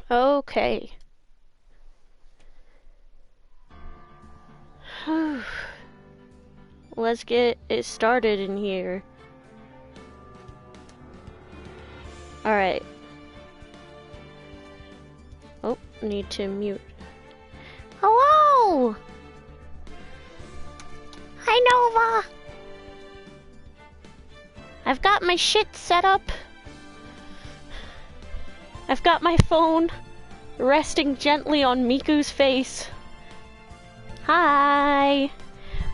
Okay. Let's get it started in here. Alright. Oh, need to mute. Hello! Hi, Nova! I've got my shit set up. I've got my phone resting gently on Miku's face. Hi!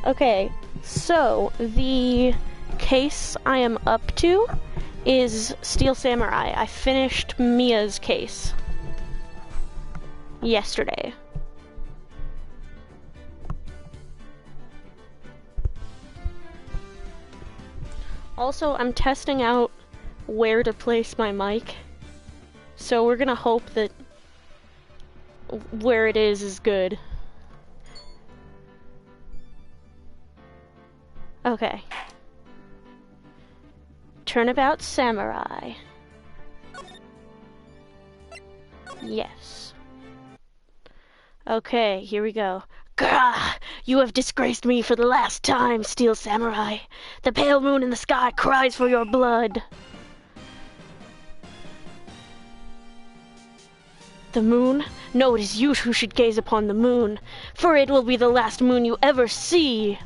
Okay, so the case I am up to is Steel Samurai. I finished Mia's case yesterday. Also, I'm testing out where to place my mic, so we're gonna hope that where it is good. Okay. Turnabout Samurai. Yes. Okay, here we go. Grah! You have disgraced me for the last time, Steel Samurai. The pale moon in the sky cries for your blood. The moon? No, it is you who should gaze upon the moon, for it will be the last moon you ever see.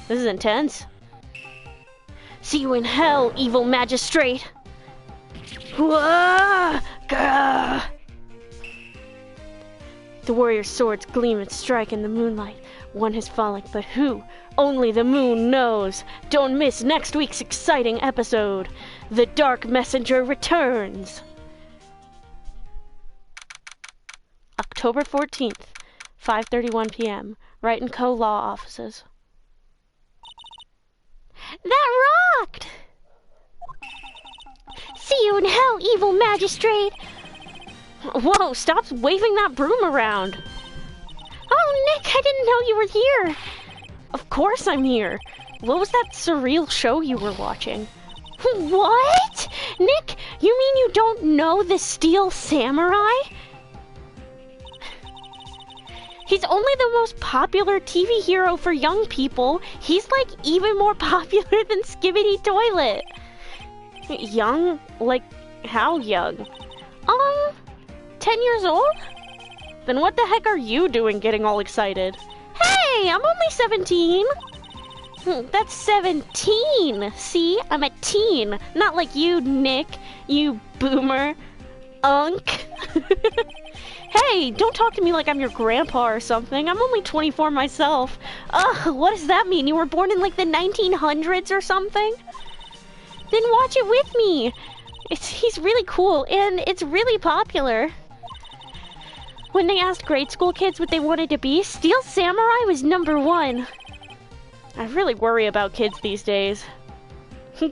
This is intense. See you in hell, evil magistrate. Whoa! Grah! The warrior's swords gleam and strike in the moonlight. One has fallen, but who? Only the moon knows. Don't miss next week's exciting episode. The Dark Messenger returns. October 14th, 5:31 p.m. Wright & Co. Law Offices. That rocked! See you in hell, evil magistrate! Whoa, stop waving that broom around! Oh, Nick, I didn't know you were here! Of course I'm here! What was that surreal show you were watching? What? Nick, you mean you don't know the Steel Samurai? He's only the most popular TV hero for young people. He's like even more popular than Skibidi Toilet. Young? Like, how young? 10 years old? Then what the heck are you doing getting all excited? Hey, I'm only 17. That's 17. See, I'm a teen. Not like you, Nick, you boomer. Unk. Hey, don't talk to me like I'm your grandpa or something. I'm only 24 myself. Ugh, what does that mean? You were born in like the 1900s or something? Then watch it with me. He's really cool, and it's really popular. When they asked grade school kids what they wanted to be, Steel Samurai was #1. I really worry about kids these days.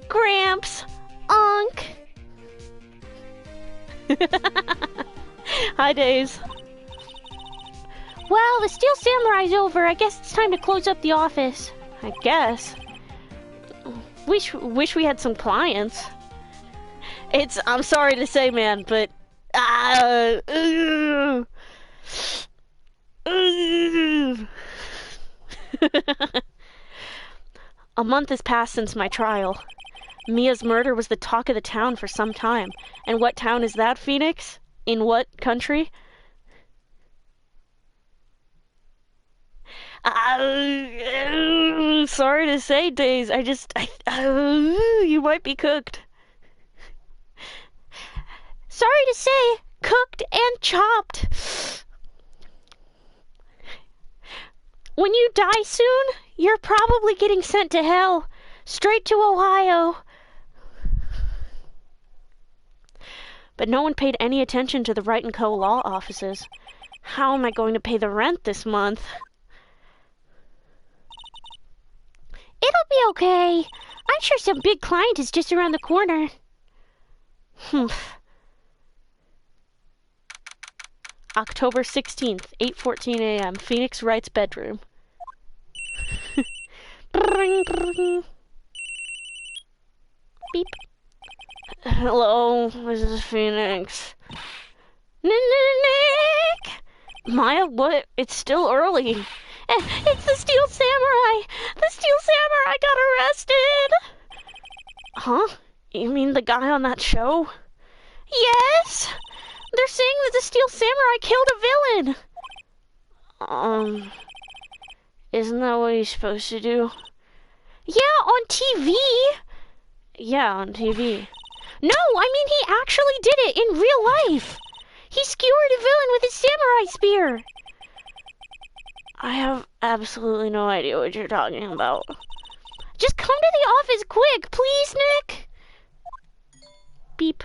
Gramps! Unk! Hi, Days. Well, the Steel Samurai's over. I guess it's time to close up the office. I guess. Wish we had some clients. I'm sorry to say, man, but a month has passed since my trial. Mia's murder was the talk of the town for some time. And what town is that, Phoenix? In what country? Sorry to say, Days. You might be cooked. Sorry to say, cooked and chopped. When you die soon, you're probably getting sent to hell. Straight to Ohio. But no one paid any attention to the Wright & Co. law offices. How am I going to pay the rent this month? It'll be okay. I'm sure some big client is just around the corner. October 16th, 8:14 a.m. Phoenix Wright's bedroom. Beep. Hello, this is Phoenix. Nick! Maya, what? It's still early. It's the Steel Samurai! The Steel Samurai got arrested! Huh? You mean the guy on that show? Yes! They're saying that the Steel Samurai killed a villain! Isn't that what he's supposed to do? Yeah, on TV! Yeah, on TV. No, I mean he actually did it in real life! He skewered a villain with his samurai spear! I have absolutely no idea what you're talking about. Just come to the office quick, please, Nick! Beep.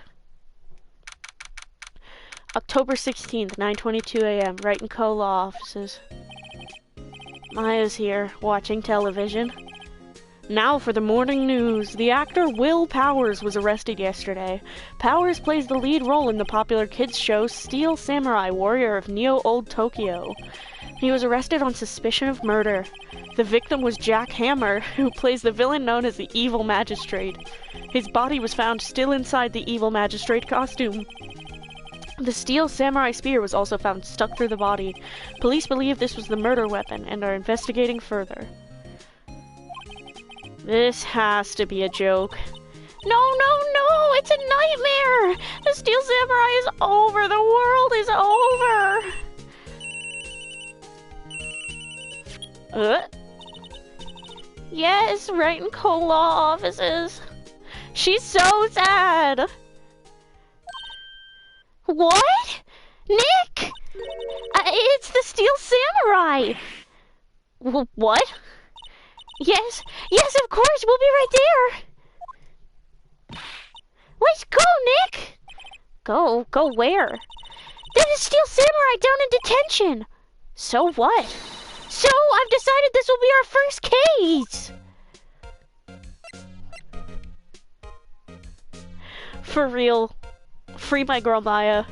October 16th, 9:22 a.m., Wright & Co. Law Offices. Maya's here, watching television. Now for the morning news. The actor Will Powers was arrested yesterday. Powers plays the lead role in the popular kids show Steel Samurai Warrior of Neo-Old Tokyo. He was arrested on suspicion of murder. The victim was Jack Hammer, who plays the villain known as the Evil Magistrate. His body was found still inside the Evil Magistrate costume. The Steel Samurai Spear was also found stuck through the body. Police believe this was the murder weapon and are investigating further. This has to be a joke. No, it's a nightmare! The Steel Samurai is over! The world is over! Yes, Wright & Co. Law Offices. She's so sad! What? Nick! It's the Steel Samurai! What? Yes, of course, we'll be right there! Let's go, Nick! Go where? There's a Steel Samurai down in detention! So what? So, I've decided this will be our first case! For real. Free my girl Maya.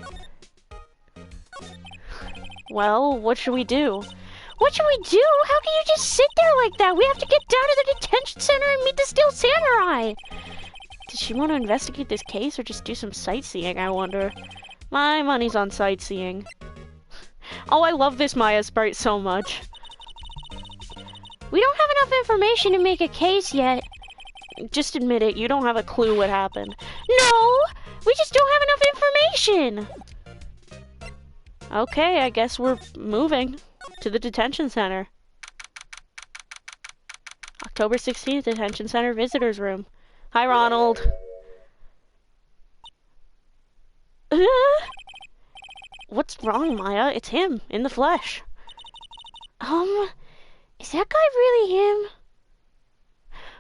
Well, what should we do? What should we do? How can you just sit there like that? We have to get down to the detention center and meet the Steel Samurai! Does she want to investigate this case or just do some sightseeing, I wonder? My money's on sightseeing. Oh, I love this Maya sprite so much. We don't have enough information to make a case yet. Just admit it, you don't have a clue what happened. No! We just don't have enough information! Okay, I guess we're moving to the detention center. October 16th, detention center visitors room. Hi, Ronald. What's wrong, Maya? It's him, in the flesh. Is that guy really him?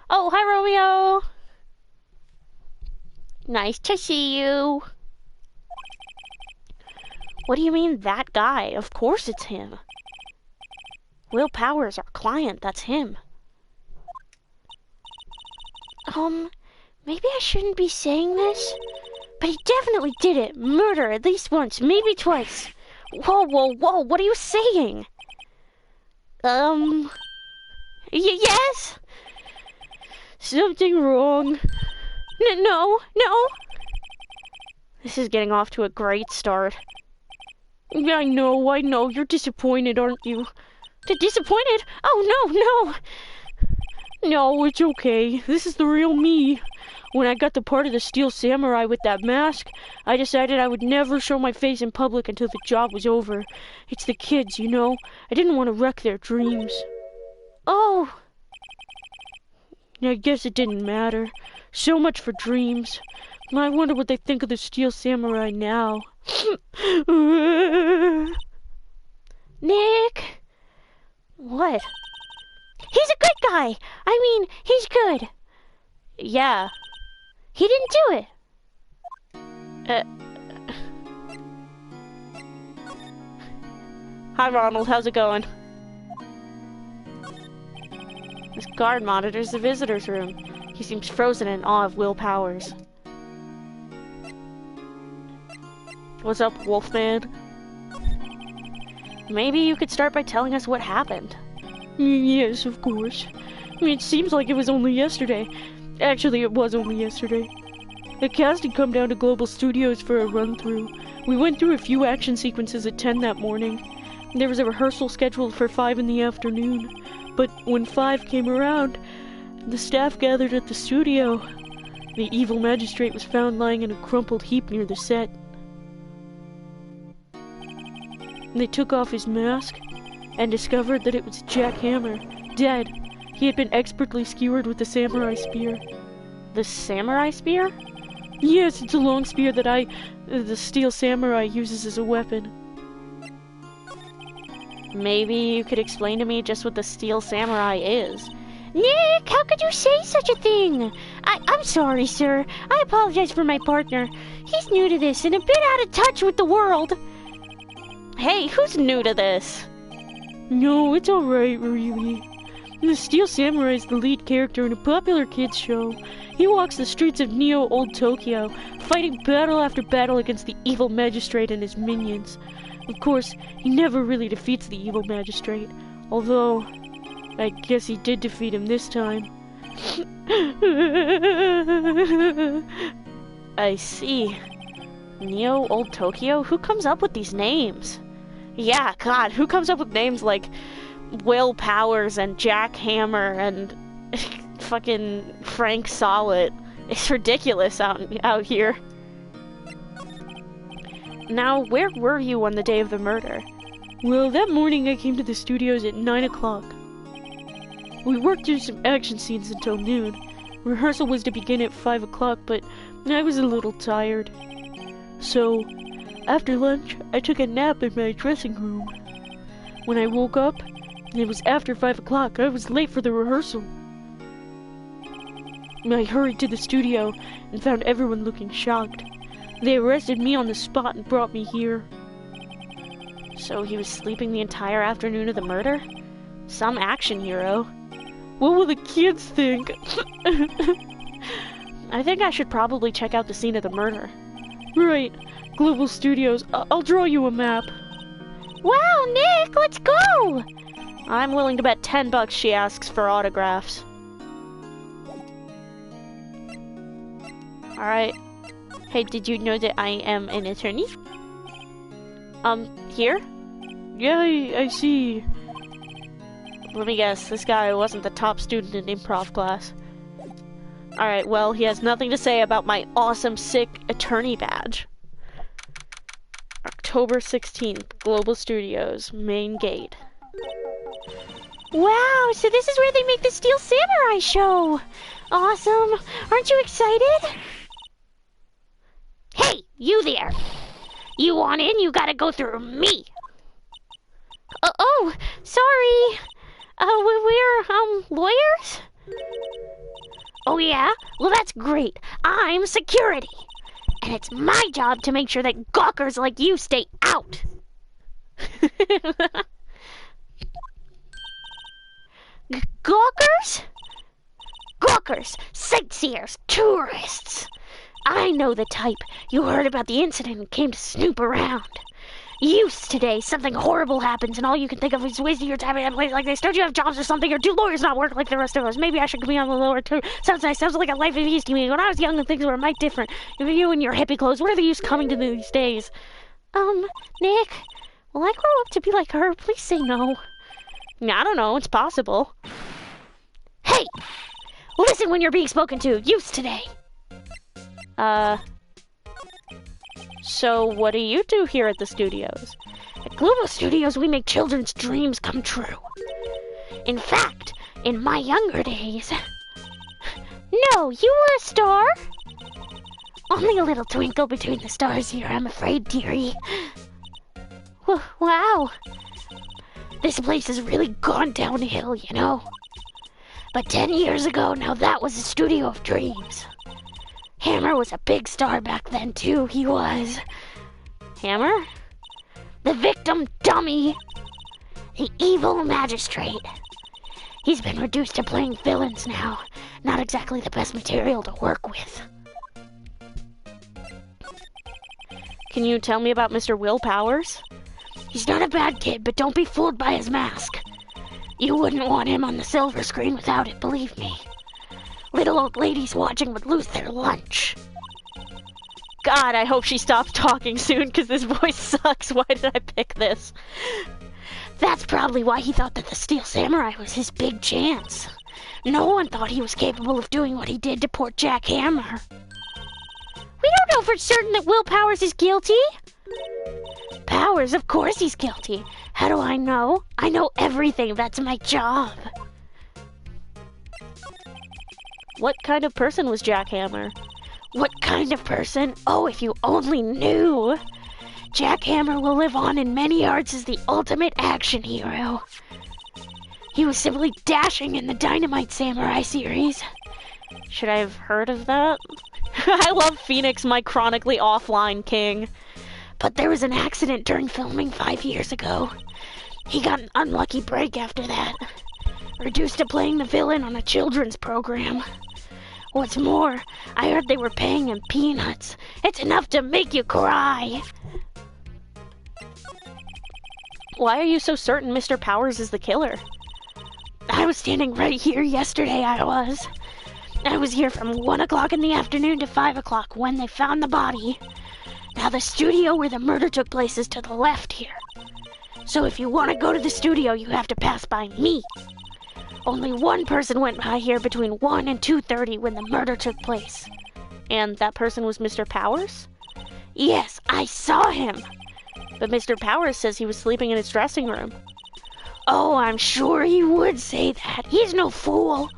Oh, hi, Romeo. Nice to see you. What do you mean, that guy? Of course it's him. Will Powers, our client, that's him. Maybe I shouldn't be saying this, but he definitely did it. Murder at least once, maybe twice. Whoa, what are you saying? Yes? Something wrong. No. This is getting off to a great start. I know. You're disappointed, aren't you? Disappointed? Oh, no. No, it's okay. This is the real me. When I got the part of the Steel Samurai with that mask, I decided I would never show my face in public until the job was over. It's the kids, you know. I didn't want to wreck their dreams. Oh. I guess it didn't matter. So much for dreams. I wonder what they think of the Steel Samurai now. Nick! What? He's a good guy! I mean, he's good. Yeah. He didn't do it. Hi, Ronald. How's it going? This guard monitors the visitors room. He seems frozen in awe of Will Powers. What's up, Wolfman? Maybe you could start by telling us what happened. Yes, of course. It seems like it was only yesterday. Actually, it was only yesterday. The cast had come down to Global Studios for a run-through. We went through a few action sequences at 10 that morning. There was a rehearsal scheduled for 5 in the afternoon. But when 5 came around, the staff gathered at the studio. The evil magistrate was found lying in a crumpled heap near the set. They took off his mask and discovered that it was Jack Hammer, dead. He had been expertly skewered with the samurai spear. The samurai spear? Yes, it's a long spear that the Steel Samurai, uses as a weapon. Maybe you could explain to me just what the Steel Samurai is. Nick, how could you say such a thing? I'm sorry, sir. I apologize for my partner. He's new to this and a bit out of touch with the world. Hey, who's new to this? No, it's alright, really. The Steel Samurai is the lead character in a popular kids show. He walks the streets of Neo Old Tokyo, fighting battle after battle against the evil magistrate and his minions. Of course, he never really defeats the evil magistrate, although I guess he did defeat him this time. I see. Neo Old Tokyo? Who comes up with these names? Yeah, God, who comes up with names like Will Powers and Jack Hammer and fucking Frank Solid? It's ridiculous out here. Now, where were you on the day of the murder? Well, that morning I came to the studios at 9 o'clock. We worked through some action scenes until noon. Rehearsal was to begin at 5 o'clock, but I was a little tired. So, after lunch, I took a nap in my dressing room. When I woke up, it was after 5 o'clock. I was late for the rehearsal. I hurried to the studio and found everyone looking shocked. They arrested me on the spot and brought me here. So he was sleeping the entire afternoon of the murder? Some action hero. What will the kids think? I think I should probably check out the scene of the murder. Right. Global Studios. I'll draw you a map. Wow, Nick, let's go! I'm willing to bet $10 she asks for autographs. Alright. Hey, did you know that I am an attorney? Here? Yeah, I see. Let me guess, this guy wasn't the top student in improv class. Alright, well, he has nothing to say about my awesome, sick attorney badge. October 16th, Global Studios, main gate. Wow, so this is where they make the Steel Samurai show! Awesome! Aren't you excited? Hey, you there! You want in, you gotta go through me! Oh, sorry! We're lawyers? Oh yeah? Well, that's great. I'm security. And it's my job to make sure that gawkers like you stay out. Gawkers? Gawkers, sightseers, tourists. I know the type. You heard about the incident and came to snoop around. Use today, something horrible happens and all you can think of is wasting your time in a place like this. Don't you have jobs or something, or do lawyers not work like the rest of us? Maybe I should be on the lower too. Sounds nice, sounds like a life of ease to me. When I was young and things were might different. You and your hippie clothes, what are the use coming to these days? Nick, will I grow up to be like her? Please say no. I don't know, it's possible. Hey! Listen when you're being spoken to. Use today. So what do you do here at the studios? At Global Studios, we make children's dreams come true. In fact, in my younger days... No, you were a star? Only a little twinkle between the stars here, I'm afraid, dearie. Wow. This place has really gone downhill, you know? But 10 years ago, now that was a studio of dreams. Hammer was a big star back then, too, he was. Hammer? The victim dummy. The evil magistrate. He's been reduced to playing villains now. Not exactly the best material to work with. Can you tell me about Mr. Will Powers? He's not a bad kid, but don't be fooled by his mask. You wouldn't want him on the silver screen without it, believe me. Little old ladies watching would lose their lunch. God, I hope she stops talking soon, because this voice sucks. Why did I pick this? That's probably why he thought that the Steel Samurai was his big chance. No one thought he was capable of doing what he did to poor Jack Hammer. We don't know for certain that Will Powers is guilty. Powers, of course he's guilty. How do I know? I know everything. That's my job. What kind of person was Jack Hammer? What kind of person? Oh, if you only knew. Jack Hammer will live on in many arts as the ultimate action hero. He was simply dashing in the Dynamite Samurai series. Should I have heard of that? I love Phoenix, my chronically offline king. But there was an accident during filming 5 years ago. He got an unlucky break after that. Reduced to playing the villain on a children's program. What's more, I heard they were paying him peanuts. It's enough to make you cry. Why are you so certain Mr. Powers is the killer? I was standing right here yesterday, I was here from 1 o'clock in the afternoon to 5 o'clock when they found the body. Now the studio where the murder took place is to the left here. So if you want to go to the studio, you have to pass by me. Only one person went by here between 1 and 2:30 when the murder took place. And that person was Mr. Powers? Yes, I saw him. But Mr. Powers says he was sleeping in his dressing room. Oh, I'm sure he would say that. He's no fool.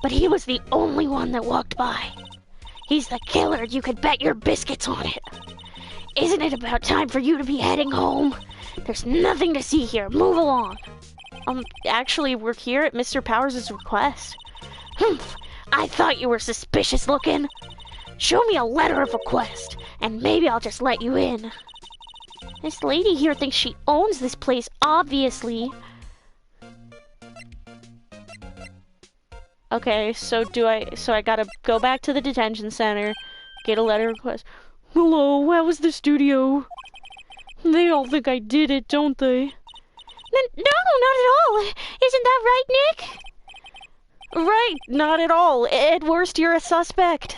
But he was the only one that walked by. He's the killer, you could bet your biscuits on it. Isn't it about time for you to be heading home? There's nothing to see here. Move along. Actually, we're here at Mr. Powers' request. Humph, I thought you were suspicious looking. Show me a letter of request, and maybe I'll just let you in. This lady here thinks she owns this place, obviously. Okay, so I gotta go back to the detention center, get a letter request. Hello, how was the studio? They all think I did it, don't they? No, not at all. Isn't that right, Nick? Right, not at all. At worst, you're a suspect.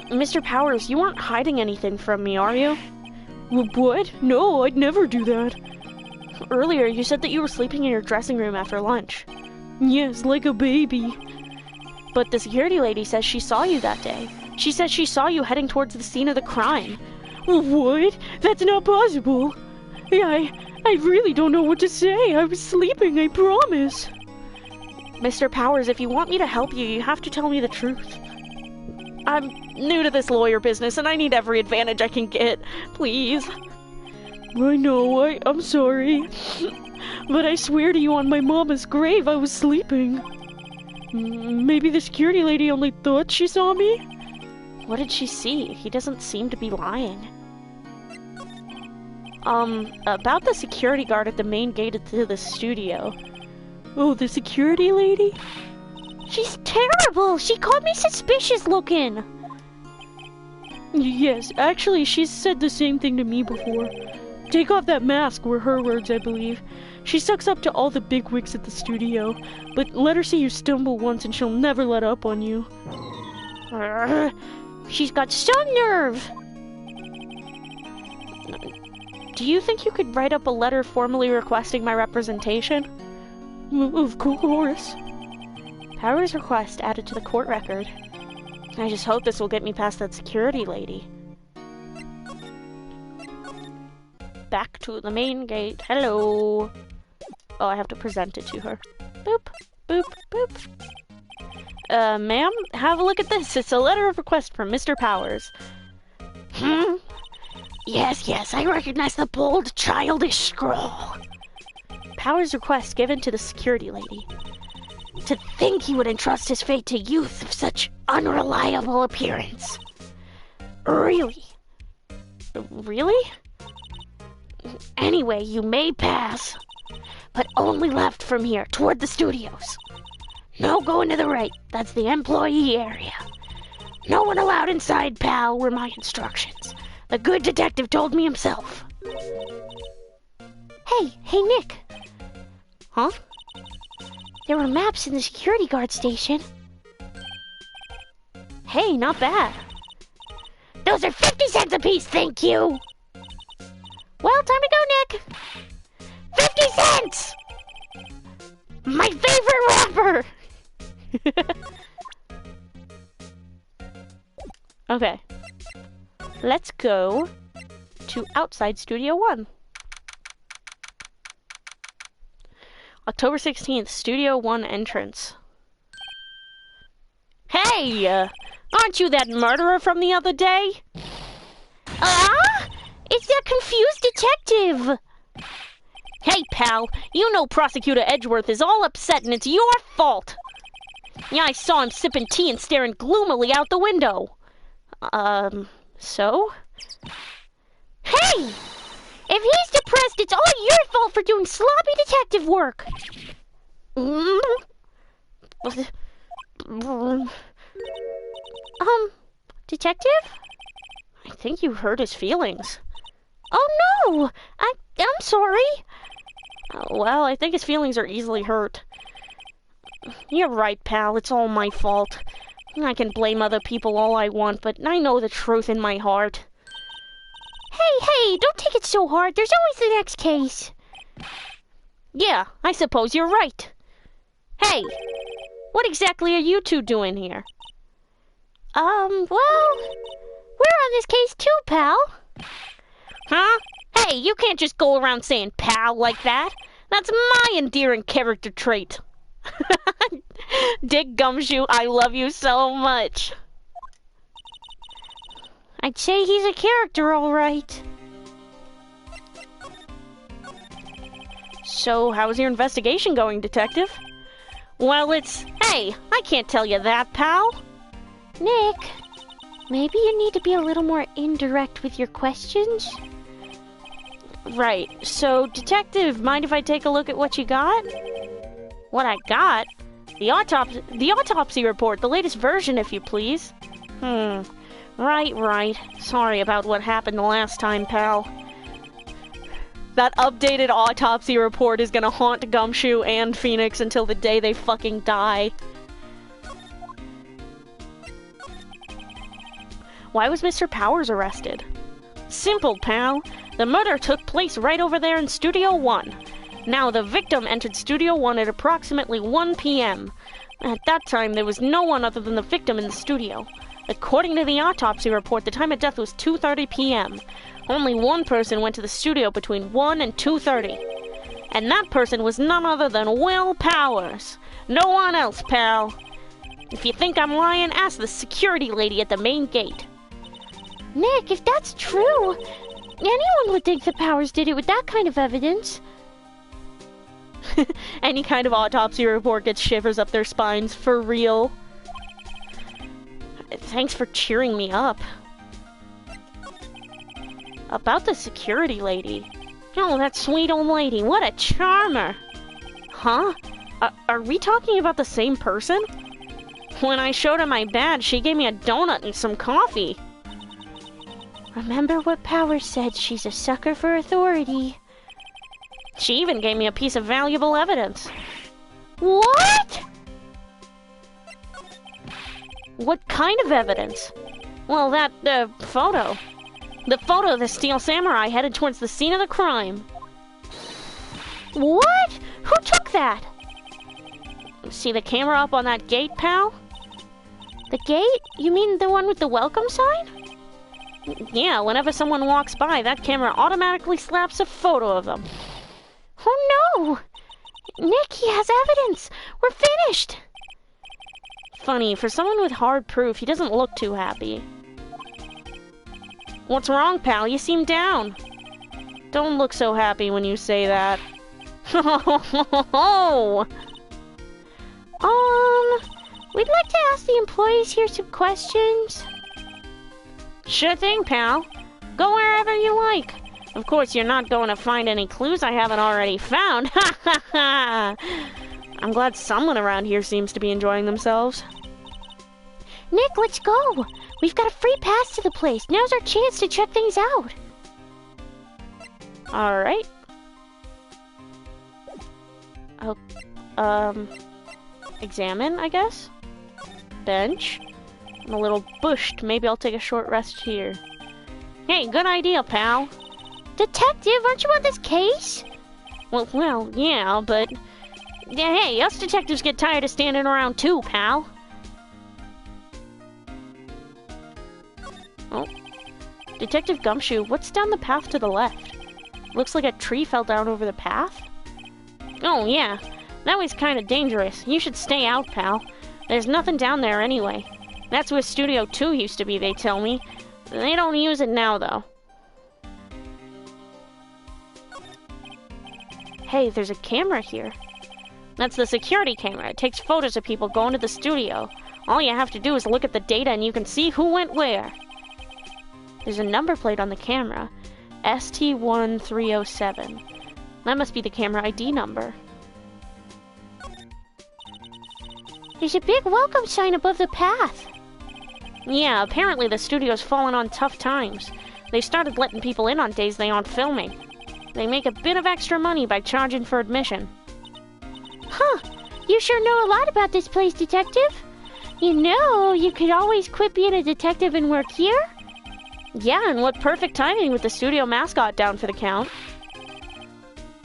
Mr. Powers, you aren't hiding anything from me, are you? What? No, I'd never do that. Earlier, you said that you were sleeping in your dressing room after lunch. Yes, like a baby. But the security lady says she saw you that day. She says she saw you heading towards the scene of the crime. What? That's not possible. I really don't know what to say. I was sleeping, I promise. Mr. Powers, if you want me to help you, you have to tell me the truth. I'm new to this lawyer business, and I need every advantage I can get. Please. I know, I'm sorry. But I swear to you on my mama's grave, I was sleeping. Maybe the security lady only thought she saw me? What did she see? He doesn't seem to be lying. About the security guard at the main gate to the studio. Oh, the security lady? She's terrible! She called me suspicious looking! Yes, actually, she's said the same thing to me before. Take off that mask were her words, I believe. She sucks up to all the bigwigs at the studio, but let her see you stumble once and she'll never let up on you. She's got some nerve! Do you think you could write up a letter formally requesting my representation? Of course. Powers request added to the court record. I just hope this will get me past that security lady. Back to the main gate. Hello. Oh, I have to present it to her. Boop, boop, boop. Ma'am, have a look at this. It's a letter of request from Mr. Powers. Yes, I recognize the bold, childish scrawl. Powers' request given to the security lady. To think he would entrust his fate to youth of such unreliable appearance. Really? Really? Anyway, you may pass, but only left from here, toward the studios. No going to the right, that's the employee area. No one allowed inside, pal, were my instructions. The good detective told me himself. Hey, Nick. Huh? There were maps in the security guard station. Hey, not bad. Those are 50 cents apiece, thank you! Well, time to go, Nick! 50 cents! My favorite rapper! Okay. Let's go to outside Studio 1. October 16th, Studio 1 entrance. Hey! Aren't you that murderer from the other day? It's that confused detective! Hey, pal, you know Prosecutor Edgeworth is all upset and it's your fault! Yeah, I saw him sipping tea and staring gloomily out the window. So? Hey! If he's depressed, it's all your fault for doing sloppy detective work! Detective? I think you hurt his feelings. Oh no! I'm sorry! Well, I think his feelings are easily hurt. You're right, pal, it's all my fault. I can blame other people all I want, but I know the truth in my heart. Hey, don't take it so hard. There's always the next case. Yeah, I suppose you're right. Hey, what exactly are you two doing here? Well, we're on this case too, pal. Huh? Hey, you can't just go around saying pal like that. That's my endearing character trait. Dick Gumshoe, I love you so much. I'd say he's a character, all right. So, how's your investigation going, Detective? Well, hey, I can't tell you that, pal. Nick, maybe you need to be a little more indirect with your questions? Right, so, Detective, mind if I take a look at what you got? What I got? The autopsy report, the latest version, if you please. Right. Sorry about what happened the last time, pal. That updated autopsy report is gonna haunt Gumshoe and Phoenix until the day they fucking die. Why was Mr. Powers arrested? Simple, pal. The murder took place right over there in Studio 1. Now, the victim entered Studio 1 at approximately 1 p.m. At that time, there was no one other than the victim in the studio. According to the autopsy report, the time of death was 2:30 p.m. Only one person went to the studio between 1 and 2:30. And that person was none other than Will Powers. No one else, pal. If you think I'm lying, ask the security lady at the main gate. Nick, if that's true, anyone would think that Powers did it with that kind of evidence. Any kind of autopsy report gets shivers up their spines, for real. Thanks for cheering me up. About the security lady. Oh, that sweet old lady, what a charmer! Huh? Are we talking about the same person? When I showed her my badge, she gave me a donut and some coffee. Remember what Powers said, she's a sucker for authority. She even gave me a piece of valuable evidence. What? What kind of evidence? Well, that, photo. The photo of the Steel Samurai headed towards the scene of the crime. What? Who took that? See the camera up on that gate, pal? The gate? You mean the one with the welcome sign? Yeah, whenever someone walks by, that camera automatically slaps a photo of them. Oh no! Nick, he has evidence! We're finished! Funny, for someone with hard proof, he doesn't look too happy. What's wrong, pal? You seem down. Don't look so happy when you say that. We'd like to ask the employees here some questions. Sure thing, pal. Go wherever you like. Of course, you're not going to find any clues I haven't already found. Ha ha ha! I'm glad someone around here seems to be enjoying themselves. Nick, let's go! We've got a free pass to the place. Now's our chance to check things out. Alright. Oh, examine, I guess? Bench. I'm a little bushed. Maybe I'll take a short rest here. Hey, good idea, pal. Detective, aren't you on this case? Well, yeah, but... Yeah, hey, us detectives get tired of standing around too, pal. Oh. Detective Gumshoe, what's down the path to the left? Looks like a tree fell down over the path? Oh, yeah. That way's kind of dangerous. You should stay out, pal. There's nothing down there anyway. That's where Studio 2 used to be, they tell me. They don't use it now, though. Hey, there's a camera here. That's the security camera. It takes photos of people going to the studio. All you have to do is look at the data and you can see who went where. There's a number plate on the camera. ST1307. That must be the camera ID number. There's a big welcome sign above the path. Yeah, apparently the studio's fallen on tough times. They've started letting people in on days they aren't filming. They make a bit of extra money by charging for admission. Huh. You sure know a lot about this place, Detective. You know, you could always quit being a detective and work here. Yeah, and what perfect timing with the studio mascot down for the count.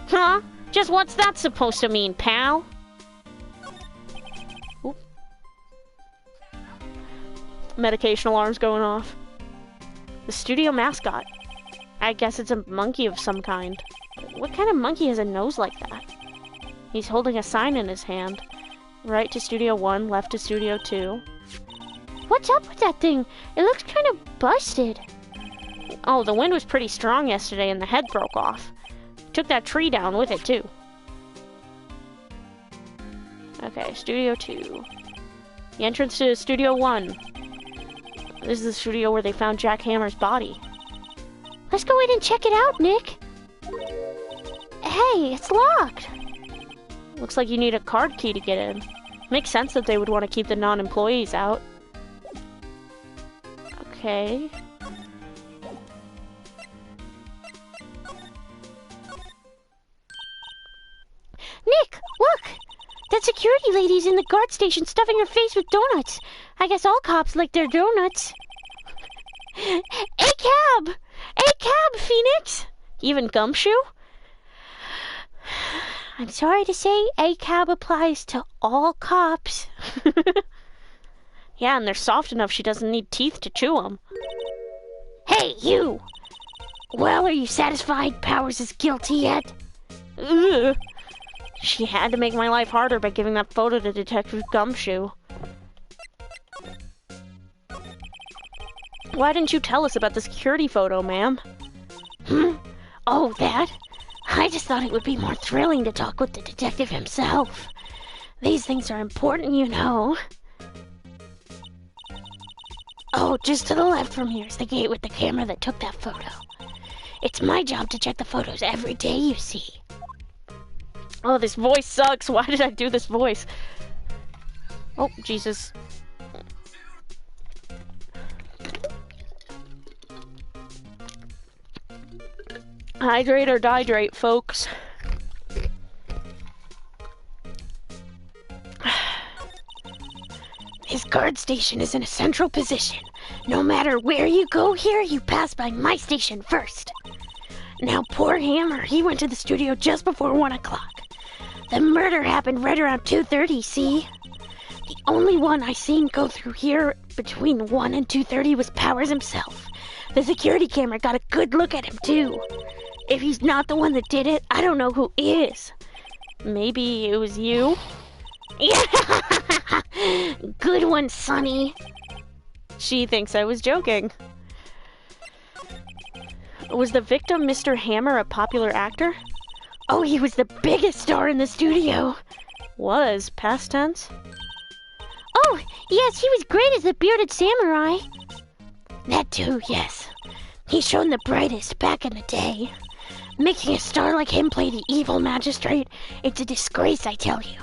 Huh? Just what's that supposed to mean, pal? Oop. Medication alarm's going off. The studio mascot. I guess it's a monkey of some kind. What kind of monkey has a nose like that? He's holding a sign in his hand. Right to Studio 1, left to Studio 2. What's up with that thing? It looks kind of busted. Oh, the wind was pretty strong yesterday and the head broke off. Took that tree down with it, too. Okay, Studio 2. The entrance to Studio 1. This is the studio where they found Jack Hammer's body. Let's go in and check it out, Nick. Hey, it's locked. Looks like you need a card key to get in. Makes sense that they would want to keep the non-employees out. Okay. Nick, look! That security lady's in the guard station stuffing her face with donuts. I guess all cops like their donuts. A cab! A cab, Phoenix! Even Gumshoe? I'm sorry to say, A cab applies to all cops. Yeah, and they're soft enough she doesn't need teeth to chew them. Hey, you! Well, are you satisfied Powers is guilty yet? Ugh. She had to make my life harder by giving that photo to Detective Gumshoe. Why didn't you tell us about the security photo, ma'am? Oh, that? I just thought it would be more thrilling to talk with the detective himself. These things are important, you know. Oh, just to the left from here is the gate with the camera that took that photo. It's my job to check the photos every day, you see. Oh, this voice sucks. Why did I do this voice? Oh, Jesus. Hydrate or dihydrate, folks. This guard station is in a central position. No matter where you go here, you pass by my station first. Now, poor Hammer, he went to the studio just before 1 o'clock. The murder happened right around 2:30, see? The only one I seen go through here between 1 and 2:30 was Powers himself. The security camera got a good look at him, too. If he's not the one that did it, I don't know who is. Maybe it was you? Yeah! Good one, Sonny. She thinks I was joking. Was the victim Mr. Hammer a popular actor? Oh, he was the biggest star in the studio. Was, past tense? Oh, yes, he was great as the bearded samurai. That too, yes. He shone the brightest back in the day. Making a star like him play the evil magistrate, it's a disgrace, I tell you.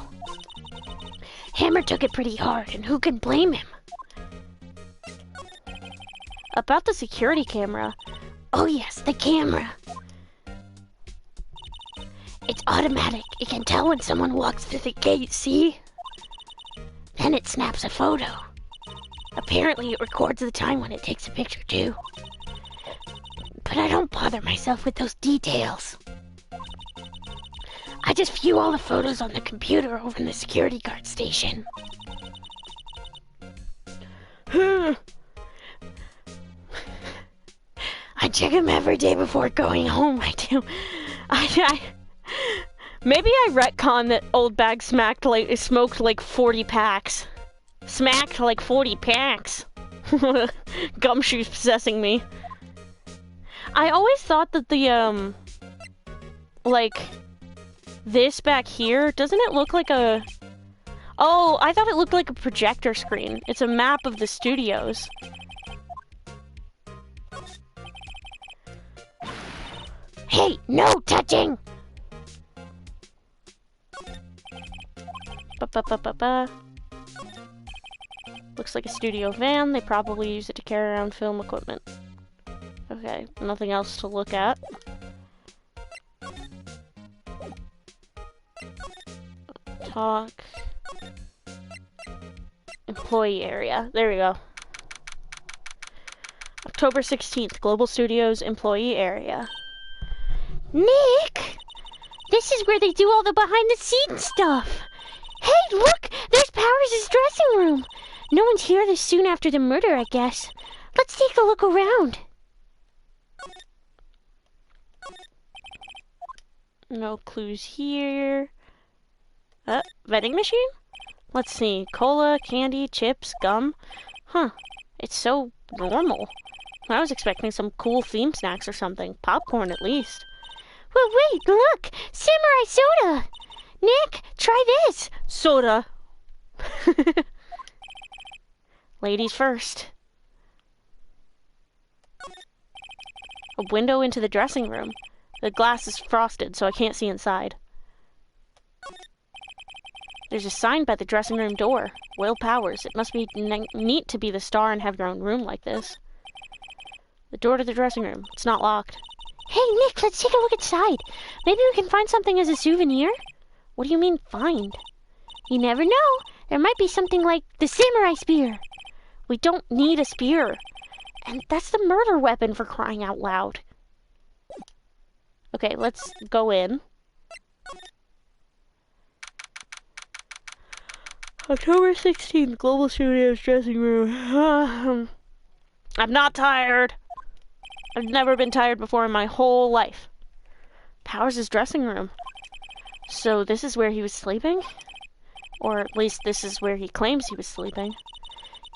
Hammer took it pretty hard, and who can blame him? About the security camera. Oh yes, the camera. It's automatic. It can tell when someone walks through the gate, see? then it snaps a photo. Apparently it records the time when it takes a picture too. But I don't bother myself with those details. I just view all the photos on the computer over in the security guard station. I check them every day before going home, I do. Maybe I retcon that old bag smoked like 40 packs. Smacked like 40 packs. Gumshoe's possessing me. I always thought that the, like, this back here, doesn't it look like a... Oh, I thought it looked like a projector screen. It's a map of the studios. Hey, no touching! Ba-ba-ba-ba-ba. Looks like a studio van. They probably use it to carry around film equipment. Okay, nothing else to look at. Talk. Employee area. There we go. October 16th, Global Studios employee area. Nick! This is where they do all the behind-the-scenes stuff! Hey, look! There's Powers' dressing room! No one's here this soon after the murder, I guess. Let's take a look around. No clues here. Vending machine? Let's see. Cola, candy, chips, gum. Huh. It's so normal. I was expecting some cool theme snacks or something. Popcorn, at least. Well, wait, look! Samurai soda! Nick, try this! Soda. Ladies first. A window into the dressing room. The glass is frosted, so I can't see inside. There's a sign by the dressing room door. Will Powers. It must be neat to be the star and have your own room like this. The door to the dressing room. It's not locked. Hey, Nick, let's take a look inside. Maybe we can find something as a souvenir? What do you mean, find? You never know. There might be something like the samurai spear. We don't need a spear. And that's the murder weapon, for crying out loud. Okay, let's go in. October 16th, Global Studios dressing room. I'm not tired. I've never been tired before in my whole life. Powers' dressing room. So this is where he was sleeping? Or at least this is where he claims he was sleeping.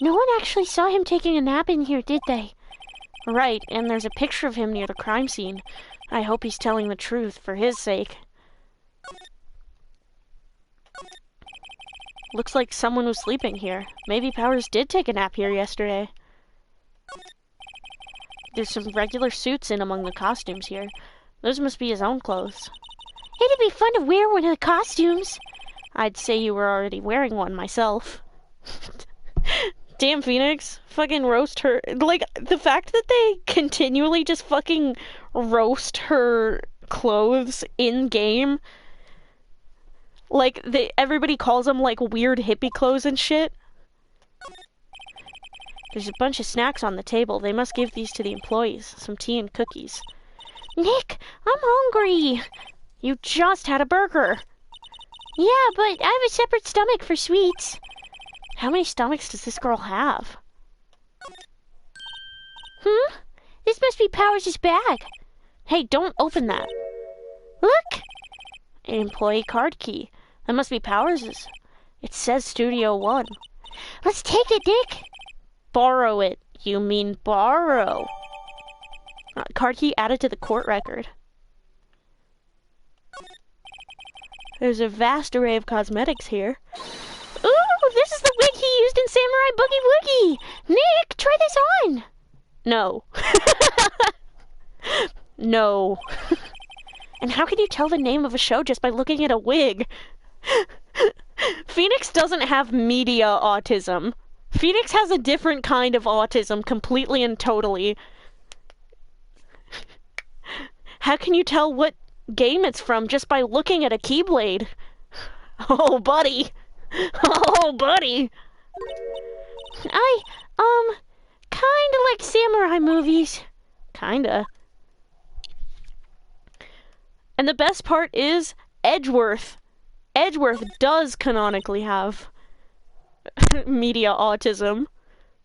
No one actually saw him taking a nap in here, did they? Right, and there's a picture of him near the crime scene. I hope he's telling the truth, for his sake. Looks like someone was sleeping here. Maybe Powers did take a nap here yesterday. There's some regular suits in among the costumes here. Those must be his own clothes. It'd be fun to wear one of the costumes. I'd say you were already wearing one myself. Damn, Phoenix. Fucking roast her. Like, the fact that they continually just fucking roast her clothes in-game. Like, everybody calls them, like, weird hippie clothes and shit. There's a bunch of snacks on the table. They must give these to the employees. Some tea and cookies. Nick, I'm hungry. You just had a burger. Yeah, but I have a separate stomach for sweets. How many stomachs does this girl have? This must be Powers' bag. Hey, don't open that. Look! An employee card key. That must be Powers'. It says Studio 1. Let's take it, Nick. Borrow it. You mean borrow. Card key added to the court record. There's a vast array of cosmetics here. Ooh, this is the wig he used in Samurai Boogie Woogie. Nick, try this on. No. No. And how can you tell the name of a show just by looking at a wig? Phoenix doesn't have media autism. Phoenix has a different kind of autism, completely and totally. How can you tell what game it's from just by looking at a keyblade? Oh, buddy. Oh, buddy! I, kinda like samurai movies. Kinda. And the best part is Edgeworth. Edgeworth does canonically have media autism.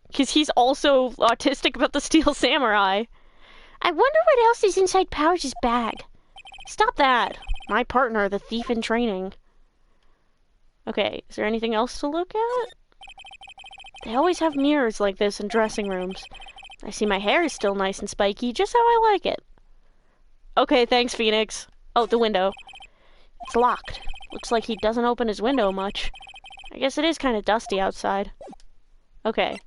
Because he's also autistic about the Steel Samurai. I wonder what else is inside Powers' bag. Stop that. My partner, the thief in training. Okay, is there anything else to look at? They always have mirrors like this in dressing rooms. I see my hair is still nice and spiky, just how I like it. Okay, thanks, Phoenix. Oh, the window. It's locked. Looks like he doesn't open his window much. I guess it is kind of dusty outside. Okay.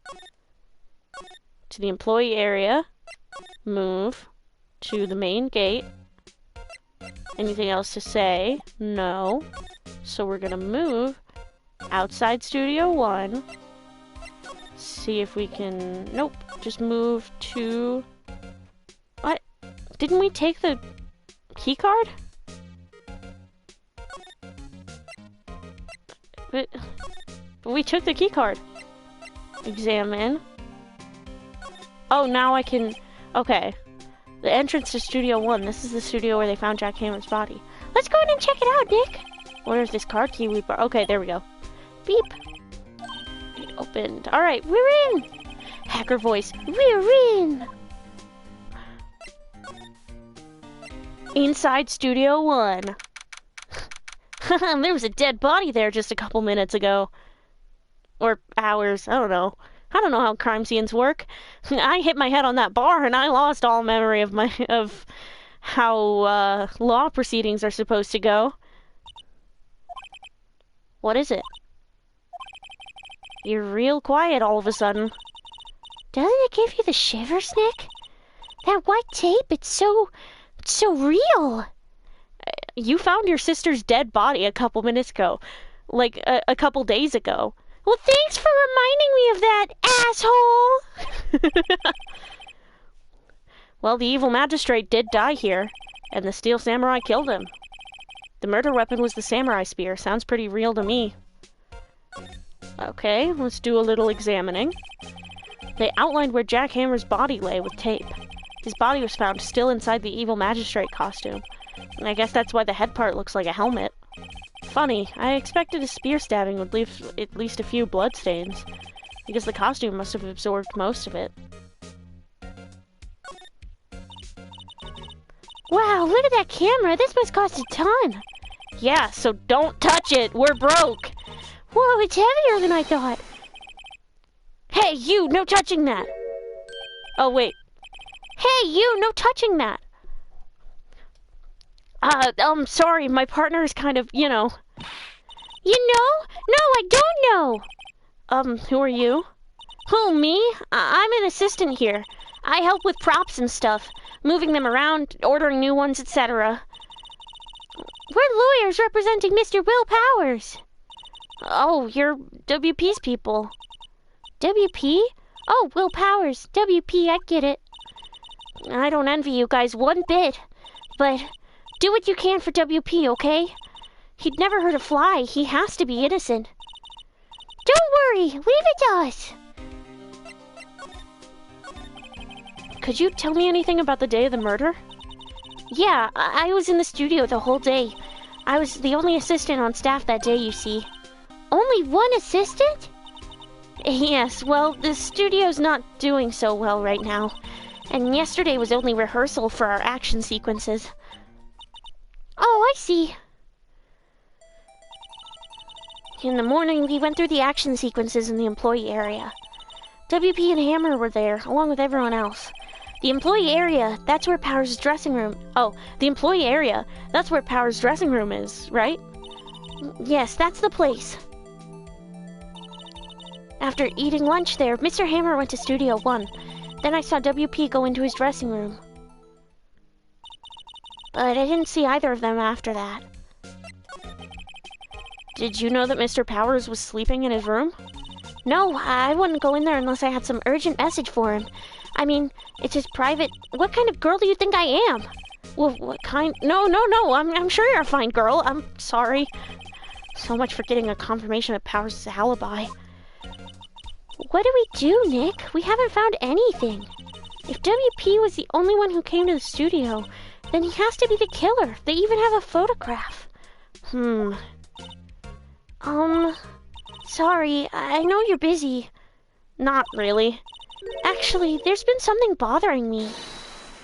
To the employee area. Move. To the main gate. Anything else to say? No. So we're gonna move outside Studio 1. See if we can... Nope. Just move to... What? Didn't we take the key card? But we took the key card. Examine. Oh, now I can... Okay. The entrance to Studio 1. This is the studio where they found Jack Hammer's body. Let's go in and check it out, Nick. Where's this card key we brought? Okay, there we go. Beep. It opened. Alright, we're in. Hacker voice. We're in. Inside Studio 1. There was a dead body there just a couple minutes ago. Or hours. I don't know. I don't know how crime scenes work. I hit my head on that bar and I lost all memory of how law proceedings are supposed to go. What is it? You're real quiet all of a sudden. Doesn't it give you the shivers, Nick? That white tape, it's so real. You found your sister's dead body a couple minutes ago. Like, a couple days ago. Well, thanks for reminding me of that, asshole! Well, the evil magistrate did die here, and the Steel Samurai killed him. The murder weapon was the samurai spear. Sounds pretty real to me. Okay, let's do a little examining. They outlined where Jack Hammer's body lay with tape. His body was found still inside the evil magistrate costume. And I guess that's why the head part looks like a helmet. Funny, I expected a spear stabbing would leave at least a few bloodstains. Because the costume must have absorbed most of it. Wow, look at that camera! This must cost a ton! Yeah, so don't touch it! We're broke! Whoa, it's heavier than I thought! Hey, you! No touching that! Oh, wait. Hey, you! No touching that! Sorry, my partner is kind of, you know... You know? No, I don't know! Who are you? Who, me? I'm an assistant here. I help with props and stuff. Moving them around, ordering new ones, etc. We're lawyers representing Mr. Will Powers. Oh, you're WP's people. WP? Oh, Will Powers. WP, I get it. I don't envy you guys one bit. But do what you can for WP, okay? He'd never hurt a fly. He has to be innocent. Don't worry. Leave it to us. Could you tell me anything about the day of the murder? Yeah, I was in the studio the whole day. I was the only assistant on staff that day, you see. Only one assistant? Yes, well, the studio's not doing so well right now. And yesterday was only rehearsal for our action sequences. Oh, I see. In the morning, we went through the action sequences in the employee area. WP and Hammer were there, along with everyone else. The employee area, that's where Powers' dressing room... Oh, the employee area, that's where Powers' dressing room is, right? Yes, that's the place. After eating lunch there, Mr. Hammer went to Studio 1. Then I saw WP go into his dressing room. But I didn't see either of them after that. Did you know that Mr. Powers was sleeping in his room? No, I wouldn't go in there unless I had some urgent message for him. I mean, it's his private... What kind of girl do you think I am? Well, what kind... No, I'm sure you're a fine girl. I'm sorry. So much for getting a confirmation of Powers' alibi. What do we do, Nick? We haven't found anything. If WP was the only one who came to the studio, then he has to be the killer. They even have a photograph. Sorry, I know you're busy. Not really. Actually, there's been something bothering me.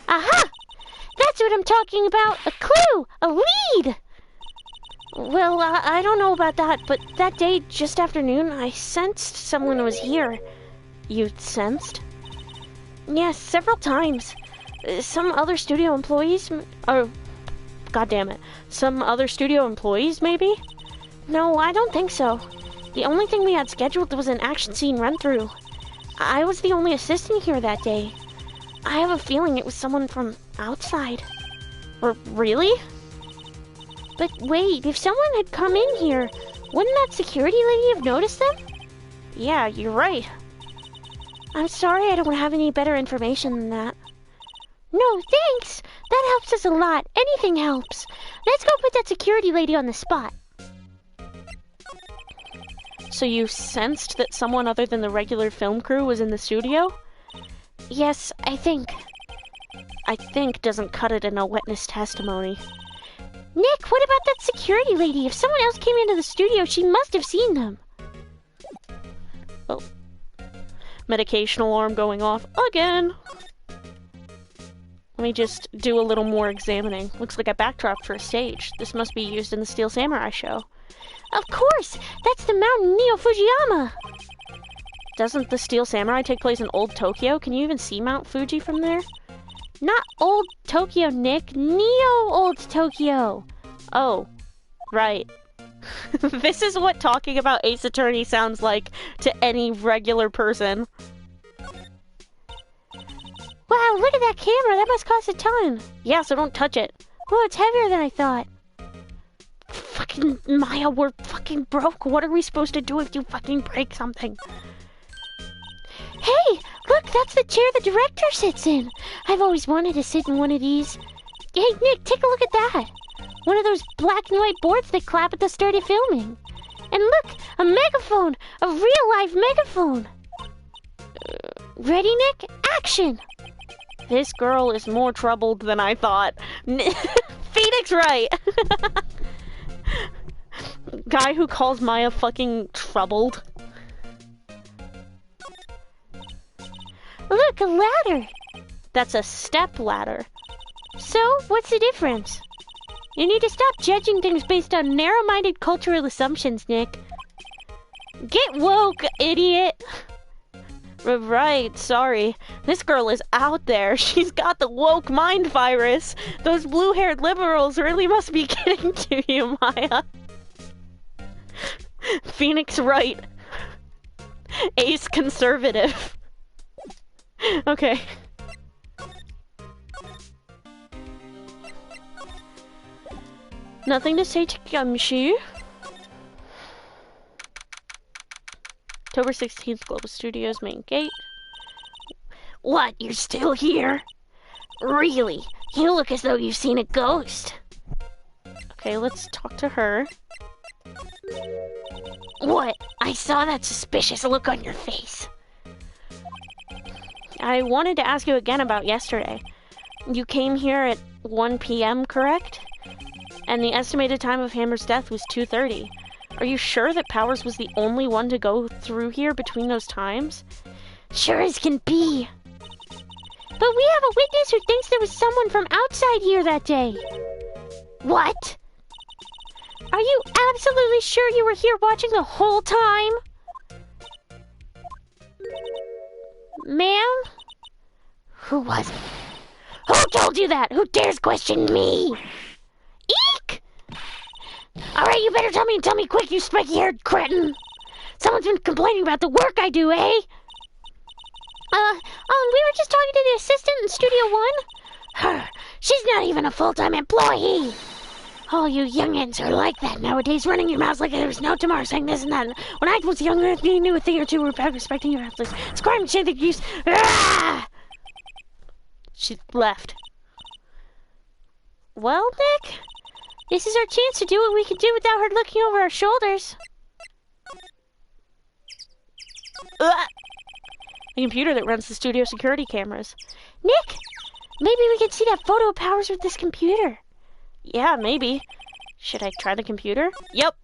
Aha! That's what I'm talking about! A clue! A lead! Well, I don't know about that, but that day, just after noon, I sensed someone was here. You sensed? Yes, several times. Some other studio employees... Oh, goddammit. Some other studio employees, maybe? No, I don't think so. The only thing we had scheduled was an action scene run-through. I was the only assistant here that day. I have a feeling it was someone from outside. Really? But wait, if someone had come in here, wouldn't that security lady have noticed them? Yeah, you're right. I'm sorry I don't have any better information than that. No, thanks! That helps us a lot. Anything helps. Let's go put that security lady on the spot. So you sensed that someone other than the regular film crew was in the studio? Yes, I think. I think doesn't cut it in a witness testimony. Nick, what about that security lady? If someone else came into the studio, she must have seen them. Oh. Medication alarm going off again. Let me just do a little more examining. Looks like I backdropped for a stage. This must be used in the Steel Samurai show. Of course! That's the mountain Neo Fujiyama! Doesn't the Steel Samurai take place in Old Tokyo? Can you even see Mount Fuji from there? Not Old Tokyo, Nick. Neo Old Tokyo! Oh, right. This is what talking about Ace Attorney sounds like to any regular person. Wow, look at that camera! That must cost a ton! Yeah, so don't touch it. Oh, it's heavier than I thought. Fucking Maya, we're fucking broke. What are we supposed to do if you fucking break something? Hey, look, that's the chair the director sits in. I've always wanted to sit in one of these. Hey, Nick, take a look at that. One of those black and white boards that clap at the start of filming. And look, a megaphone, a real-life megaphone. Ready, Nick? Action! This girl is more troubled than I thought. Phoenix right! Guy who calls Maya fucking troubled. Look, a ladder! That's a step ladder. So, what's the difference? You need to stop judging things based on narrow-minded cultural assumptions, Nick. Get woke, idiot! Right, sorry. This girl is out there. She's got the woke mind virus. Those blue-haired liberals really must be getting to you, Maya. Phoenix right. Ace conservative. Okay. Nothing to say to Gumshoe. October 16th, Global Studios main gate. What? You're still here? Really? You look as though you've seen a ghost. Okay, let's talk to her. What? I saw that suspicious look on your face. I wanted to ask you again about yesterday. You came here at 1 p.m., correct? And the estimated time of Hammer's death was 2:30. Are you sure that Powers was the only one to go through here between those times? Sure as can be. But we have a witness who thinks there was someone from outside here that day. What? Are you absolutely sure you were here watching the whole time? Ma'am? Who was it? Who told you that? Who dares question me? Eek! Alright, you better tell me quick, you spiky-haired cretin! Someone's been complaining about the work I do, eh? We were just talking to the assistant in Studio One. She's not even a full-time employee! All you youngins are like that nowadays, running your mouths like there's no tomorrow, saying this and that. When I was younger, you knew a thing or two about respecting your elders. Scribe and shit that you... Ah! She left. Well, Nick, This is our chance to do what we can do without her looking over our shoulders. Ugh. The computer that runs the studio security cameras. Nick, maybe we can see that photo of Powers with this computer. Yeah, maybe. Should I try the computer? Yep.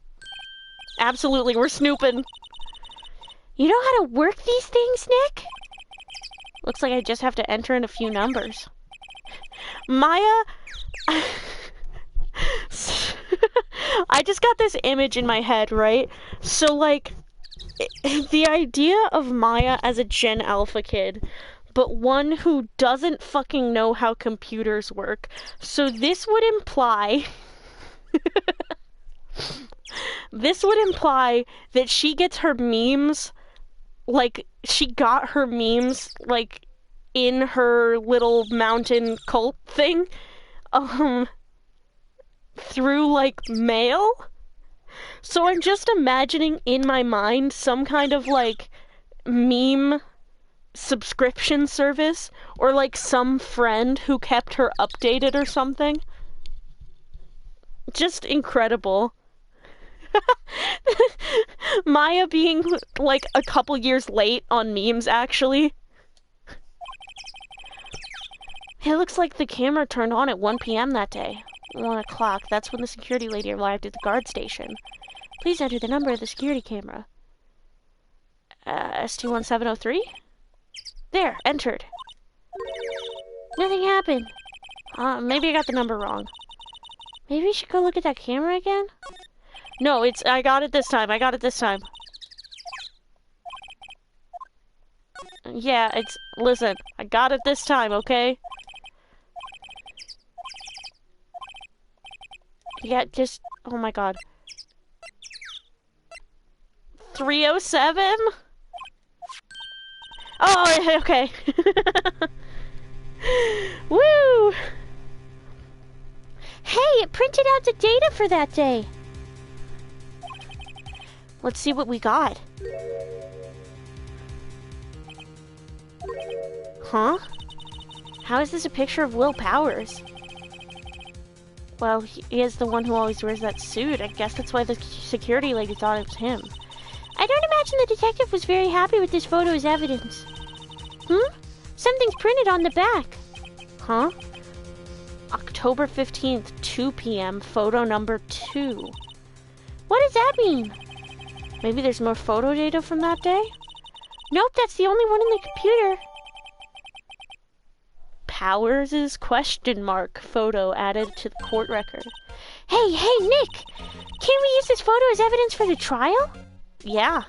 Absolutely, we're snooping. You know how to work these things, Nick? Looks like I just have to enter in a few numbers. Maya... I just got this image in my head, right? So, like, the idea of Maya as a Gen Alpha kid, but one who doesn't fucking know how computers work. So this would imply... This would imply that she gets her memes, like, she got her memes, like, in her little mountain cult thing, through, like, mail? So I'm just imagining in my mind some kind of, like, meme subscription service, or, like, some friend who kept her updated or something. Just incredible. Maya being, like, a couple years late on memes, actually. It looks like the camera turned on at 1 p.m. that day. 1 o'clock. That's when the security lady arrived at the guard station. Please enter the number of the security camera. ST1703? There, entered. Nothing happened. Maybe I got the number wrong. Maybe we should go look at that camera again? No, I got it this time. I got it this time. Yeah, listen, I got it this time, okay? Yeah, just, oh my god. 307? Oh, okay. Woo! Hey, it printed out the data for that day. Let's see what we got. Huh? How is this a picture of Will Powers? Well, he is the one who always wears that suit. I guess that's why the security lady thought it was him. I don't imagine the detective was very happy with this photo as evidence. Something's printed on the back. Huh? October 15th, 2 p.m., photo number 2. What does that mean? Maybe there's more photo data from that day? Nope, that's the only one in the computer. Powers' question mark photo added to the court record. Hey, Nick! Can we use this photo as evidence for the trial? Yeah.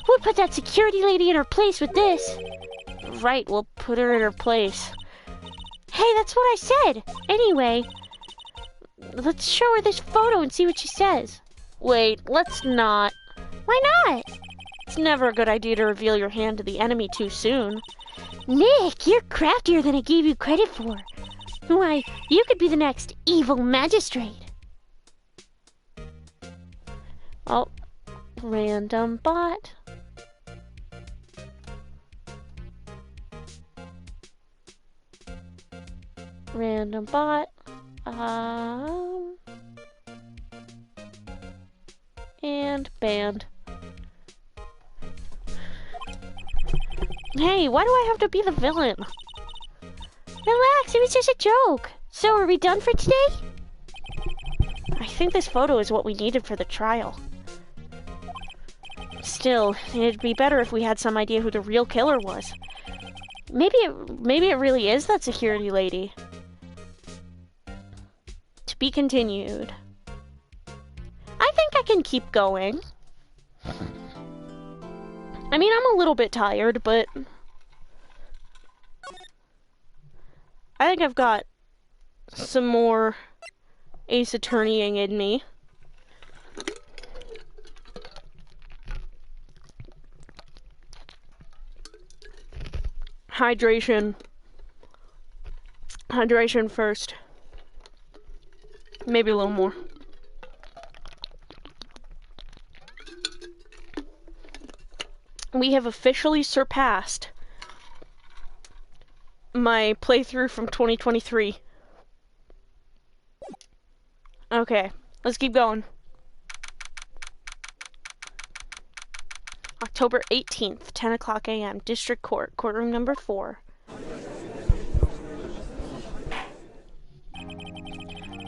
We'll put that security lady in her place with this. Right, we'll put her in her place. Hey, that's what I said! Anyway, let's show her this photo and see what she says. Wait, let's not. Why not? It's never a good idea to reveal your hand to the enemy too soon. Nick, you're craftier than I gave you credit for. Why, you could be the next evil magistrate. Oh, random bot. Random bot. And banned. Hey, why do I have to be the villain? Relax, it was just a joke. So, are we done for today? I think this photo is what we needed for the trial. Still, it'd be better if we had some idea who the real killer was. Maybe it really is that security lady. To be continued. I think I can keep going. I mean, I'm a little bit tired, but I think I've got some more Ace Attorneying in me. Hydration. Hydration first. Maybe a little more. We have officially surpassed my playthrough from 2023. Okay, let's keep going. October 18th, 10 o'clock a.m., District Court, courtroom number 4.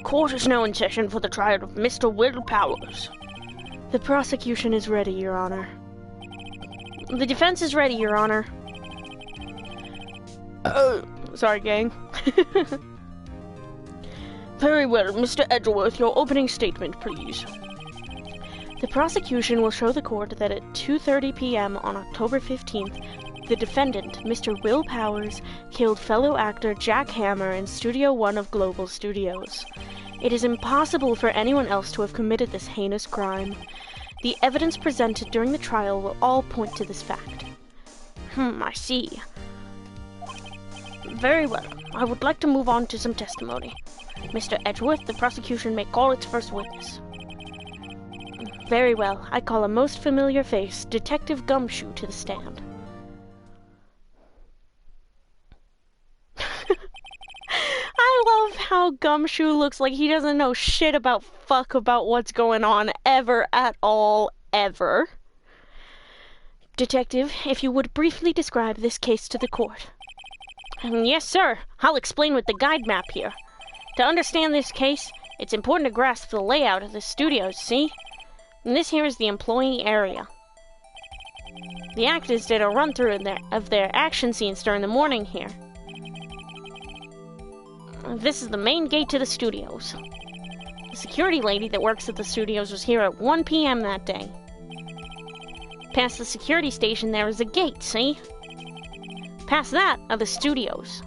Court is now in session for the trial of Mr. Will Powers. The prosecution is ready, Your Honor. The defense is ready, Your Honor. Sorry, gang. Very well, Mr. Edgeworth, your opening statement, please. The prosecution will show the court that at 2:30 p.m. on October 15th, the defendant, Mr. Will Powers, killed fellow actor Jack Hammer in Studio 1 of Global Studios. It is impossible for anyone else to have committed this heinous crime. The evidence presented during the trial will all point to this fact. I see. Very well. I would like to move on to some testimony. Mr. Edgeworth, the prosecution may call its first witness. Very well. I call a most familiar face, Detective Gumshoe, to the stand. I love how Gumshoe looks like he doesn't know shit about what's going on ever at all, ever. Detective, if you would briefly describe this case to the court. Yes, sir. I'll explain with the guide map here. To understand this case, it's important to grasp the layout of the studios, see? And this here is the employee area. The actors did a run-through of their action scenes during the morning here. This is the main gate to the studios. The security lady that works at the studios was here at 1 p.m. that day. Past the security station there is a gate, see? Past that are the studios.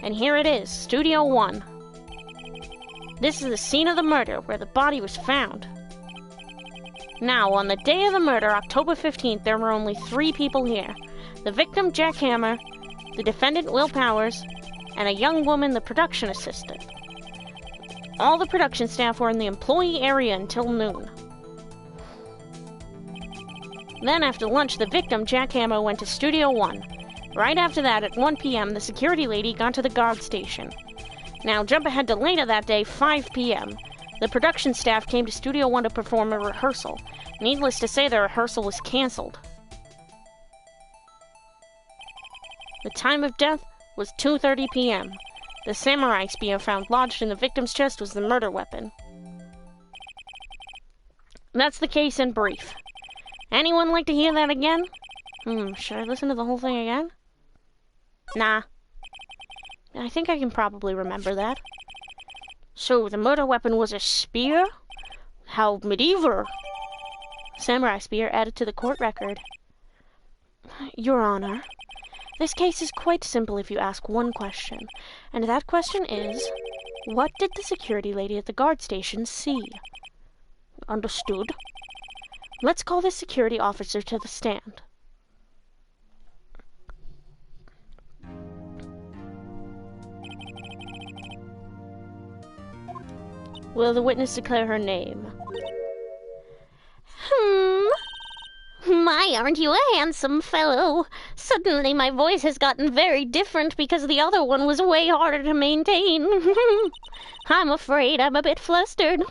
And here it is, Studio 1. This is the scene of the murder where the body was found. Now, on the day of the murder, October 15th, there were only 3 people here. The victim, Jack Hammer, the defendant, Will Powers, and a young woman, the production assistant. All the production staff were in the employee area until noon. Then, after lunch, the victim, Jack Hammer, went to Studio 1. Right after that, at 1 p.m., the security lady got to the guard station. Now, jump ahead to later that day, 5 p.m. The production staff came to Studio 1 to perform a rehearsal. Needless to say, the rehearsal was cancelled. The time of death was 2:30 p.m. The samurai spear found lodged in the victim's chest was the murder weapon. That's the case in brief. Anyone like to hear that again? Should I listen to the whole thing again? Nah. I think I can probably remember that. So, the murder weapon was a spear? How medieval. Samurai spear added to the court record. Your Honor, this case is quite simple if you ask one question. And that question is, what did the security lady at the guard station see? Understood. Let's call this security officer to the stand. Will the witness declare her name? My, aren't you a handsome fellow? Suddenly my voice has gotten very different because the other one was way harder to maintain. I'm afraid I'm a bit flustered.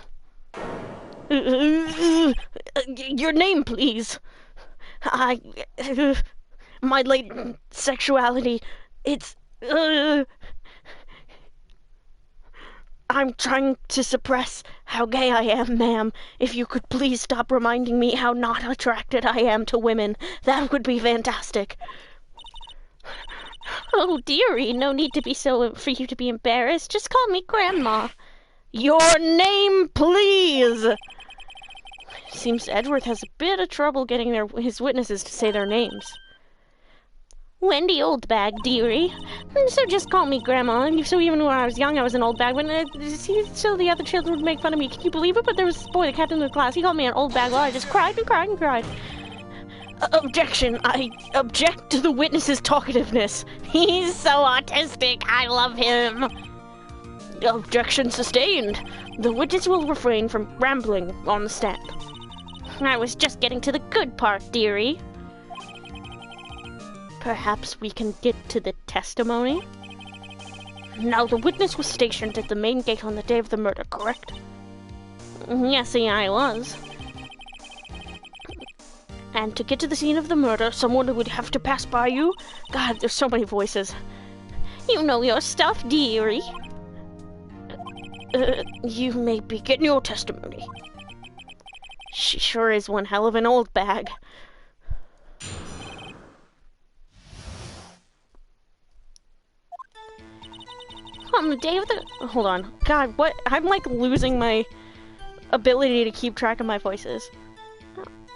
Your name, please. My latent sexuality, it's... I'm trying to suppress how gay I am, ma'am. If you could please stop reminding me how not attracted I am to women, that would be fantastic. Oh, dearie, no need to be for you to be embarrassed. Just call me Grandma. Your name, please! Seems Edgeworth has a bit of trouble getting his witnesses to say their names. Wendy Oldbag, dearie. So just call me Grandma. So even when I was young, I was an old bag. So the other children would make fun of me. Can you believe it? But there was this boy, the captain of the class. He called me an old bag. Well, I just cried and cried and cried. Objection. I object to the witness's talkativeness. He's so autistic. I love him. Objection sustained. The witness will refrain from rambling on the stand. I was just getting to the good part, dearie. Perhaps we can get to the testimony? Now, the witness was stationed at the main gate on the day of the murder, correct? Yes, yeah, I was. And to get to the scene of the murder, someone would have to pass by you? God, there's so many voices. You know your stuff, dearie. You may begin your testimony. She sure is one hell of an old bag. On the day of the... Hold on. God, what? I'm like losing my ability to keep track of my voices.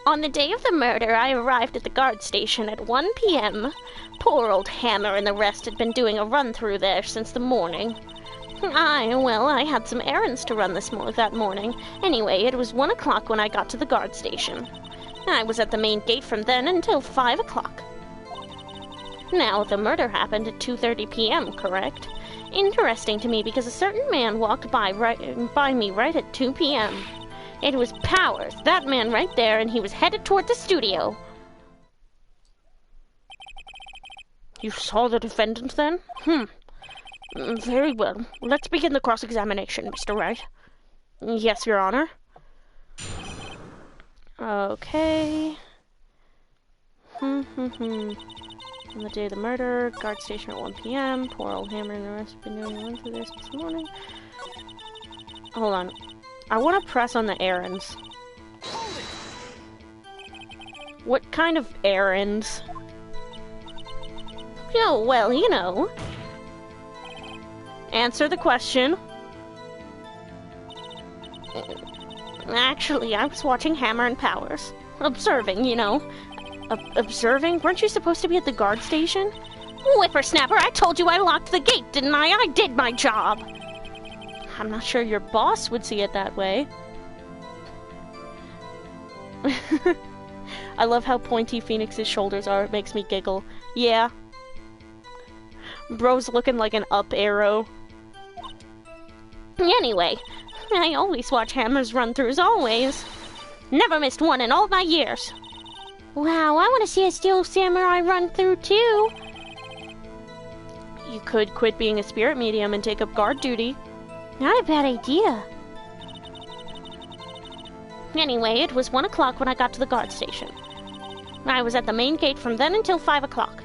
On the day of the murder, I arrived at the guard station at 1 p.m. Poor old Hammer and the rest had been doing a run through there since the morning. I had some errands to run that morning. Anyway, it was 1 o'clock when I got to the guard station. I was at the main gate from then until 5 o'clock. Now, the murder happened at 2:30 p.m., correct? Interesting to me because a certain man walked by me right at 2 p.m. It was Powers, that man right there, and he was headed toward the studio. You saw the defendant then? Very well. Let's begin the cross-examination, Mr. Wright. Yes, Your Honor. Okay. On the day of the murder, guard station at 1 p.m. Poor old Hammer and the rest have been doing a run through this morning. Hold on. I want to press on the errands. What kind of errands? Oh, well, you know. Answer the question. Actually, I was watching Hammer and Powers. Observing, you know. Observing? Weren't you supposed to be at the guard station? Whippersnapper, I told you I locked the gate, didn't I? I did my job. I'm not sure your boss would see it that way. I love how pointy Phoenix's shoulders are. It makes me giggle. Yeah. Bro's looking like an up arrow. Anyway, I always watch Hammer's run-throughs, always. Never missed one in all my years. Wow, I want to see a Steel Samurai run-through, too. You could quit being a spirit medium and take up guard duty. Not a bad idea. Anyway, it was 1 o'clock when I got to the guard station. I was at the main gate from then until 5 o'clock.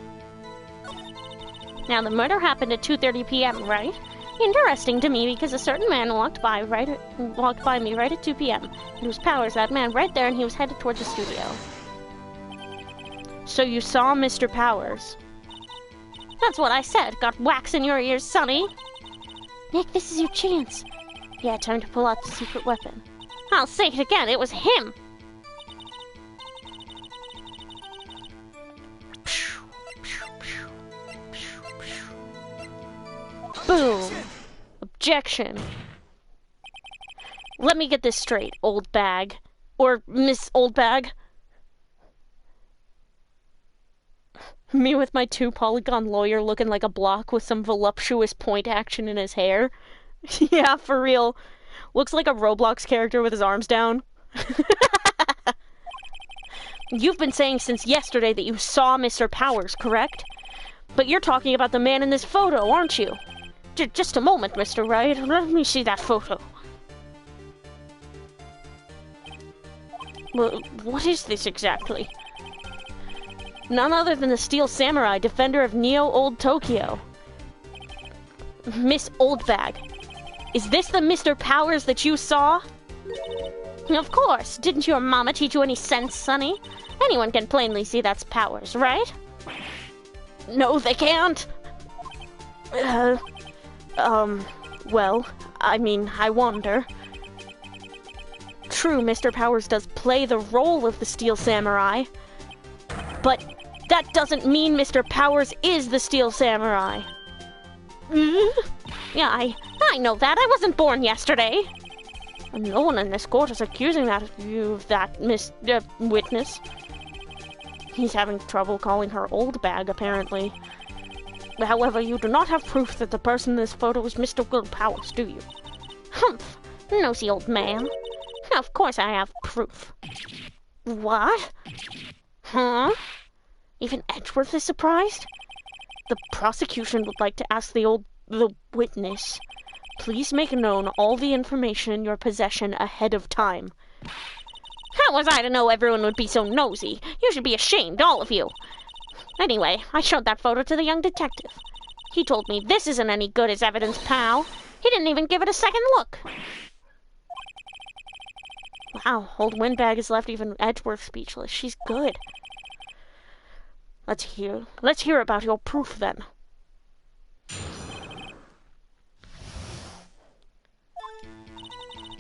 Now, the murder happened at 2:30 p.m., right? Interesting to me because a certain man walked by me right at 2 p.m. It was Powers, that man right there, and he was headed towards the studio. So you saw Mr. Powers? That's what I said. Got wax in your ears, Sonny. Nick, this is your chance. Yeah, time to pull out the secret weapon. I'll say it again, it was him. Boom. Objection. Let me get this straight, old bag. Or Miss Old Bag. Me with my 2-polygon lawyer looking like a block with some voluptuous point action in his hair. Yeah, for real. Looks like a Roblox character with his arms down. You've been saying since yesterday that you saw Mr. Powers, correct? But you're talking about the man in this photo, aren't you? Just a moment, Mr. Wright. Let me see that photo. Well, what is this exactly? None other than the Steel Samurai, defender of Neo Old Tokyo. Miss Oldbag, is this the Mr. Powers that you saw? Of course. Didn't your mama teach you any sense, Sonny? Anyone can plainly see that's Powers, right? No, they can't. Well, I mean, I wonder. True, Mr. Powers does play the role of the Steel Samurai, but that doesn't mean Mr. Powers is the Steel Samurai. Yeah, I know that. I wasn't born yesterday. No one in this court is accusing you of that, witness. He's having trouble calling her old bag, apparently. However, you do not have proof that the person in this photo is Mr. Will Powers, do you? Humph! Nosy old man. Of course I have proof. What? Huh? Even Edgeworth is surprised? The prosecution would like to ask the old the witness. Please make known all the information in your possession ahead of time. How was I to know everyone would be so nosy? You should be ashamed, all of you. Anyway, I showed that photo to the young detective. He told me this isn't any good as evidence, pal. He didn't even give it a second look. Wow, old Windbag has left even Edgeworth speechless. She's good. Let's hear about your proof, then.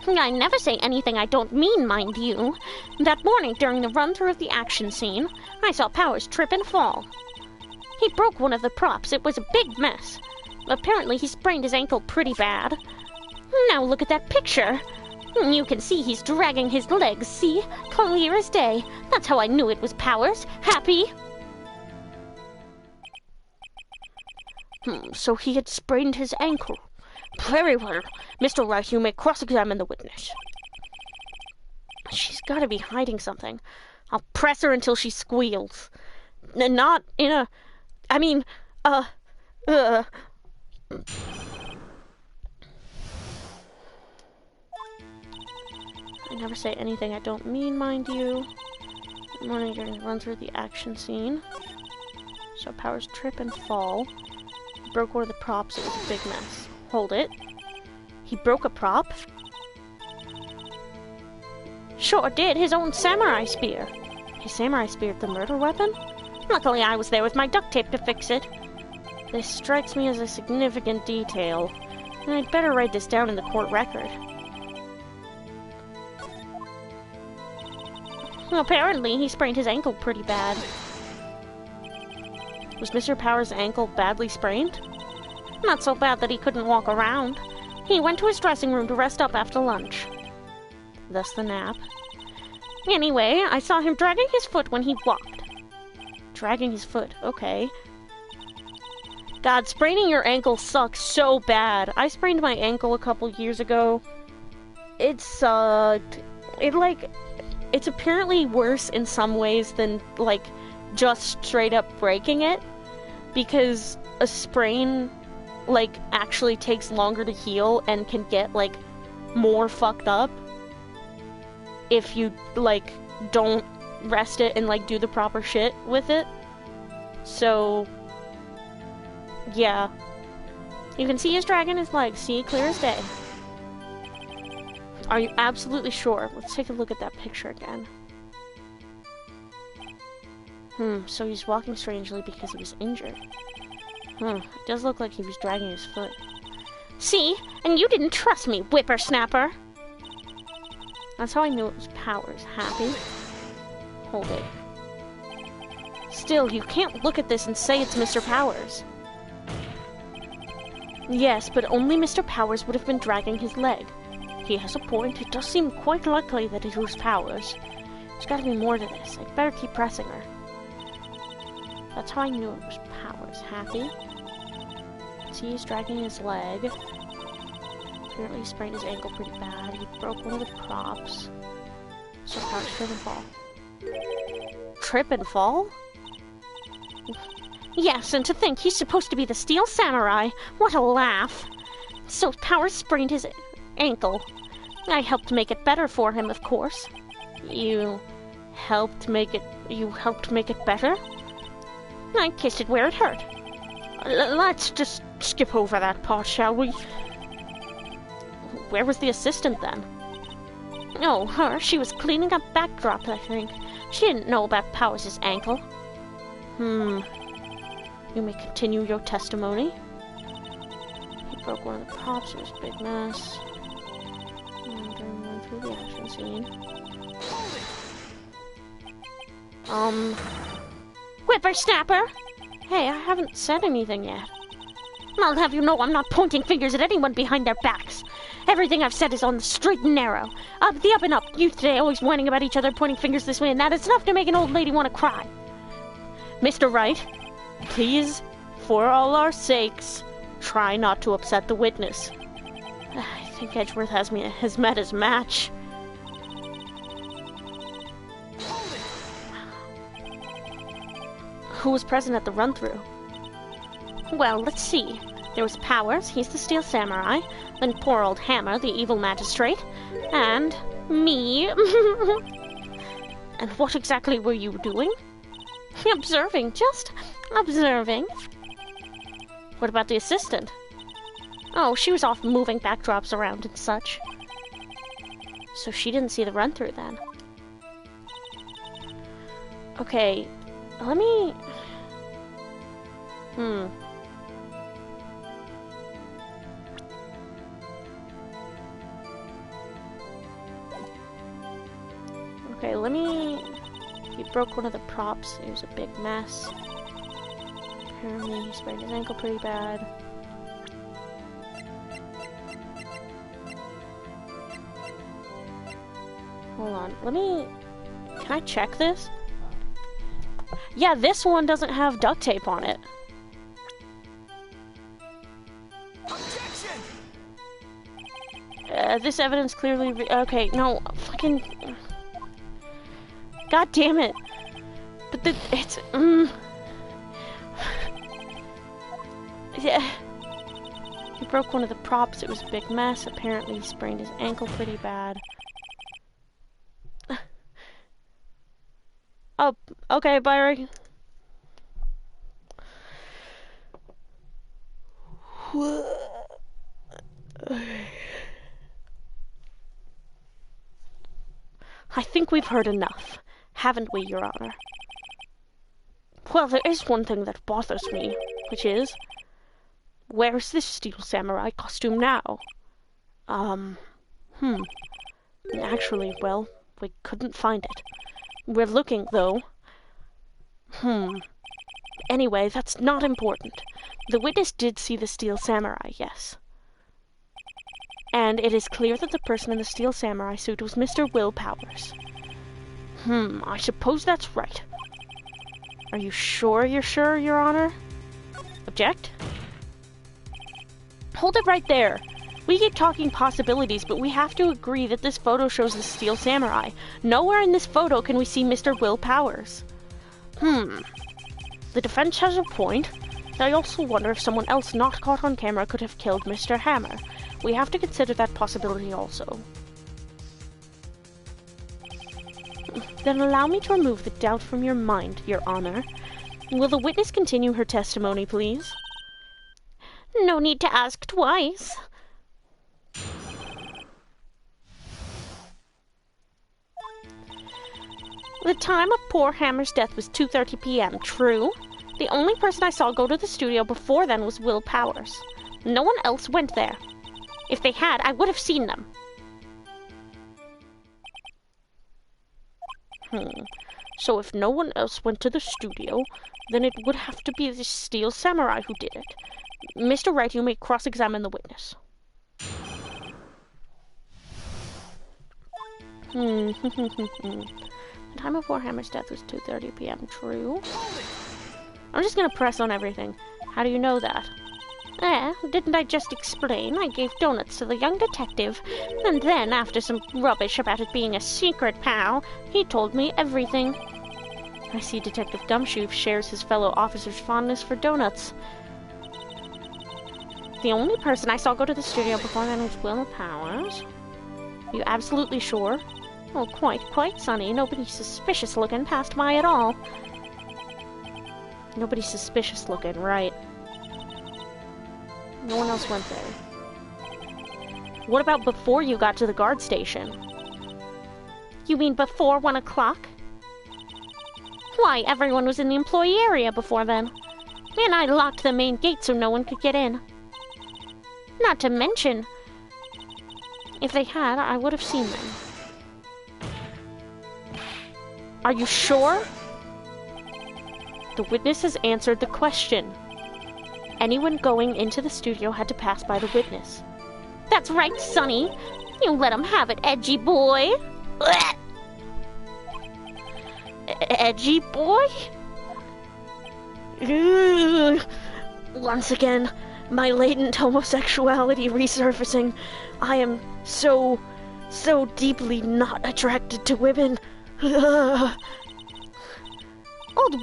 I never say anything I don't mean, mind you. That morning, during the run-through of the action scene, I saw Powers trip and fall. He broke one of the props. It was a big mess. Apparently, he sprained his ankle pretty bad. Now look at that picture. You can see he's dragging his legs, see? Clear as day. That's how I knew it was Powers. Happy? So he had sprained his ankle. Very well. Mr. Wright, you may cross-examine the witness. She's got to be hiding something. I'll press her until she squeals. Not in a... I never say anything I don't mean, mind you. Morning during the run through the action scene. So Powers trip and fall. He broke one of the props. It was a big mess. Hold it. He broke a prop? Sure did. His own samurai spear. His samurai spear, the murder weapon? Luckily I was there with my duct tape to fix it. This strikes me as a significant detail. And I'd better write this down in the court record. Apparently, he sprained his ankle pretty bad. Was Mr. Powers' ankle badly sprained? Not so bad that he couldn't walk around. He went to his dressing room to rest up after lunch. Thus the nap. Anyway, I saw him dragging his foot when he walked. Dragging his foot, okay. God, spraining your ankle sucks so bad. I sprained my ankle a couple years ago. It sucked. It's apparently worse in some ways than, just straight up breaking it. Because a sprain, actually takes longer to heal and can get, more fucked up. If you, don't rest it and, do the proper shit with it. So, yeah. You can see he's dragging his legs. See, clear as day. Are you absolutely sure? Let's take a look at that picture again. So he's walking strangely because he was injured. It does look like he was dragging his foot. See? And you didn't trust me, whippersnapper! That's how I knew it was Powers. Happy? Hold it. Still, you can't look at this and say it's Mr. Powers. Yes, but only Mr. Powers would have been dragging his leg. He has a point. It does seem quite likely that it was Powers. There's gotta be more to this. I'd better keep pressing her. That's how I knew it was Powers. Happy? See, he's dragging his leg. Apparently he sprained his ankle pretty bad. He broke one of the props. So Powers trip and fall. Trip and fall? Yes, and to think he's supposed to be the Steel Samurai. What a laugh. So Powers sprained his ankle. I helped make it better for him, of course. You helped make it better? I kissed it where it hurt. Let's just skip over that part, shall we? Where was the assistant then? Oh, her. She was cleaning up backdrops, I think. She didn't know about Powers' ankle. You may continue your testimony. He broke one of the props. It was a big mess. Going through the action scene. Whippersnapper! Hey, I haven't said anything yet. I'll have you know I'm not pointing fingers at anyone behind their backs. Everything I've said is on the straight and narrow. Up and up. Youth today always whining about each other, pointing fingers this way and that. It's enough to make an old lady want to cry. Mr. Wright, please, for all our sakes, try not to upset the witness. I think Edgeworth has met his match. Who was present at the run-through? Well, let's see. There was Powers, he's the Steel Samurai, then poor old Hammer, the evil magistrate, and me. And what exactly were you doing? Observing, just observing. What about the assistant? Oh, she was off moving backdrops around and such. So she didn't see the run-through then. Okay, let me... Okay, let me... He broke one of the props. It was a big mess. Apparently he sprained his ankle pretty bad. Hold on, let me... Can I check this? Yeah, this one doesn't have duct tape on it. Objection! This evidence clearly... Okay, no, fucking... God damn it. But it's... Yeah. He broke one of the props. It was a big mess. Apparently he sprained his ankle pretty bad. Oh, okay, Byron. I think we've heard enough, haven't we, Your Honor? Well, there is one thing that bothers me, which is... Where's this Steel Samurai costume now? Actually, well, we couldn't find it. We're looking, though. Anyway, that's not important. The witness did see the Steel Samurai, yes. And it is clear that the person in the Steel Samurai suit was Mr. Will Powers. I suppose that's right. Are you sure you're sure, Your Honor? Object? Hold it right there. We keep talking possibilities, but we have to agree that this photo shows the Steel Samurai. Nowhere in this photo can we see Mr. Will Powers. The defense has a point. I also wonder if someone else not caught on camera could have killed Mr. Hammer. We have to consider that possibility also. Then allow me to remove the doubt from your mind, Your Honor. Will the witness continue her testimony, please? No need to ask twice. The time of poor Hammer's death was 2:30 p.m., true? The only person I saw go to the studio before then was Will Powers. No one else went there. If they had, I would have seen them. So if no one else went to the studio, then it would have to be the Steel Samurai who did it. Mr. Wright, you may cross-examine the witness. The time of Warhammer's death was 2:30 p.m., true? I'm just gonna press on everything. How do you know that? Didn't I just explain? I gave donuts to the young detective, and then, after some rubbish about it being a secret, pal, he told me everything. I see Detective Gumshoe shares his fellow officer's fondness for donuts. The only person I saw go to the studio before then was Will Powers. You absolutely sure? Oh, quite, Sonny. Nobody's suspicious looking passed by at all. Nobody's suspicious looking, right? No one else went there. What about before you got to the guard station? You mean before 1 o'clock? Why, everyone was in the employee area before then. And I locked the main gate so no one could get in. Not to mention, if they had, I would have seen them. Are you sure? The witness has answered the question. Anyone going into the studio had to pass by the witness. That's right, Sonny. You let him have it, edgy boy. Edgy boy? Once again, my latent homosexuality resurfacing. I am so deeply not attracted to women. Old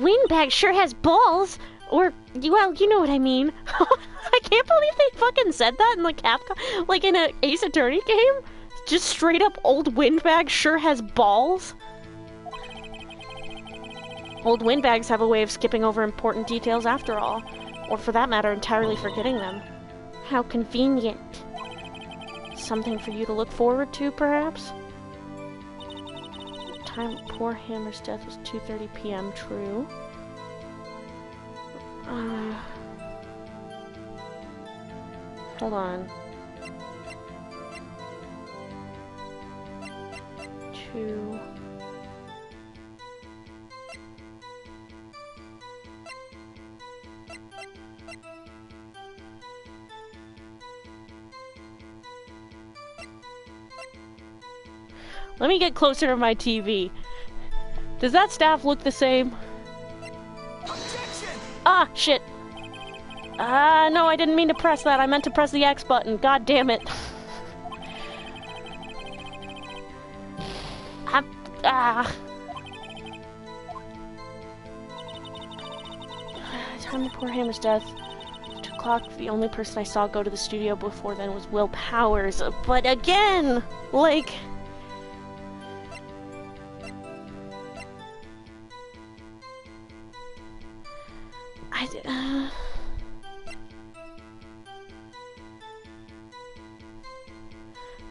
windbag sure has balls. Or, well, you know what I mean. I can't believe they fucking said that in the Capcom, like in an Ace Attorney game. Just straight up old windbag sure has balls. Old windbags have a way of skipping over important details after all, or for that matter, entirely forgetting them. How convenient. Something for you to look forward to, perhaps? The time poor Hammer's death was 2:30 p.m. True. Hold on. 2. Let me get closer to my TV. Does that staff look the same? Objection! Ah, shit. No, I didn't mean to press that. I meant to press the X button. God damn it. Time of poor Hammer's death. 2 o'clock. The only person I saw go to the studio before then was Will Powers. But again, like...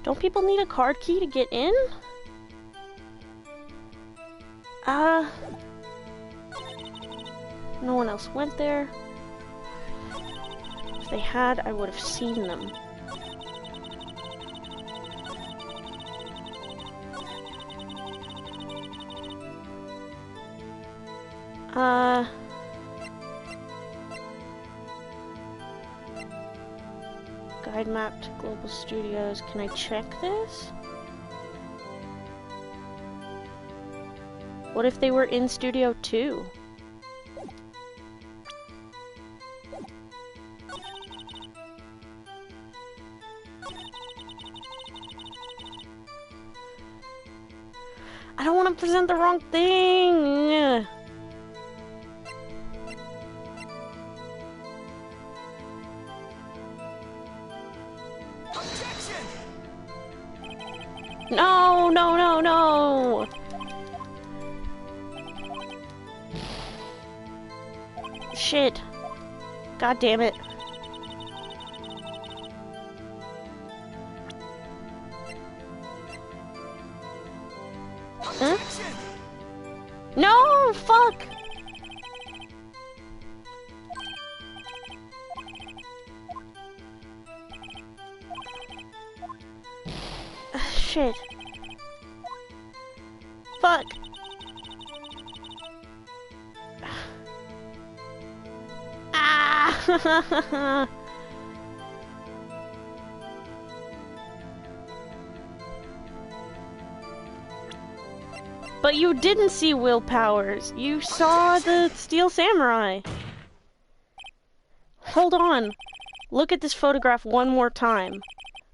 Don't people need a card key to get in? No one else went there. If they had, I would have seen them. Guide map to Global Studios. Can I check this? What if they were in Studio 2? I don't want to present the wrong thing! Objection! No, no, no, no! Shit. God damn it. Huh? No, fuck! Shit. Fuck. Ah! But you didn't see Will Powers. You saw the Steel Samurai. Hold on. Look at this photograph one more time.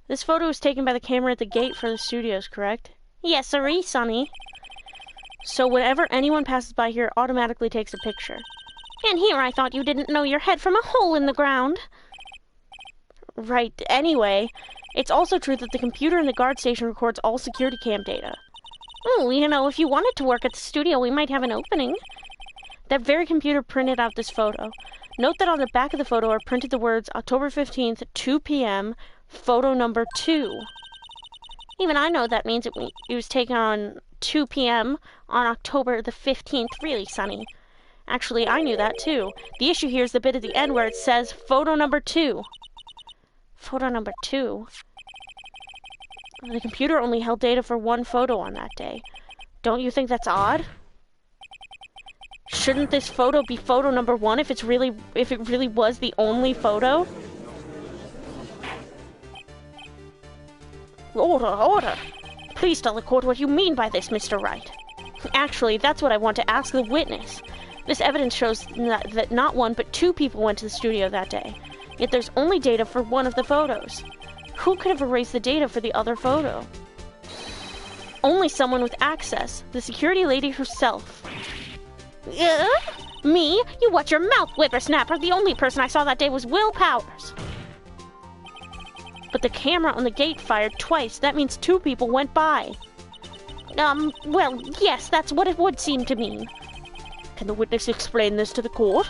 This photo was taken by the camera at the gate for the studios, correct? Yes, sirree, Sonny. So whenever anyone passes by here, it automatically takes a picture. And here I thought you didn't know your head from a hole in the ground. Right, anyway, it's also true that the computer in the guard station records all security cam data. Oh, you know, if you wanted to work at the studio, we might have an opening. That very computer printed out this photo. Note that on the back of the photo are printed the words October 15th, 2 p.m., photo number 2. Even I know that means it was taken on 2 p.m. on October the 15th. Really, Sonny. Actually, I knew that too. The issue here is the bit at the end where it says photo number 2. Photo number 2? The computer only held data for one photo on that day. Don't you think that's odd? Shouldn't this photo be photo number 1 if it really was the only photo? Order, order! Please tell the court what you mean by this, Mr. Wright. Actually, that's what I want to ask the witness. This evidence shows that not 1 but 2 people went to the studio that day. Yet there's only data for one of the photos. Who could have erased the data for the other photo? Only someone with access. The security lady herself. Me? You watch your mouth, whippersnapper. The only person I saw that day was Will Powers. But the camera on the gate fired twice. That means 2 people went by. Well, yes, that's what it would seem to mean. Can the witness explain this to the court?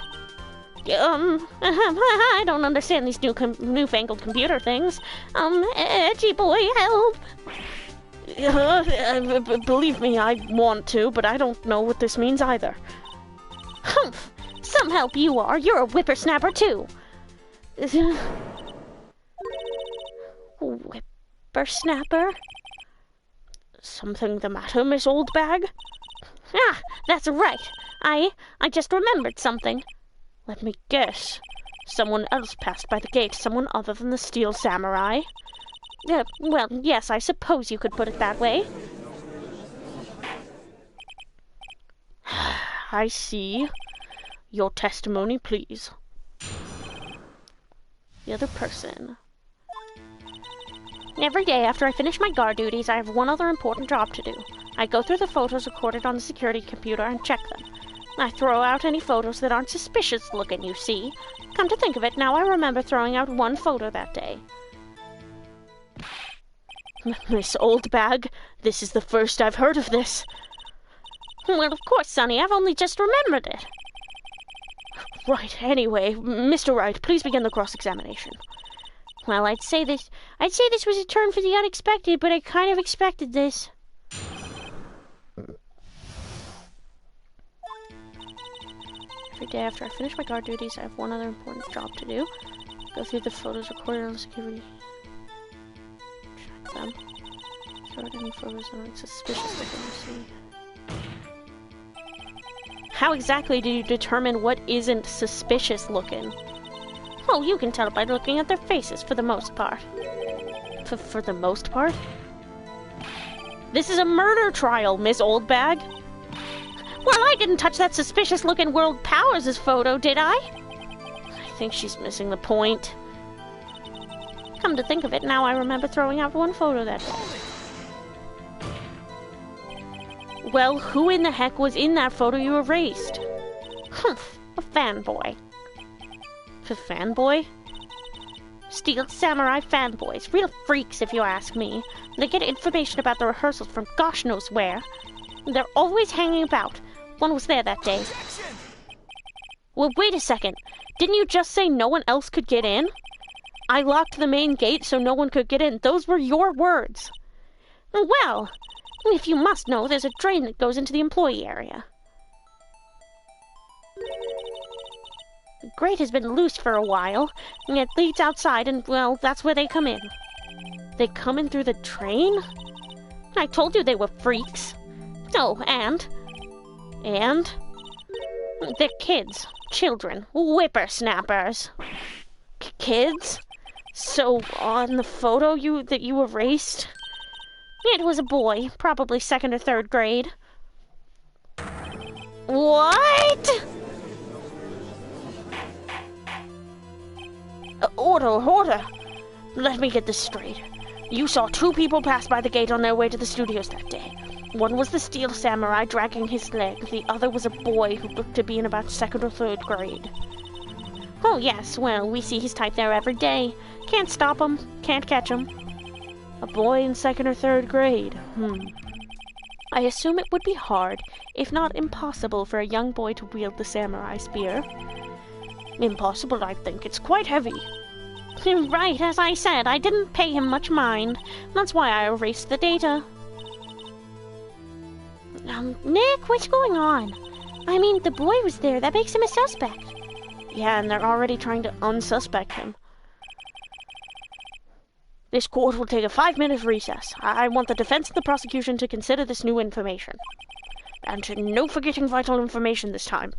I don't understand these newfangled computer things. Edgy boy, help! Believe me, I want to, but I don't know what this means either. Humph! Some help you are. You're a whippersnapper, too. Whippersnapper? Something the matter, Miss Oldbag? Ah, that's right. I just remembered something. Let me guess. Someone else passed by the gate, someone other than the Steel Samurai? Well, yes, I suppose you could put it that way. I see. Your testimony, please. The other person. Every day after I finish my guard duties, I have one other important job to do. I go through the photos recorded on the security computer and check them. I throw out any photos that aren't suspicious looking, you see. Come to think of it, now I remember throwing out one photo that day. Miss Oldbag, this is the first I've heard of this. Well, of course, Sonny, I've only just remembered it. Right, anyway, Mr. Wright, please begin the cross-examination. Well, I'd say this was a turn for the unexpected, but I kind of expected this. Every day after I finish my guard duties, I have one other important job to do. Go through the photos recorded on the security. Check them. Throw out any photos that aren't suspicious looking, you see. How exactly do you determine what isn't suspicious looking? Oh, you can tell by looking at their faces for the most part. For the most part? This is a murder trial, Miss Oldbag. Well, I didn't touch that suspicious-looking World Powers' photo, did I? I think she's missing the point. Come to think of it, now I remember throwing out one photo that day. Well, who in the heck was in that photo you erased? Humph, a fanboy. A fanboy? Steel Samurai fanboys. Real freaks, if you ask me. They get information about the rehearsals from gosh knows where. They're always hanging about. One was there that day. Well, wait a second. Didn't you just say no one else could get in? I locked the main gate so no one could get in. Those were your words. Well, if you must know, there's a drain that goes into the employee area. The grate has been loose for a while, and it leads outside, and, well, that's where they come in. They come in through the drain? I told you they were freaks. Oh, and? And? They're kids. Children. Whippersnappers. Kids? So, on the photo that you erased? It was a boy, probably 2nd or 3rd grade. What? Order. Let me get this straight. You saw 2 people pass by the gate on their way to the studios that day. One was the Steel Samurai dragging his leg. The other was a boy who looked to be in about 2nd or 3rd grade. Oh, yes. Well, we see his type there every day. Can't stop him. Can't catch him. A boy in 2nd or 3rd grade. I assume it would be hard, if not impossible, for a young boy to wield the samurai spear. Impossible, I think. It's quite heavy. Right, as I said, I didn't pay him much mind. That's why I erased the data. Nick, what's going on? I mean, the boy was there. That makes him a suspect. Yeah, and they're already trying to unsuspect him. This court will take a 5-minute recess. I want the defense and the prosecution to consider this new information. And no forgetting vital information this time.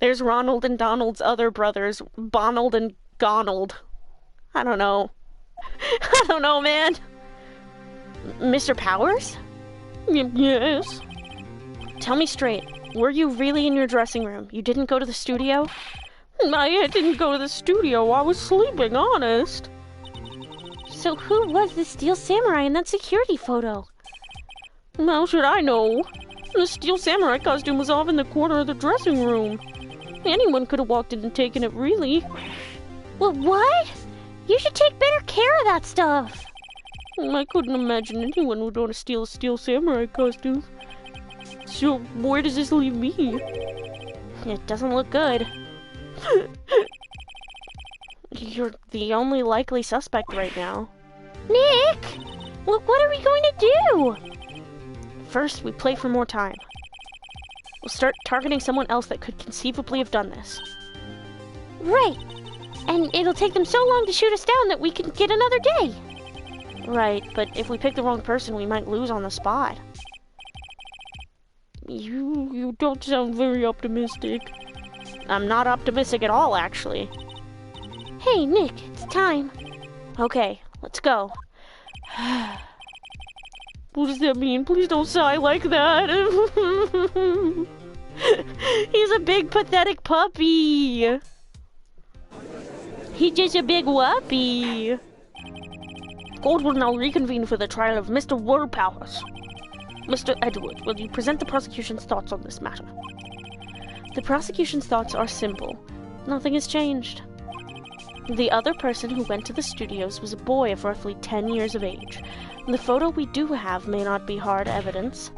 There's Ronald and Donald's other brothers, Bonald and Gonald. I don't know. I don't know, man. Mr. Powers? Yes. Tell me straight, were you really in your dressing room? You didn't go to the studio? I didn't go to the studio. I was sleeping, honest. So who was the Steel Samurai in that security photo? How should I know? The steel samurai costume was off in the corner of the dressing room. Anyone could have walked in and taken it, really. Well, what? You should take better care of that stuff. I couldn't imagine anyone would want to steal a steel samurai costume. So, where does this leave me? It doesn't look good. You're the only likely suspect right now. Nick! What are we going to do? First, we play for more time. We'll start targeting someone else that could conceivably have done this. Right. And it'll take them so long to shoot us down that we can get another day. Right, but if we pick the wrong person, we might lose on the spot. You don't sound very optimistic. I'm not optimistic at all, actually. Hey, Nick, it's time. Okay, let's go. What does that mean? Please don't sigh like that. He's a big, pathetic puppy. He's just a big whoopee. Court will now reconvene for the trial of Mr. World Powers. Mr. Edward, will you present the prosecution's thoughts on this matter? The prosecution's thoughts are simple. Nothing has changed. The other person who went to the studios was a boy of roughly 10 years of age. The photo we do have may not be hard evidence,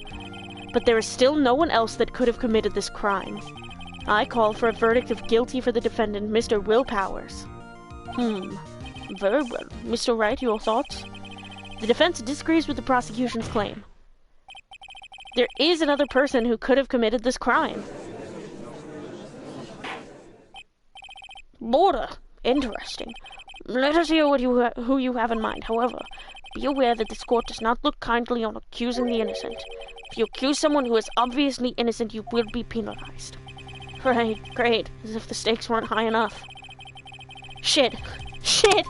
but there is still no one else that could have committed this crime. I call for a verdict of guilty for the defendant, Mr. Will Powers. Very well. Mr. Wright, your thoughts? The defense disagrees with the prosecution's claim. There is another person who could have committed this crime. Border. Interesting. Let us hear who you have in mind. However, be aware that this court does not look kindly on accusing the innocent. If you accuse someone who is obviously innocent, you will be penalized. Right, great. As if the stakes weren't high enough. Shit. Shit!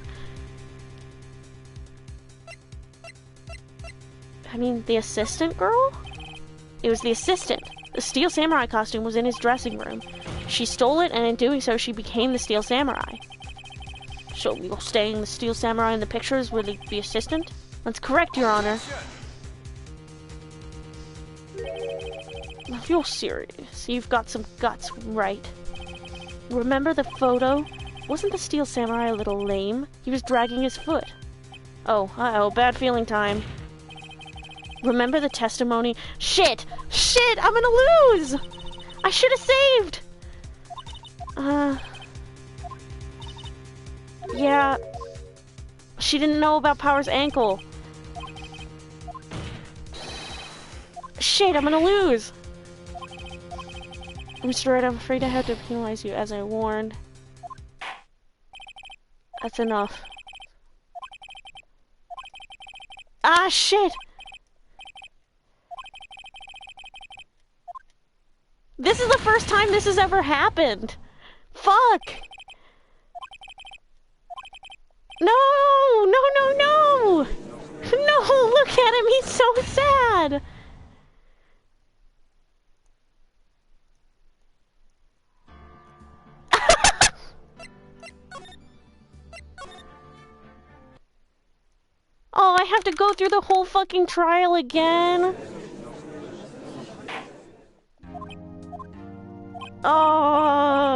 I mean, the assistant girl? It was the assistant. The steel samurai costume was in his dressing room. She stole it, and in doing so, she became the steel samurai. So you're saying the steel samurai in the picture is really the assistant? That's correct, Your Honor. If you're serious, you've got some guts, right? Remember the photo? Wasn't the steel samurai a little lame? He was dragging his foot. Oh, uh-oh, bad feeling time. Remember the testimony? Shit! Shit! I'm gonna lose! I should have saved! Yeah. She didn't know about Power's ankle. Shit, I'm gonna lose! Mr. Wright, I'm afraid I have to penalize you as I warned. That's enough. Ah, shit! This is the first time this has ever happened! Fuck! No! No, no, no! No, look at him, he's so sad! Oh, I have to go through the whole fucking trial again? Oh.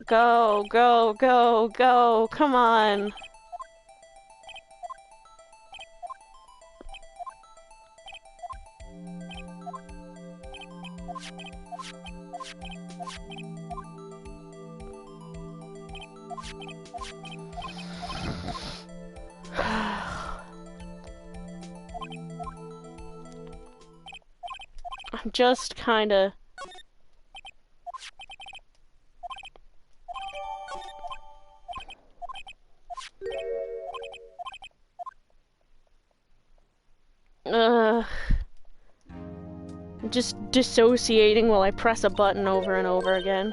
Go, go, go, go, come on. I'm just kinda... I'm just dissociating while I press a button over and over again.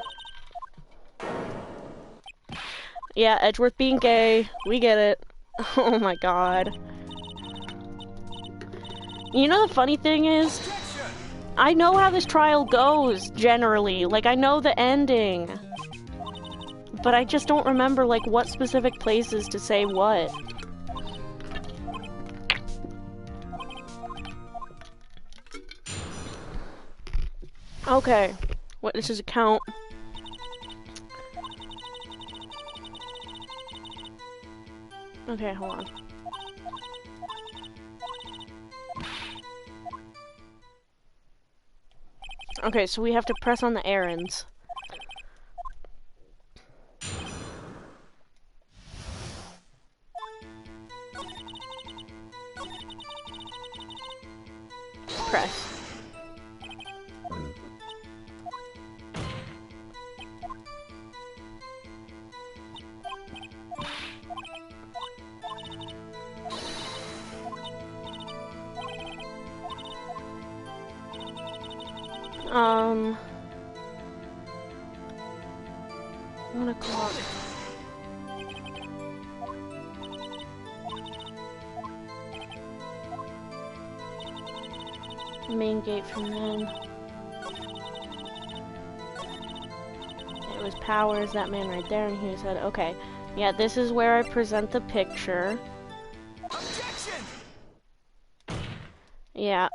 Yeah, Edgeworth being gay. We get it. Oh my god. You know the funny thing is, I know how this trial goes, generally. Like, I know the ending. but I just don't remember, like, what specific places to say what. Okay. Witness's account. Okay, hold on. Okay, so we have to press on the errands. Press. Um, 1 o'clock. Main gate from then. It was Powers, that man right there, and he said, okay, yeah, this is where I present the picture. Objection! Yeah,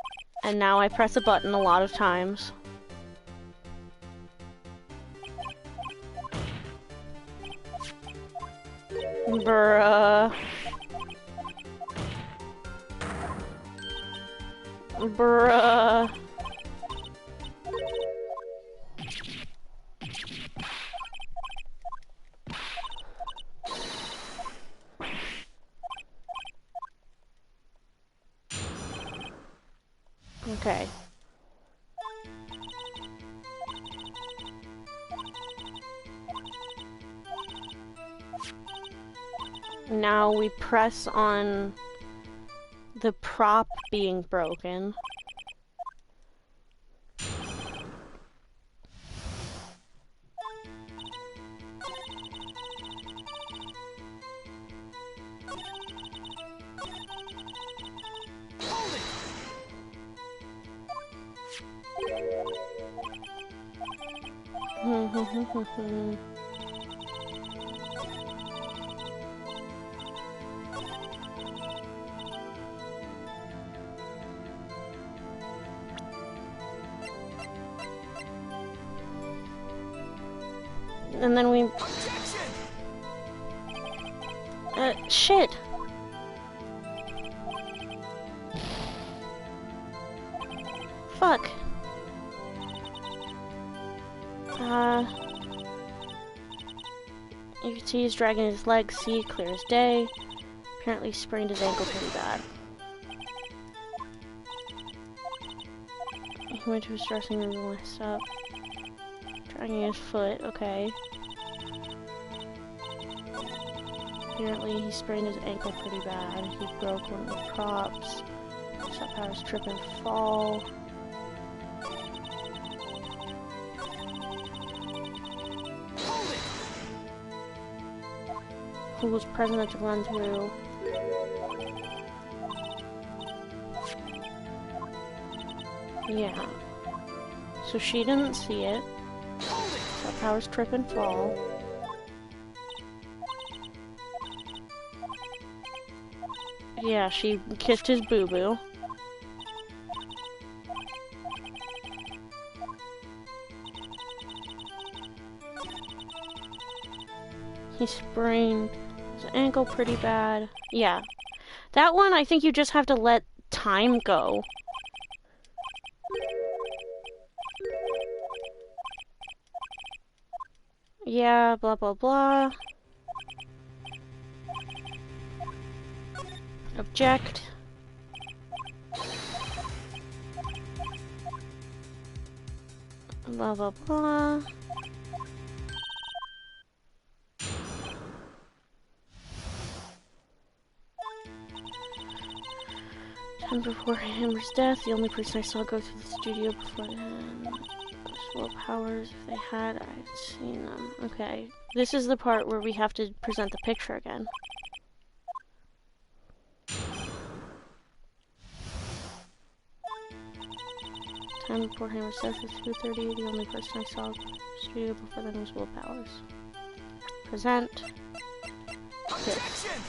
and now I press a button a lot of times. Bruh. Bruh. Okay. Now we press on the prop being broken. And then we... shit! Fuck. You can see he's dragging his legs, see, clear as day. Apparently sprained his ankle pretty bad. He went to his dressing room and messed up. Dragging his foot, okay. Apparently he sprained his ankle pretty bad. He broke one of the props. Saw Powers trip and fall. Who was present to run through? Yeah. So she didn't see it. Saw Powers trip and fall. Yeah, she kissed his boo-boo. He sprained his ankle pretty bad. Yeah. That one, I think you just have to let time go. Yeah, blah blah blah. Object. Blah blah blah. Time before Hammer's death, the only person I saw go through the studio before then was Will Powers. If they had, I'd seen them. Okay. This is the part where we have to present the picture again. Time before Hammer's death was 2:30. The only person I saw studio before then was Will Powers. Present. Objection!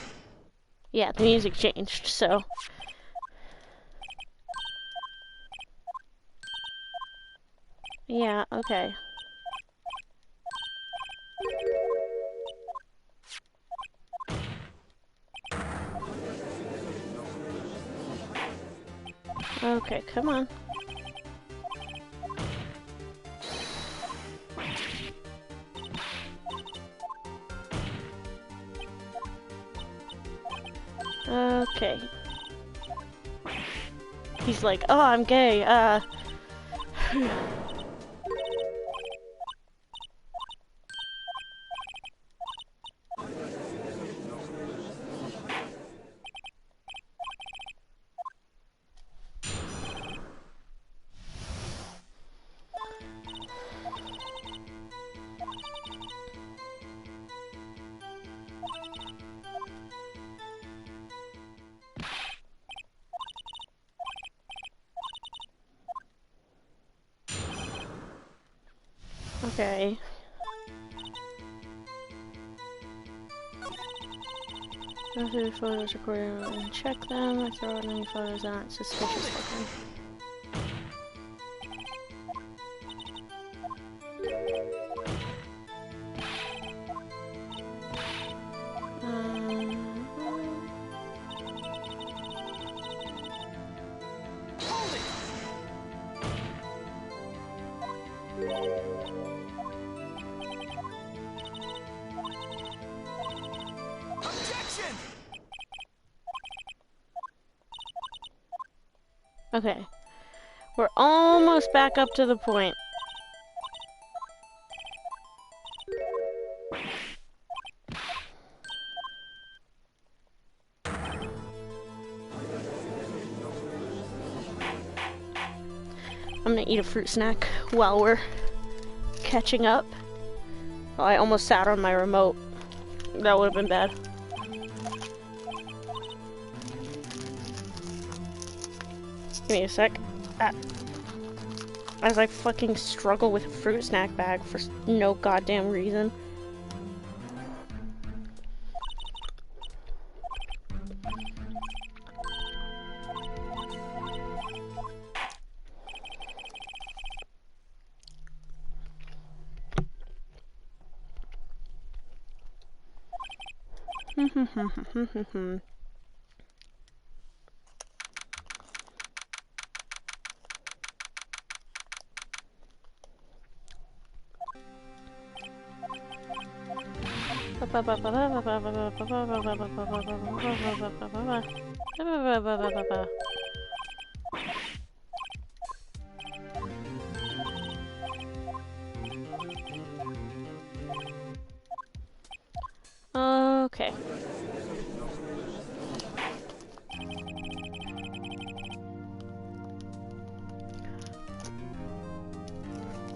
Yeah, the music changed, so. Yeah, okay. Okay, come on. Okay. He's like, oh, I'm gay, Okay. Go through the photos recorded and check them. Or throw out any photos that aren't suspicious looking. Objection! Okay. We're almost back up to the point. I'm gonna eat a fruit snack while we're catching up. Oh, I almost sat on my remote. That would have been bad. Give me a sec. As I fucking struggle with a fruit snack bag for no goddamn reason. Okay.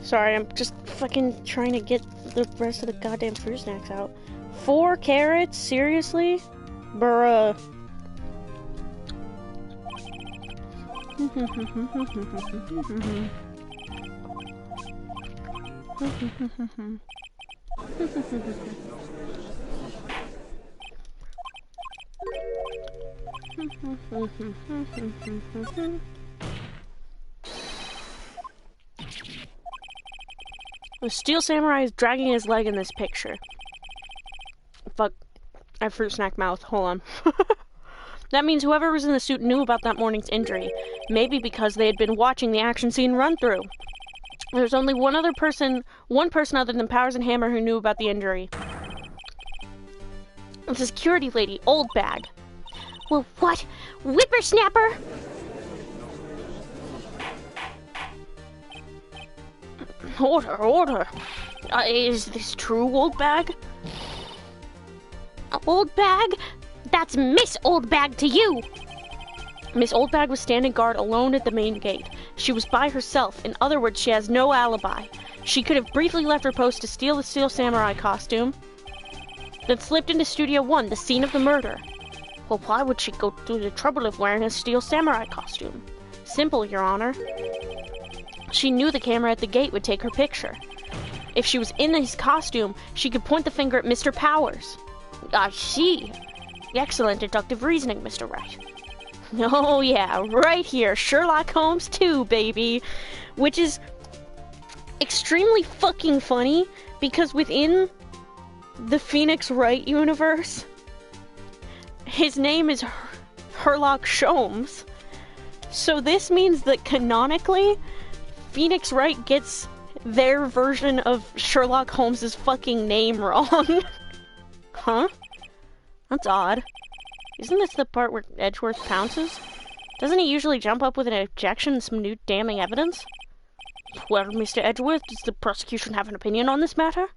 Sorry, I'm just fucking trying to get the rest of the goddamn fruit snacks out. 4 carrots? Seriously? Bruh. The Steel Samurai is dragging his leg in this picture. Fuck. I have fruit snack mouth. Hold on. That means whoever was in the suit knew about that morning's injury. Maybe because they had been watching the action scene run through. There's only one person other than Powers and Hammer who knew about the injury. It's a security lady, Old Bag. Well, what? Whippersnapper? Order. Is this true, Old Bag? Old Bag? That's Miss Old Bag to you! Miss Old Bag was standing guard alone at the main gate. She was by herself. In other words, she has no alibi. She could have briefly left her post to steal the Steel Samurai costume, then slipped into Studio 1, the scene of the murder. Well, why would she go through the trouble of wearing a Steel Samurai costume? Simple, Your Honor. She knew the camera at the gate would take her picture. If she was in his costume, she could point the finger at Mr. Powers. I see. Excellent deductive reasoning, Mr. Wright. Oh yeah, right here, Sherlock Holmes 2, baby. Which is extremely fucking funny, because within the Phoenix Wright universe, his name is Sherlock Holmes. So this means that canonically, Phoenix Wright gets their version of Sherlock Holmes' fucking name wrong. Huh? That's odd. Isn't this the part where Edgeworth pounces? Doesn't he usually jump up with an objection and some new damning evidence? Well, Mr. Edgeworth, does the prosecution have an opinion on this matter?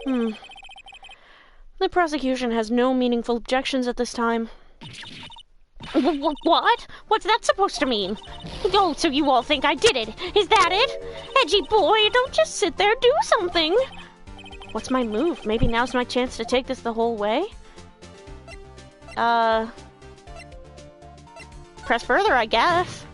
The prosecution has no meaningful objections at this time. What? What's that supposed to mean? Oh, so you all think I did it? Is that it? Edgy boy, don't just sit there, do something! What's my move? Maybe now's my chance to take this the whole way? Press further, I guess.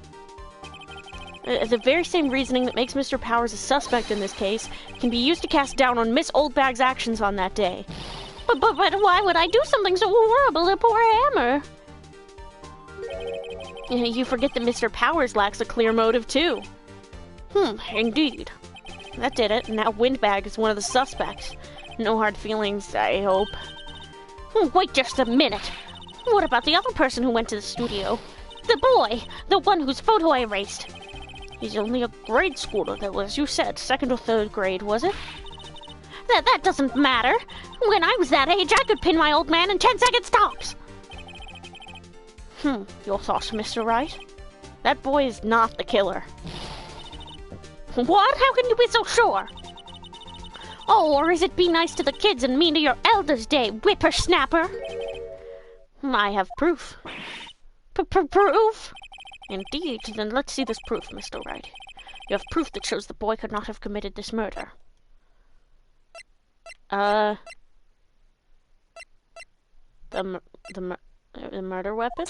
The very same reasoning that makes Mr. Powers a suspect in this case can be used to cast doubt on Miss Oldbag's actions on that day. But why would I do something so horrible to poor Hammer? You forget that Mr. Powers lacks a clear motive, too. Indeed. That did it, and now Windbag is one of the suspects. No hard feelings, I hope. Wait just a minute. What about the other person who went to the studio? The boy! The one whose photo I erased. He's only a grade schooler, though, as you said. 2nd or 3rd grade, was it? That doesn't matter. When I was that age, I could pin my old man in 10-second tops. Your thoughts, Mr. Wright? That boy is not the killer. What? How can you be so sure? Oh, or is it be nice to the kids and mean to your elders' day, whippersnapper? I have proof. Proof? Indeed, then let's see this proof, Mr. Wright. You have proof that shows the boy could not have committed this murder. The murder weapon?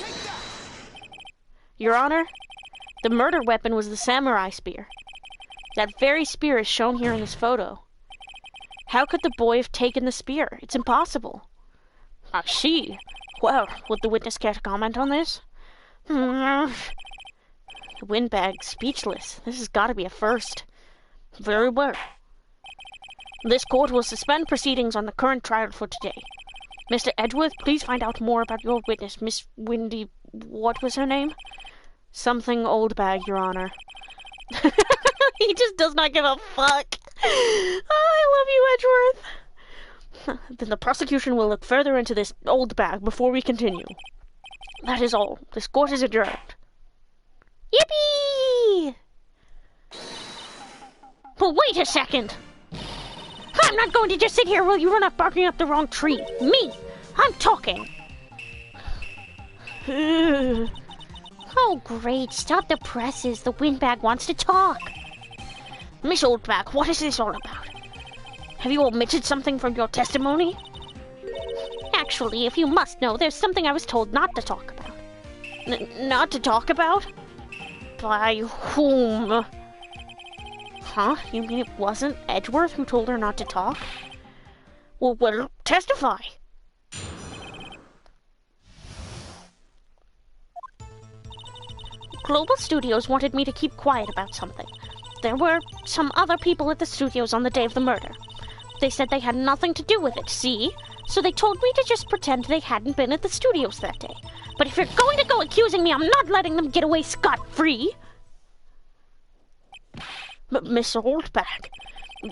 Your Honor, the murder weapon was the samurai spear. That very spear is shown here in this photo. How could the boy have taken the spear? It's impossible. I see. Well, would the witness care to comment on this? The Windbag's speechless. This has got to be a first. Very well. This court will suspend proceedings on the current trial for today. Mr. Edgeworth, please find out more about your witness, Miss Windy... What was her name? Something Oldbag, Your Honor. He just does not give a fuck. Oh, I love you, Edgeworth. Then the prosecution will look further into this Oldbag before we continue. That is all. This court is adjourned. Yippee! But wait a second! I'm not going to just sit here while you run off barking up the wrong tree. Me! I'm talking! Oh, great. Stop the presses. The Windbag wants to talk. Miss Oldbag, what is this all about? Have you omitted something from your testimony? Actually, if you must know, there's something I was told not to talk about. Not to talk about? By whom? Huh? You mean it wasn't Edgeworth who told her not to talk? Well, testify. Global Studios wanted me to keep quiet about something. There were some other people at the studios on the day of the murder. They said they had nothing to do with it, see? So they told me to just pretend they hadn't been at the studios that day. But if you're going to go accusing me, I'm not letting them get away scot-free. But Miss Oldbag,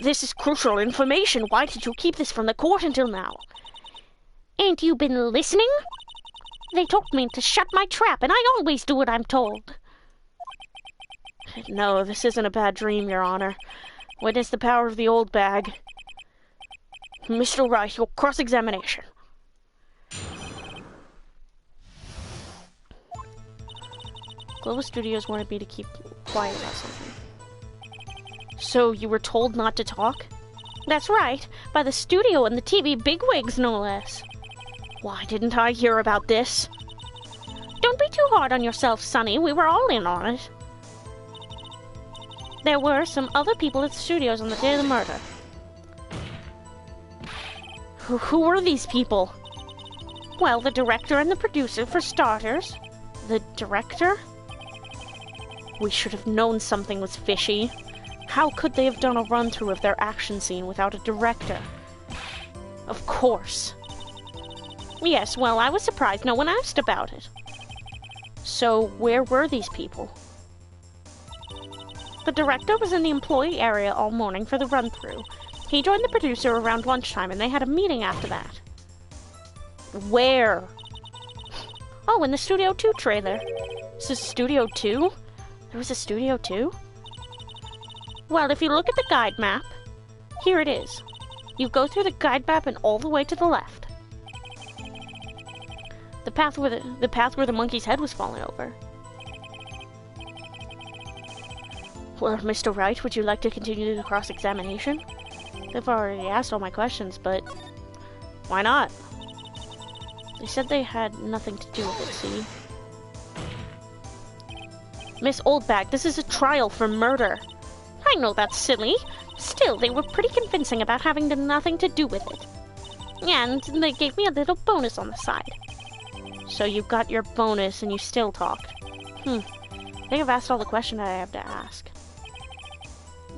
this is crucial information. Why did you keep this from the court until now? Ain't you been listening? They told me to shut my trap, and I always do what I'm told. No, this isn't a bad dream, Your Honor. Witness the power of the Oldbag. Mr. Wright, your cross-examination. Global Studios wanted me to keep quiet about something. So you were told not to talk? That's right, by the studio and the TV bigwigs, no less. Why didn't I hear about this? Don't be too hard on yourself, Sonny. We were all in on it. there were some other people at the studios on the day of the murder. Who were these people? Well, the director and the producer, for starters. The director? We should have known something was fishy. How could they have done a run-through of their action scene without a director? Of course. Yes, well, I was surprised no one asked about it. So, where were these people? The director was in the employee area all morning for the run-through. He joined the producer around lunchtime, and they had a meeting after that. Where? Oh, in the Studio 2 trailer. Is this Studio 2? There was a Studio 2? Well, if you look at the guide map, here it is. You go through the guide map and all the way to the left. The path where the monkey's head was falling over. Well, Mr. Wright, would you like to continue the cross-examination? They've already asked all my questions, but why not? They said they had nothing to do with it, see? Miss Oldbag, this is a trial for murder. I know that's silly. Still, they were pretty convincing about having nothing to do with it. And they gave me a little bonus on the side. So you got your bonus and you still talked. I think I've asked all the questions I have to ask.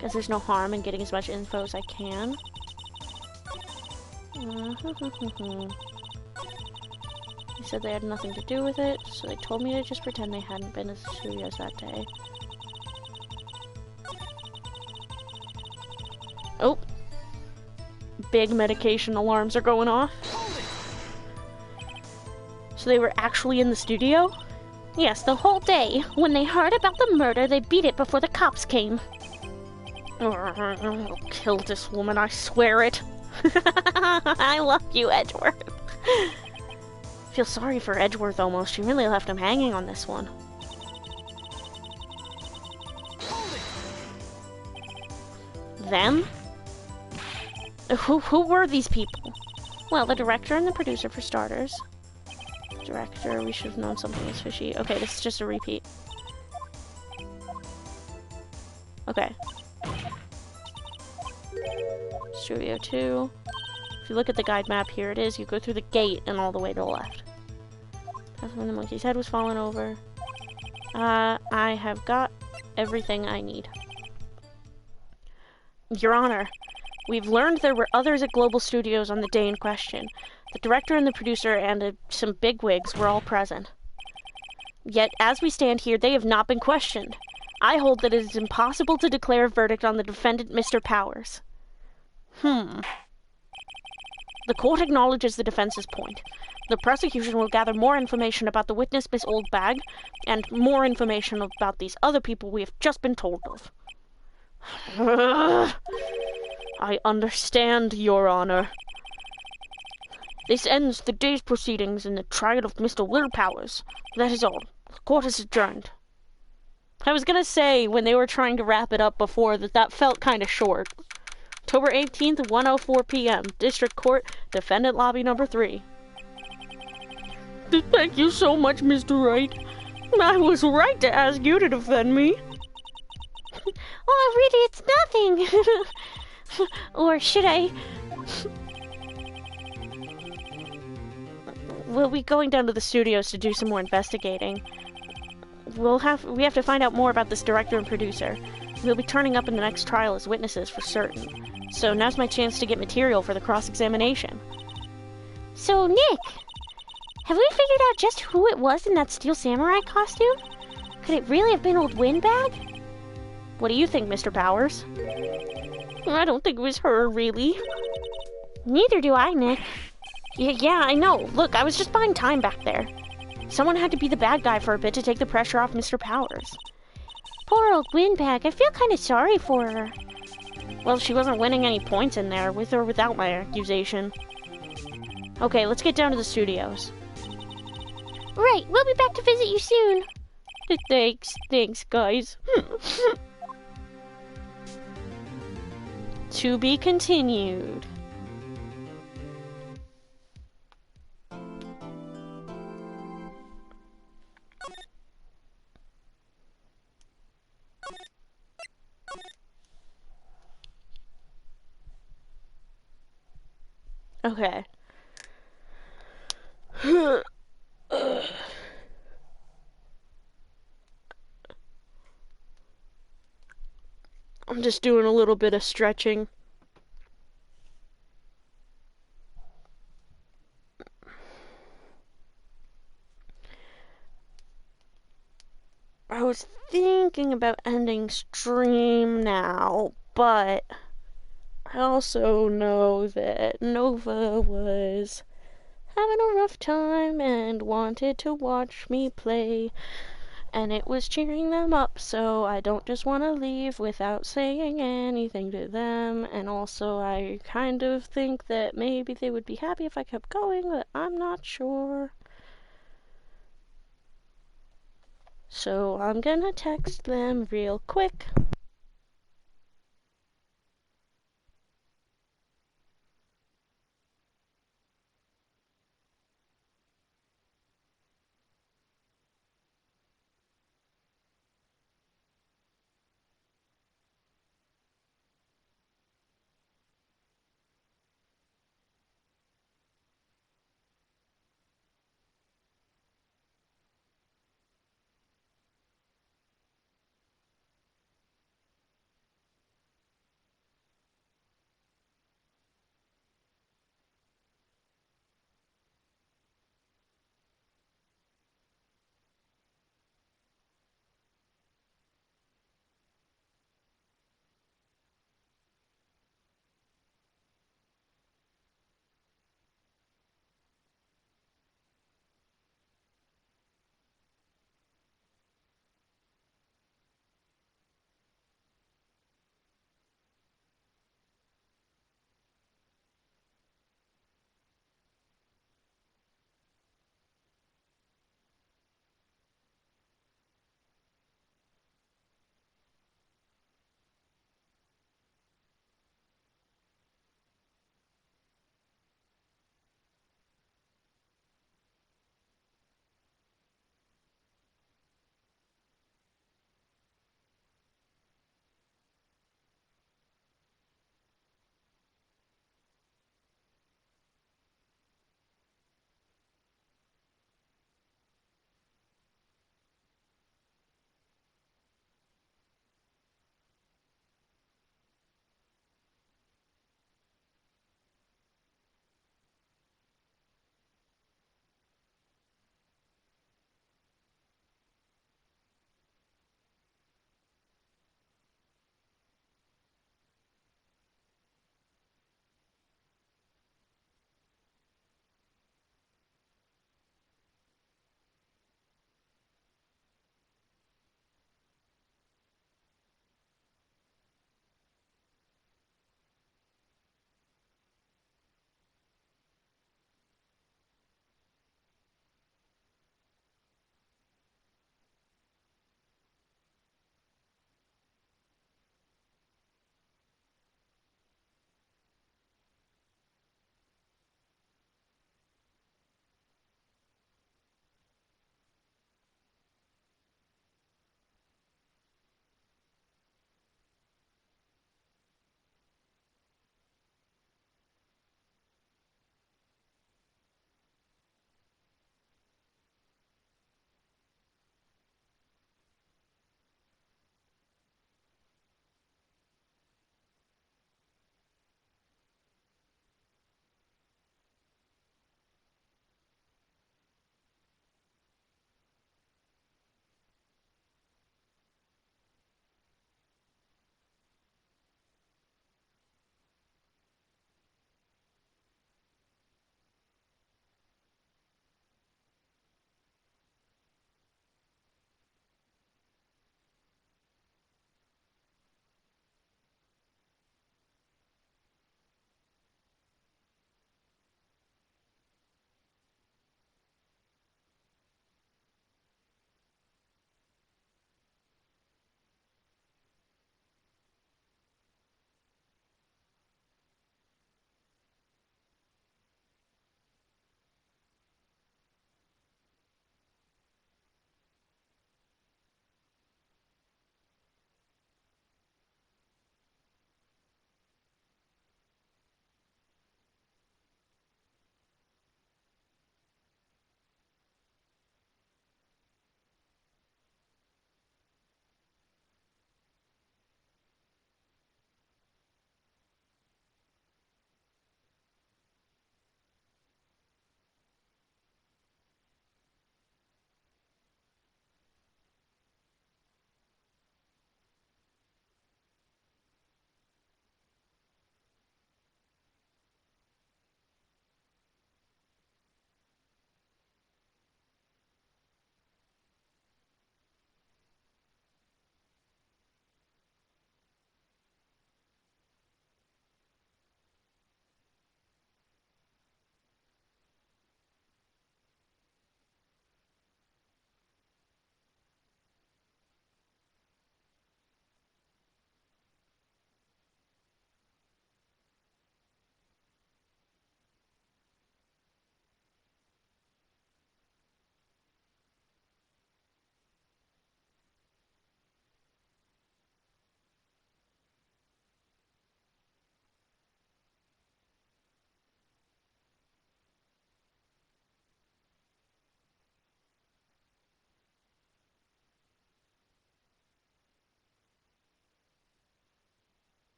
Guess there's no harm in getting as much info as I can. They said they had nothing to do with it, so they told me to just pretend they hadn't been at the studios that day. Oh. Big medication alarms are going off. So they were actually in the studio? Yes, the whole day. When they heard about the murder, they beat it before the cops came. I'll kill this woman, I swear it. I love you, Edgeworth. I feel sorry for Edgeworth almost. She really left him hanging on this one. Them? Who were these people? Well, the director and the producer for starters. The director, we should have known something was fishy. Okay, this is just a repeat. Okay. Studio 2. If you look at the guide map, here it is. You go through the gate and all the way to the left. That's when the monkey's head was falling over. I have got everything I need. Your Honor, we've learned there were others at Global Studios on the day in question. The director and the producer and some bigwigs were all present. Yet, as we stand here, they have not been questioned. I hold that it is impossible to declare a verdict on the defendant, Mr. Powers. The court acknowledges the defense's point. The prosecution will gather more information about the witness, Miss Oldbag, and more information about these other people we have just been told of. I understand, Your Honor. This ends the day's proceedings in the trial of Mr. Will Powers. That is all. The court is adjourned. I was gonna say, when they were trying to wrap it up before, that felt kind of short. October 18th, 1:04 p.m. District Court, Defendant Lobby Number 3. Thank you so much, Mr. Wright. I was right to ask you to defend me. Oh, really, it's nothing. Or should I... We'll be going down to the studios to do some more investigating. We have to find out more about this director and producer. We'll be turning up in the next trial as witnesses for certain. So now's my chance to get material for the cross-examination. So, Nick, have we figured out just who it was in that Steel Samurai costume? Could it really have been old Windbag? What do you think, Mr. Powers? I don't think it was her, really. Neither do I, Nick. Yeah, I know. Look, I was just buying time back there. Someone had to be the bad guy for a bit to take the pressure off Mr. Powers. Poor old Windbag. I feel kind of sorry for her. Well, she wasn't winning any points in there, with or without my accusation. Okay, let's get down to the studios. Right, we'll be back to visit you soon. Thanks, guys. To be continued. Okay. I'm just doing a little bit of stretching. I was thinking about ending stream now, but I also know that Nova was having a rough time and wanted to watch me play, and it was cheering them up, so I don't just want to leave without saying anything to them. And also I kind of think that maybe they would be happy if I kept going, but I'm not sure. So I'm gonna text them real quick.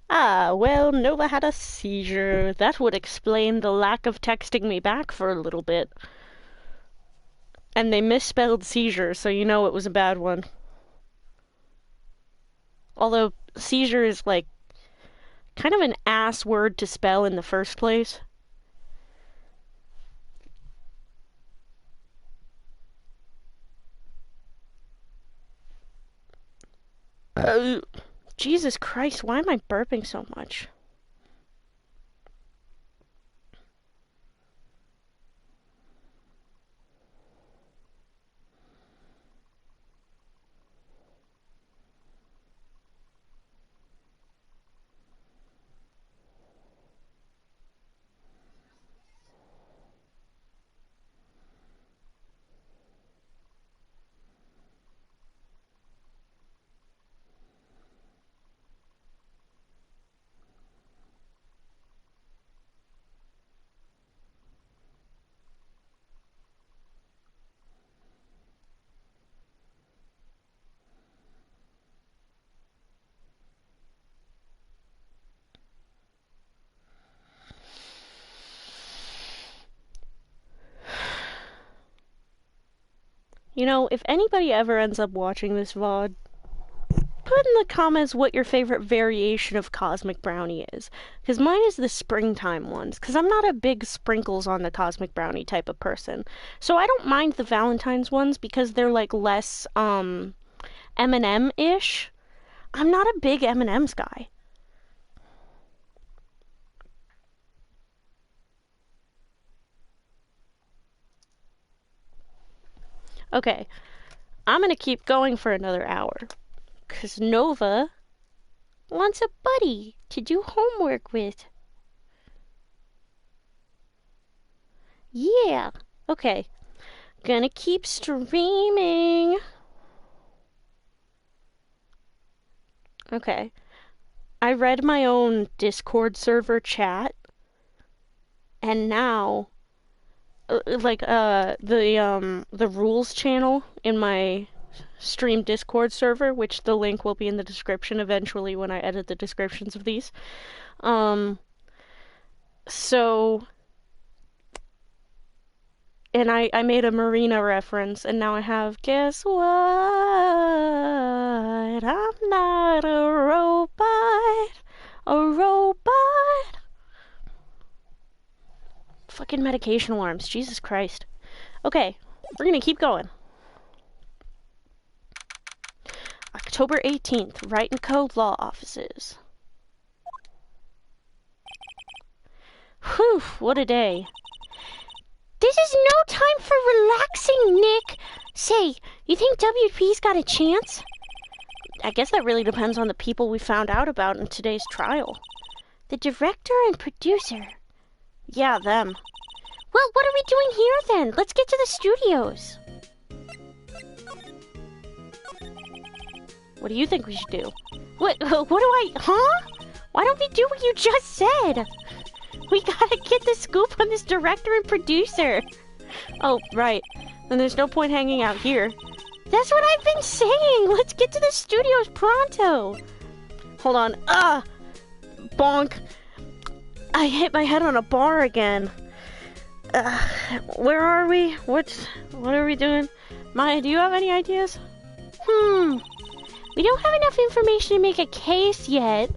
Ah, well, Nova had a seizure. That would explain the lack of texting me back for a little bit. And they misspelled seizure, so you know it was a bad one. Although, seizure is, like, kind of an ass word to spell in the first place. Jesus Christ, why am I burping so much? You know, if anybody ever ends up watching this VOD, put in the comments what your favorite variation of Cosmic Brownie is. Because mine is the springtime ones. Because I'm not a big sprinkles on the Cosmic Brownie type of person. So I don't mind the Valentine's ones because they're like less, M&M-ish. I'm not a big M&M's guy. Okay, I'm gonna keep going for another hour. Because Nova wants a buddy to do homework with. Yeah, okay. Gonna keep streaming. Okay. I read my own Discord server chat. And now the rules channel in my stream Discord server, which the link will be in the description eventually when I edit the descriptions of these. So, and I made a Marina reference, and now I have, guess what? I'm not a robot. A robot. Fucking medication alarms, Jesus Christ. Okay, we're gonna keep going. October 18th, Write and Code Law Offices. Whew, what a day. This is no time for relaxing, Nick. Say, you think WP's got a chance? I guess that really depends on the people we found out about in today's trial. The director and producer. Yeah, them. Well, what are we doing here then? Let's get to the studios. What do you think we should do? What do I... Huh? Why don't we do what you just said? We gotta get the scoop on this director and producer. Oh, right. Then there's no point hanging out here. That's what I've been saying. Let's get to the studios pronto. Hold on. Bonk. I hit my head on a bar again. Where are we? What are we doing? Maya, do you have any ideas? We don't have enough information to make a case yet.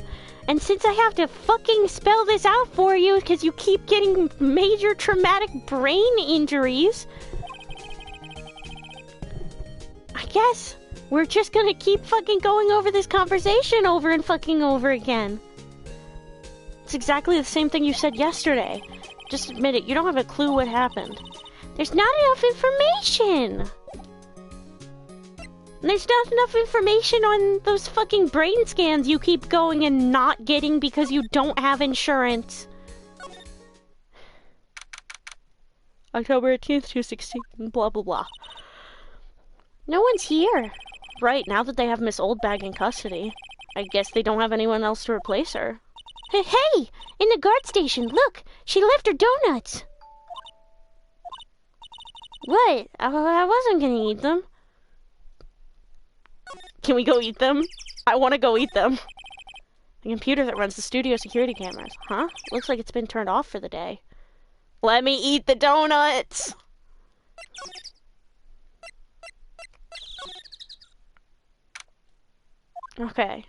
And since I have to fucking spell this out for you because you keep getting major traumatic brain injuries, I guess we're just gonna keep fucking going over this conversation over and fucking over again. It's exactly the same thing you said yesterday. Just admit it, you don't have a clue what happened. There's not enough information! There's not enough information on those fucking brain scans you keep going and not getting because you don't have insurance. October 18th, 216, blah blah blah. No one's here. Right, now that they have Miss Oldbag in custody. I guess they don't have anyone else to replace her. Hey! In the guard station, look! She left her donuts! What? I wasn't gonna eat them. Can we go eat them? I want to go eat them. The computer that runs the studio security cameras. Huh? Looks like it's been turned off for the day. Let me eat the donuts! Okay.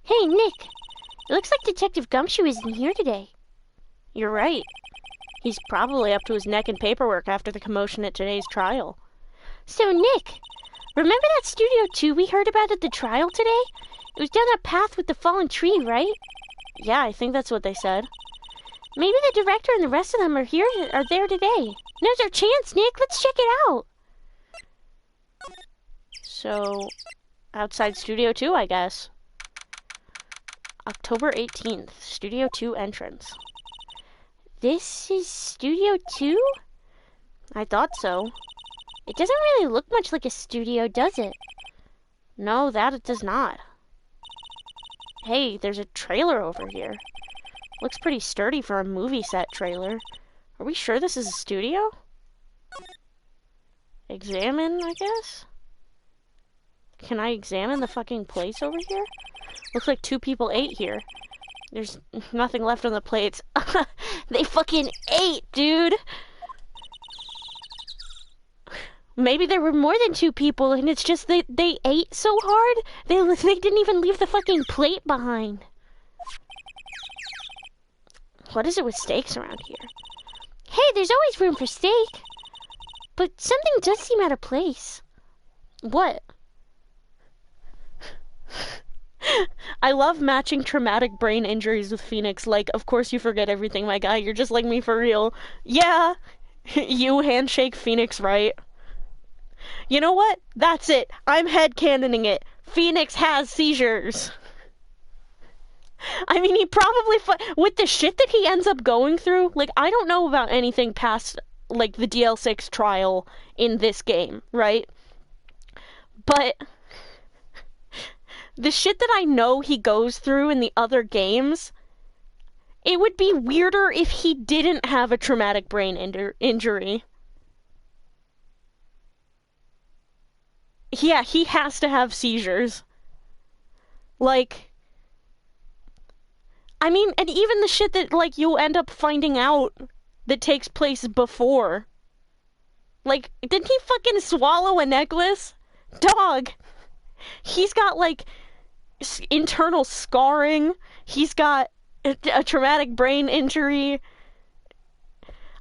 Hey, Nick! It looks like Detective Gumshoe isn't here today. You're right. He's probably up to his neck in paperwork after the commotion at today's trial. So, Nick, remember that Studio 2 we heard about at the trial today? It was down that path with the fallen tree, right? Yeah, I think that's what they said. Maybe the director and the rest of them are there today. Now's our chance, Nick. Let's check it out. So, outside Studio 2, I guess. October 18th, Studio 2 entrance. This is Studio 2? I thought so. It doesn't really look much like a studio, does it? No, that it does not. Hey, there's a trailer over here. Looks pretty sturdy for a movie set trailer. Are we sure this is a studio? Examine, I guess? Can I examine the fucking place over here? Looks like 2 people ate here. There's nothing left on the plates. They fucking ate, dude! Maybe there were more than 2 people and it's just they ate so hard, they didn't even leave the fucking plate behind. What is it with steaks around here? Hey, there's always room for steak. But something does seem out of place. What? I love matching traumatic brain injuries with Phoenix. Like, of course you forget everything, my guy. You're just like me for real. Yeah. You handshake Phoenix, right? You know what? That's it. I'm headcanoning it. Phoenix has seizures. I mean, he probably... with the shit that he ends up going through, like, I don't know about anything past, like, the DL6 trial in this game, right? But... the shit that I know he goes through in the other games, it would be weirder if he didn't have a traumatic brain injury. Yeah, he has to have seizures. Like, I mean, and even the shit that, like, you'll end up finding out that takes place before. Like, didn't he fucking swallow a necklace? Dog! He's got, like, internal scarring. He's got a traumatic brain injury.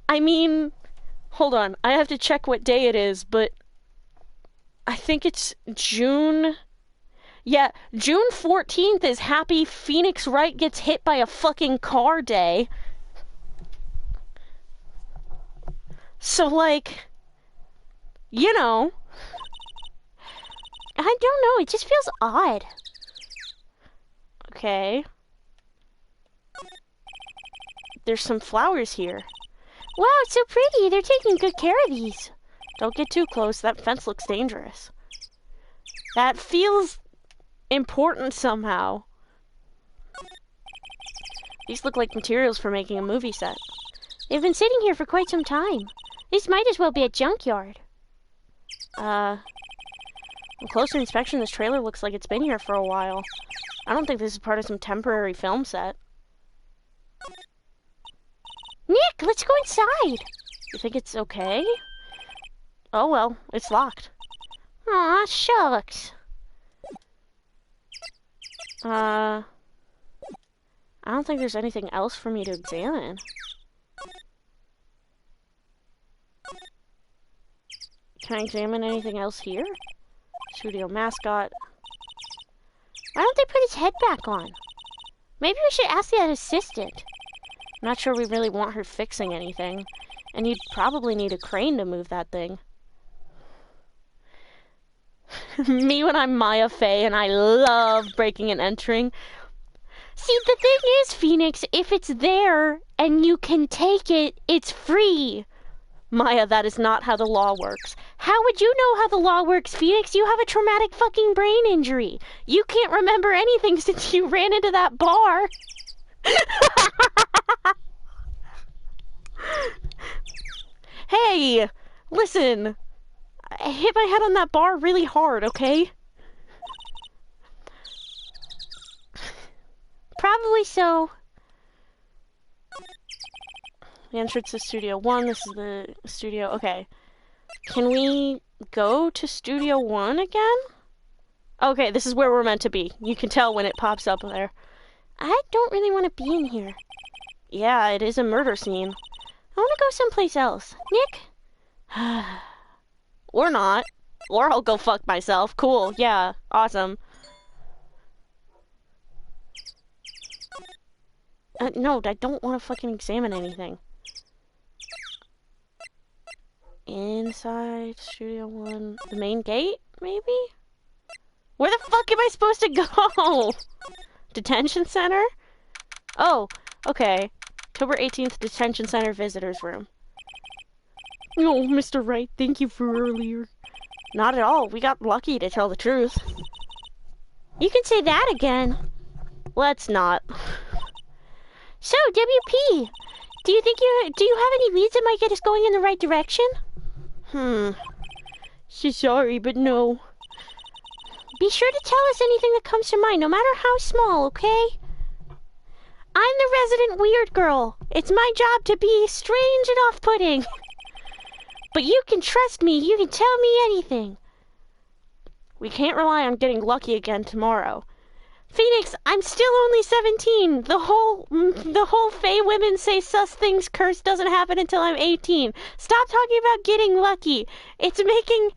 I mean, hold on. I have to check what day it is, but I think it's June. Yeah, June 14th is Happy Phoenix Wright Gets Hit by a Fucking Car Day. So, like, you know, I don't know, it just feels odd. Okay. There's some flowers here. Wow, it's so pretty. They're taking good care of these. Don't get too close. That fence looks dangerous. That feels important somehow. These look like materials for making a movie set. They've been sitting here for quite some time. This might as well be a junkyard. On closer inspection, this trailer looks like it's been here for a while. I don't think this is part of some temporary film set. Nick, let's go inside! You think it's okay? Oh well, it's locked. Aw, shucks. I don't think there's anything else for me to examine. Can I examine anything else here? Studio mascot. Why don't they put his head back on? Maybe we should ask the assistant. I'm not sure we really want her fixing anything. And you'd probably need a crane to move that thing. Me when I'm Maya Fey and I love breaking and entering. See, the thing is, Phoenix, if it's there and you can take it, it's free. Maya, that is not how the law works. How would you know how the law works, Phoenix? You have a traumatic fucking brain injury. You can't remember anything since you ran into that bar. Hey, listen. I hit my head on that bar really hard, okay? probably so. The entrance to Studio 1. This is the studio. Okay. Can we go to Studio 1 again? Okay, this is where we're meant to be. You can tell when it pops up there. I don't really want to be in here. Yeah, it is a murder scene. I want to go someplace else. Nick? Or not. Or I'll go fuck myself. Cool. Yeah. Awesome. No, I don't want to fucking examine anything. Inside Studio 1. The main gate, maybe? Where the fuck am I supposed to go? Detention center? Oh, okay. October 18th, Detention Center Visitors Room. Oh, Mr. Wright, thank you for earlier. Not at all. We got lucky, to tell the truth. You can say that again. Let's not. So, WP, do you have any leads that might get us going in the right direction? She's sorry, but no. Be sure to tell us anything that comes to mind, no matter how small, okay? I'm the resident weird girl. It's my job to be strange and off-putting. But you can trust me. You can tell me anything. We can't rely on getting lucky again tomorrow. Phoenix, I'm still only 17. The whole Fae women say sus things curse doesn't happen until I'm 18. Stop talking about getting lucky. It's making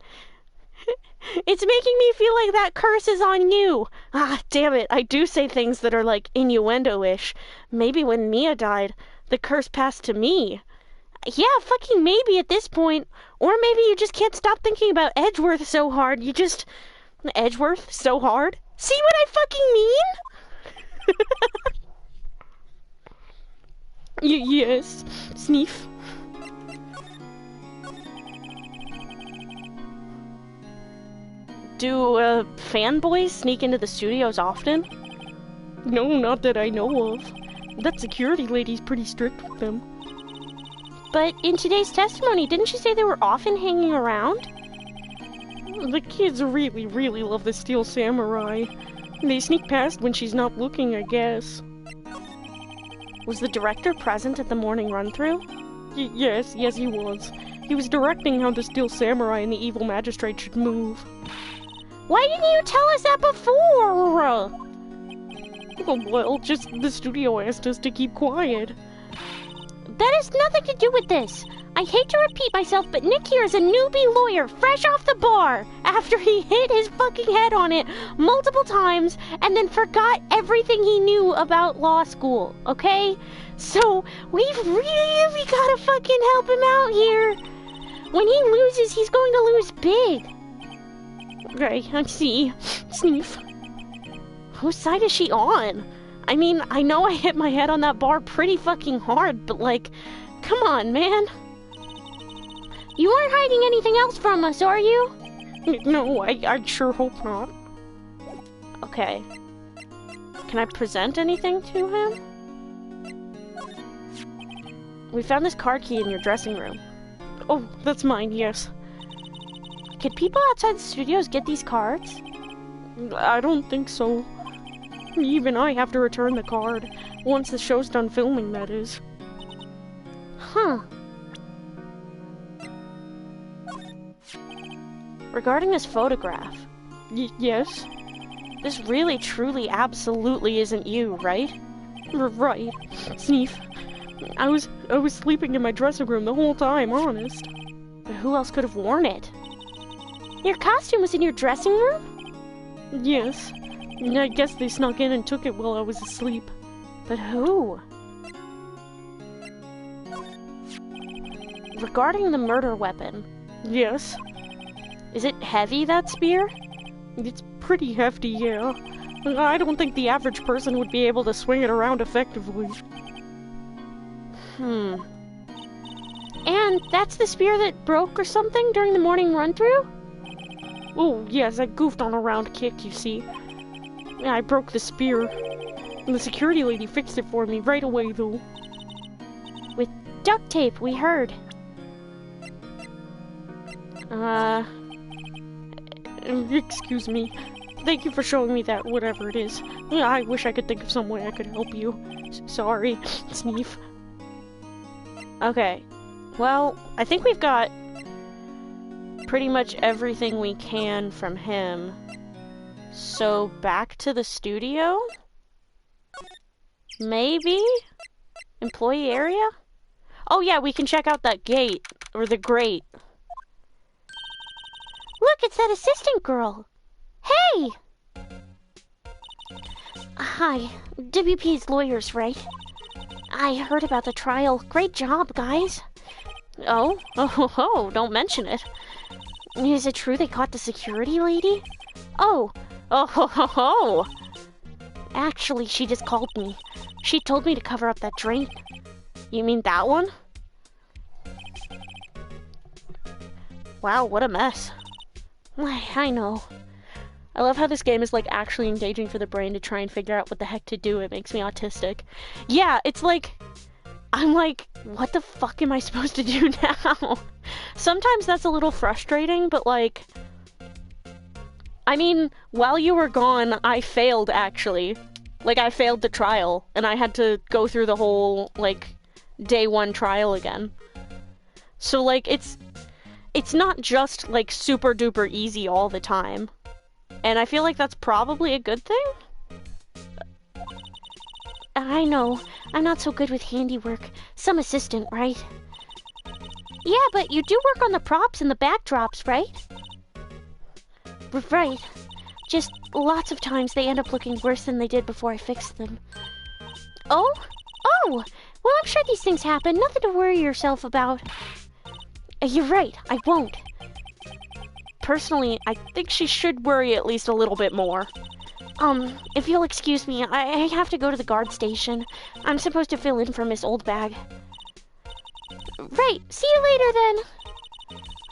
me feel like that curse is on you. Ah, damn it. I do say things that are like innuendo-ish. Maybe when Mia died, the curse passed to me. Yeah, fucking maybe at this point. Or maybe you just can't stop thinking about Edgeworth so hard. Edgeworth so hard? See what I fucking mean? Yes, Sneef. Do fanboys sneak into the studios often? No, not that I know of. That security lady's pretty strict with them. But in today's testimony, didn't she say they were often hanging around? The kids really, really love the Steel Samurai. They sneak past when she's not looking, I guess. Was the director present at the morning run-through? Yes, he was. He was directing how the Steel Samurai and the Evil Magistrate should move. Why didn't you tell us that before? Oh, well, just the studio asked us to keep quiet. That has nothing to do with this. I hate to repeat myself, but Nick here is a newbie lawyer, fresh off the bar, after he hit his fucking head on it multiple times and then forgot everything he knew about law school, okay? So, we've really gotta fucking help him out here. When he loses, he's going to lose big. Right, I see. Sneef. Whose side is she on? I mean, I know I hit my head on that bar pretty fucking hard, but like, come on, man. You aren't hiding anything else from us, are you? No, I sure hope not. Okay. Can I present anything to him? We found this car key in your dressing room. Oh, that's mine, yes. Could people outside the studios get these cards? I don't think so. Even I have to return the card. Once the show's done filming, that is. Huh. Regarding this photograph. Yes? This really, truly, absolutely isn't you, right? Right. Sneef. I was sleeping in my dressing room the whole time, honest. But who else could have worn it? Your costume was in your dressing room? Yes. I guess they snuck in and took it while I was asleep. But who? Regarding the murder weapon. Yes. Is it heavy, that spear? It's pretty hefty, yeah. I don't think the average person would be able to swing it around effectively. And that's the spear that broke or something during the morning run-through? Oh, yes, I goofed on a round kick, you see. Yeah, I broke the spear. And the security lady fixed it for me right away, though. With duct tape, we heard. Excuse me. thank you for showing me that, whatever it is. Yeah, I wish I could think of some way I could help you. Sorry, Sneef. Okay. Well, I think we've got pretty much everything we can from him. So, back to the studio? Maybe? Employee area? Oh yeah, we can check out that gate. Or the grate. Look, it's that assistant girl. Hey! Hi, WP's lawyers, right? I heard about the trial. Great job, guys. Oh, don't mention it. Is it true they caught the security lady? Oh. Actually, she just called me. She told me to cover up that drain. You mean that one? Wow, what a mess. I know. I love how this game is like actually engaging for the brain to try and figure out what the heck to do. It makes me autistic. Yeah, it's like, I'm like, what the fuck am I supposed to do now? Sometimes that's a little frustrating, but like, I mean, while you were gone, I failed actually. Like, I failed the trial, and I had to go through the whole, like, day one trial again. So, like, it's not just, like, super duper easy all the time. And I feel like that's probably a good thing? I know. I'm not so good with handiwork. Some assistant, right? Yeah, but you do work on the props and the backdrops, right? Right. Just lots of times they end up looking worse than they did before I fixed them. Oh? Oh! Well, I'm sure these things happen. Nothing to worry yourself about. You're right. I won't. Personally, I think she should worry at least a little bit more. If you'll excuse me, I have to go to the guard station. I'm supposed to fill in for Miss Oldbag. Right. See you later,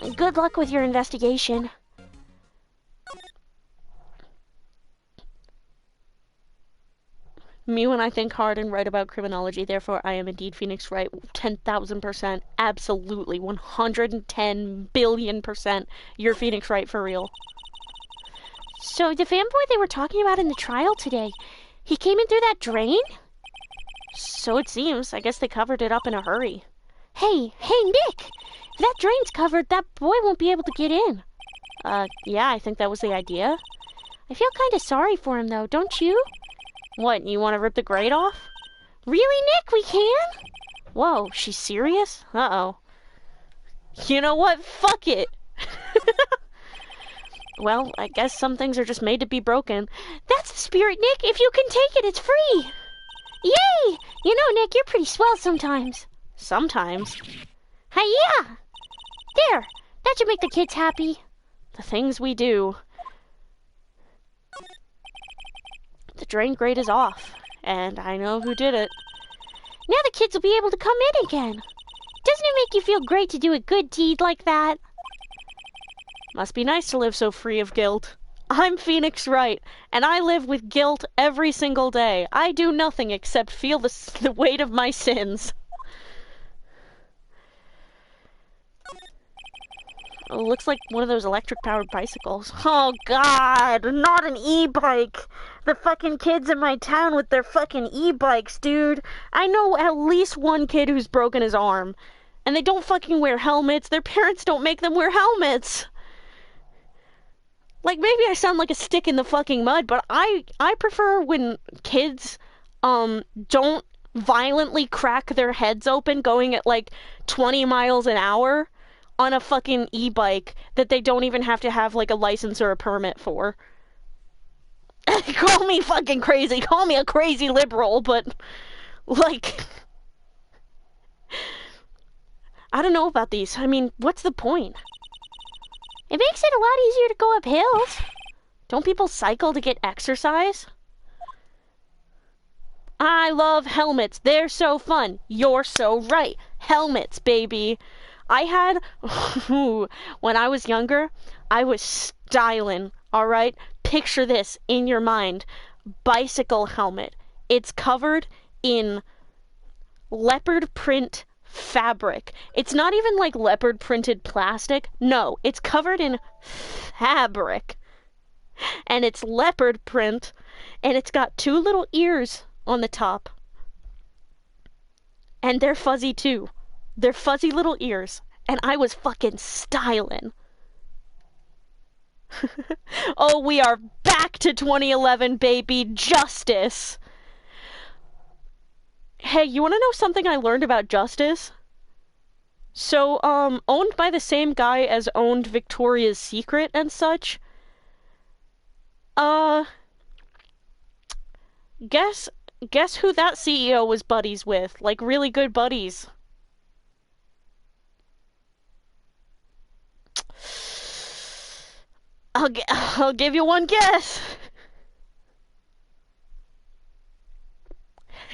then. Good luck with your investigation. Me when I think hard and write about criminology, therefore I am indeed Phoenix Wright. 10,000%. Absolutely. 110 billion%. You're Phoenix Wright for real. So the fanboy they were talking about in the trial today, he came in through that drain? So it seems. I guess they covered it up in a hurry. Hey, Nick! If that drain's covered, that boy won't be able to get in. Yeah, I think that was the idea. I feel kinda sorry for him, though, don't you? What, you want to rip the grate off? Really, Nick? We can? Whoa, she's serious? Uh-oh. You know what? Fuck it! Well, I guess some things are just made to be broken. That's the spirit, Nick! If you can take it, it's free! Yay! You know, Nick, you're pretty swell sometimes. Sometimes? Hi-ya! There! That should make the kids happy. The things we do. The drain grate is off, and I know who did it. Now the kids will be able to come in again. Doesn't it make you feel great to do a good deed like that? Must be nice to live so free of guilt. I'm Phoenix Wright, and I live with guilt every single day. I do nothing except feel the weight of my sins. Oh, looks like one of those electric-powered bicycles. Oh, God, not an e-bike. The fucking kids in my town with their fucking e-bikes, dude. I know at least one kid who's broken his arm. And they don't fucking wear helmets. Their parents don't make them wear helmets. Like, maybe I sound like a stick in the fucking mud, but I prefer when kids, don't violently crack their heads open going at, like, 20 miles an hour on a fucking e-bike that they don't even have to have, like, a license or a permit for. Call me fucking crazy. Call me a crazy liberal, but, like, I don't know about these. I mean, what's the point? It makes it a lot easier to go up hills. Don't people cycle to get exercise? I love helmets. They're so fun. You're so right. Helmets, baby. I had, when I was younger, I was styling, alright? Picture this in your mind. Bicycle helmet. It's covered in leopard print fabric. It's not even like leopard printed plastic. No, it's covered in fabric. And it's leopard print, and it's got 2 little ears on the top. And they're fuzzy too. They're fuzzy little ears. And I was fucking styling. Oh, we are back to 2011, baby. Justice. Hey, you want to know something I learned about Justice? So, owned by the same guy as owned Victoria's Secret and such. Guess who that CEO was buddies with? Like, really good buddies. I'll give you one guess.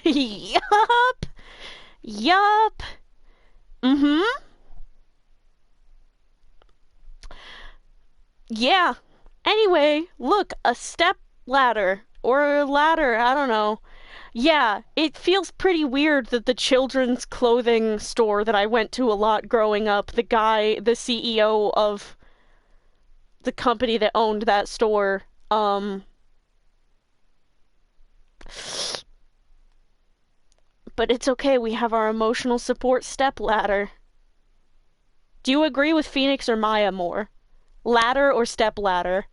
Yup. Yup. Mm-hmm. Yeah. Anyway, look, a step ladder. Or a ladder, I don't know. Yeah, it feels pretty weird that the children's clothing store that I went to a lot growing up, the CEO of the company that owned that store, but it's okay, we have our emotional support step ladder. Do you agree with Phoenix or Maya more? Ladder or step ladder?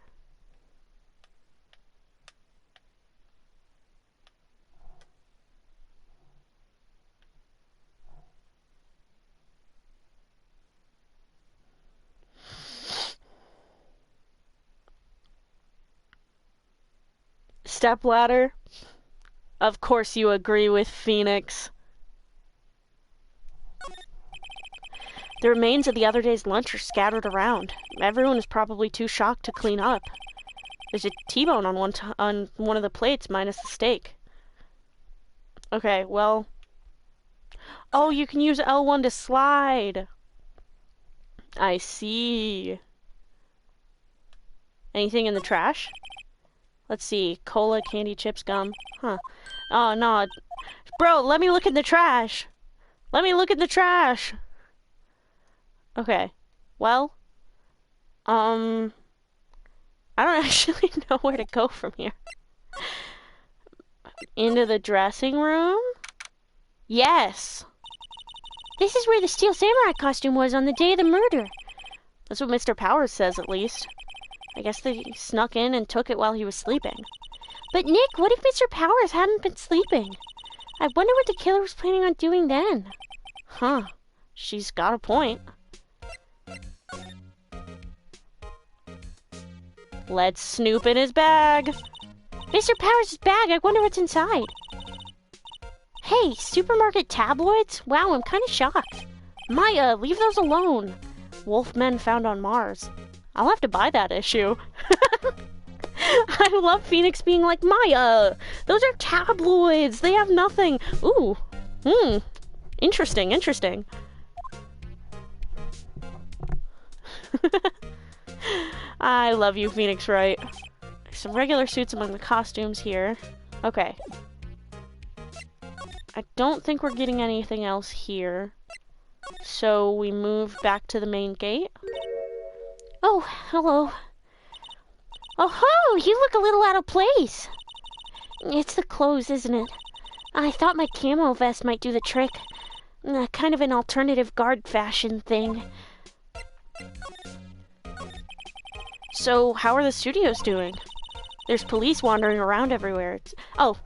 Stepladder? Of course you agree with Phoenix. The remains of the other day's lunch are scattered around. Everyone is probably too shocked to clean up. There's a T-bone on one of the plates minus the steak. Okay, well... Oh, you can use L1 to slide! I see. Anything in the trash? Let's see. Cola, candy, chips, gum. Huh. Oh, no. Bro, let me look in the trash. Let me look in the trash. Okay. Well. I don't actually know where to go from here. Into the dressing room? Yes. This is where the Steel Samurai costume was on the day of the murder. That's what Mr. Powers says, at least. I guess they snuck in and took it while he was sleeping. But Nick, what if Mr. Powers hadn't been sleeping? I wonder what the killer was planning on doing then. Huh. She's got a point. Let's snoop in his bag. Mr. Powers' bag, I wonder what's inside. Hey, supermarket tabloids? Wow, I'm kind of shocked. Maya, leave those alone. Wolfmen found on Mars. I'll have to buy that issue. I love Phoenix being like, Maya, those are tabloids. They have nothing. Ooh. Interesting, interesting. I love you, Phoenix Wright. Some regular suits among the costumes here. Okay. I don't think we're getting anything else here. So we move back to the main gate. Oh, hello. Oh ho! You look a little out of place. It's the clothes, isn't it? I thought my camo vest might do the trick. Kind of an alternative guard fashion thing. So, how are the studios doing? There's police wandering around everywhere. Oh.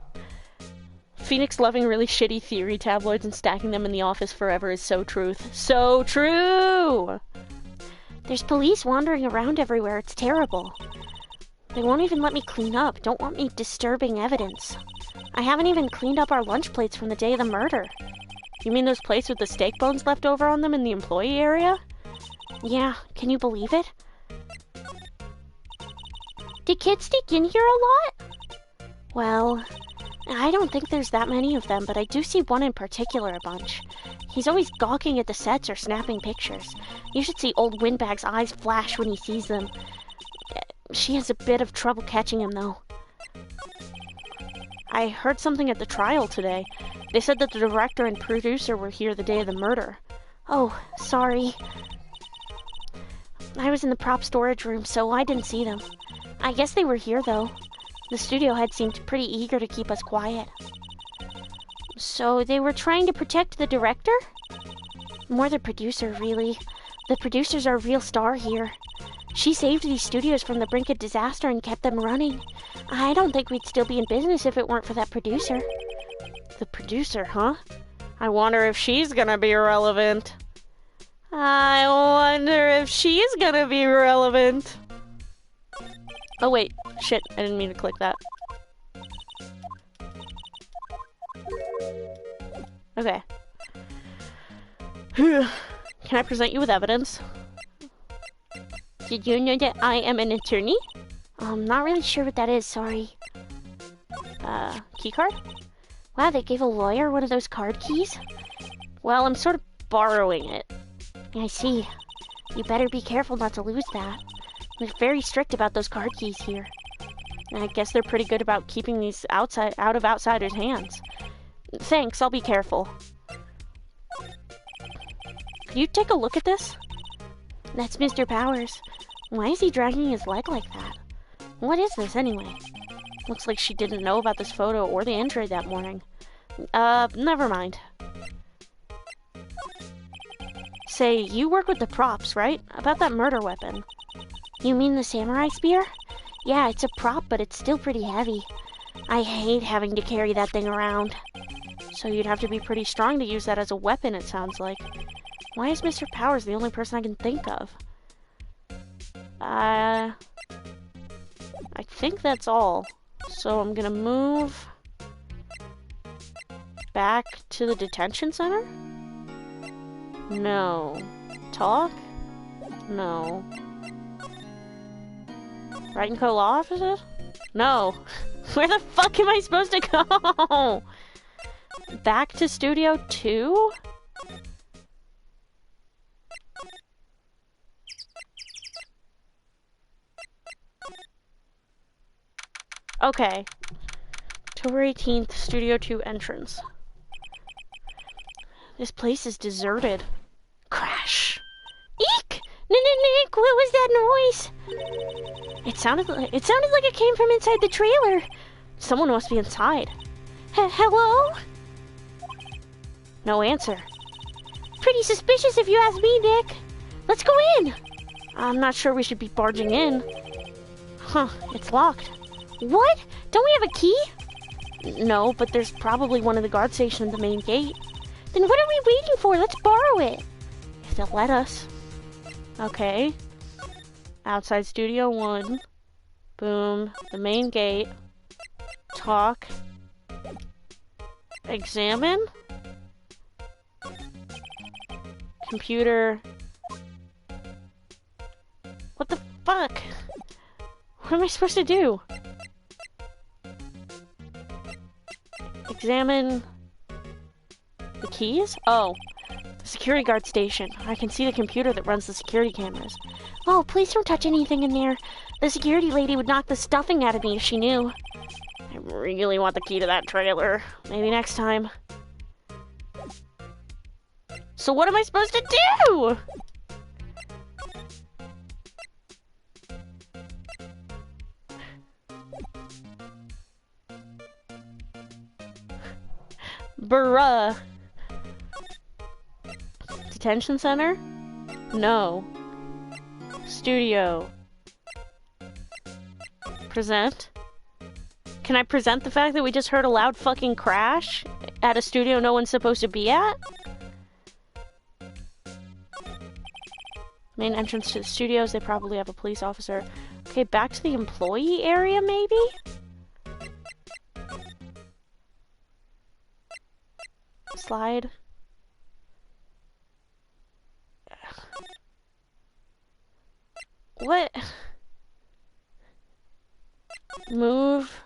Phoenix loving really shitty theory tabloids and stacking them in the office forever is so truth. So true! There's police wandering around everywhere. It's terrible. They won't even let me clean up. Don't want me disturbing evidence. I haven't even cleaned up our lunch plates from the day of the murder. You mean those plates with the steak bones left over on them in the employee area? Yeah, can you believe it? Did kids sneak in here a lot? Well, I don't think there's that many of them, but I do see one in particular a bunch. He's always gawking at the sets or snapping pictures. You should see old Windbag's eyes flash when he sees them. She has a bit of trouble catching him, though. I heard something at the trial today. They said that the director and producer were here the day of the murder. Oh, sorry. I was in the prop storage room, so I didn't see them. I guess they were here, though. The studio head seemed pretty eager to keep us quiet. So they were trying to protect the director? More the producer, really. The producer's our real star here. She saved these studios from the brink of disaster and kept them running. I don't think we'd still be in business if it weren't for that producer. The producer, huh? I wonder if she's gonna be relevant. I wonder if she's gonna be relevant. Oh wait, shit, I didn't mean to click that. Okay. Can I present you with evidence? Did you know that I am an attorney? Not really sure what that is, sorry. Keycard? Wow, they gave a lawyer one of those card keys? Well, I'm sort of borrowing it. I see. You better be careful not to lose that. They're very strict about those card keys here. I guess they're pretty good about keeping these out of outsiders' hands. Thanks, I'll be careful. Could you take a look at this? That's Mr. Powers. Why is he dragging his leg like that? What is this, anyway? Looks like she didn't know about this photo or the injury that morning. Never mind. Say, you work with the props, right? About that murder weapon. You mean the samurai spear? Yeah, it's a prop, but it's still pretty heavy. I hate having to carry that thing around. So you'd have to be pretty strong to use that as a weapon, it sounds like. Why is Mr. Powers the only person I can think of? I think that's all. So I'm gonna move back to the detention center? No. Talk? No. Right and Co law offices? No. Where the fuck am I supposed to go? Back to Studio 2? Okay. October 18th, Studio 2 entrance. This place is deserted. Crash. Eek! Nick, what was that noise? It sounded like it came from inside the trailer. Someone must be inside. Hello? No answer. Pretty suspicious if you ask me, Nick. Let's go in. I'm not sure we should be barging in. Huh, it's locked. What? Don't we have a key? No, but there's probably one of the guard stations at the main gate. Then what are we waiting for? Let's borrow it. If they'll let us. Okay. Outside Studio 1. Boom. The main gate. Talk. Examine. Computer. What the fuck? What am I supposed to do? Examine the keys? Oh, the security guard station. I can see the computer that runs the security cameras. Oh, please don't touch anything in there. The security lady would knock the stuffing out of me if she knew. I really want the key to that trailer. Maybe next time. So what am I supposed to do? Bruh. Detention center? No. Studio. Present? Can I present the fact that we just heard a loud fucking crash at a studio no one's supposed to be at? Main entrance to the studios, they probably have a police officer. Okay, back to the employee area, maybe? Slide. What? Move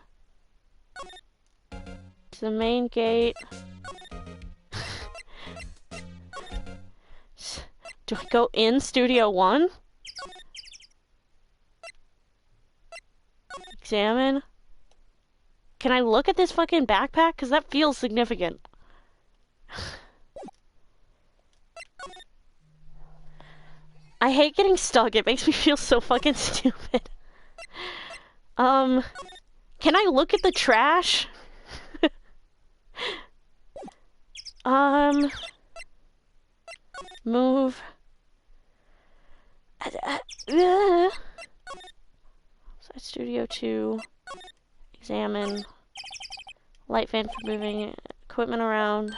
to the main gate. Do I go in Studio 1? Examine. Can I look at this fucking backpack? Because that feels significant. I hate getting stuck. It makes me feel so fucking stupid. Can I look at the trash? Move. Side Studio 2. Examine. Light fan for moving equipment around.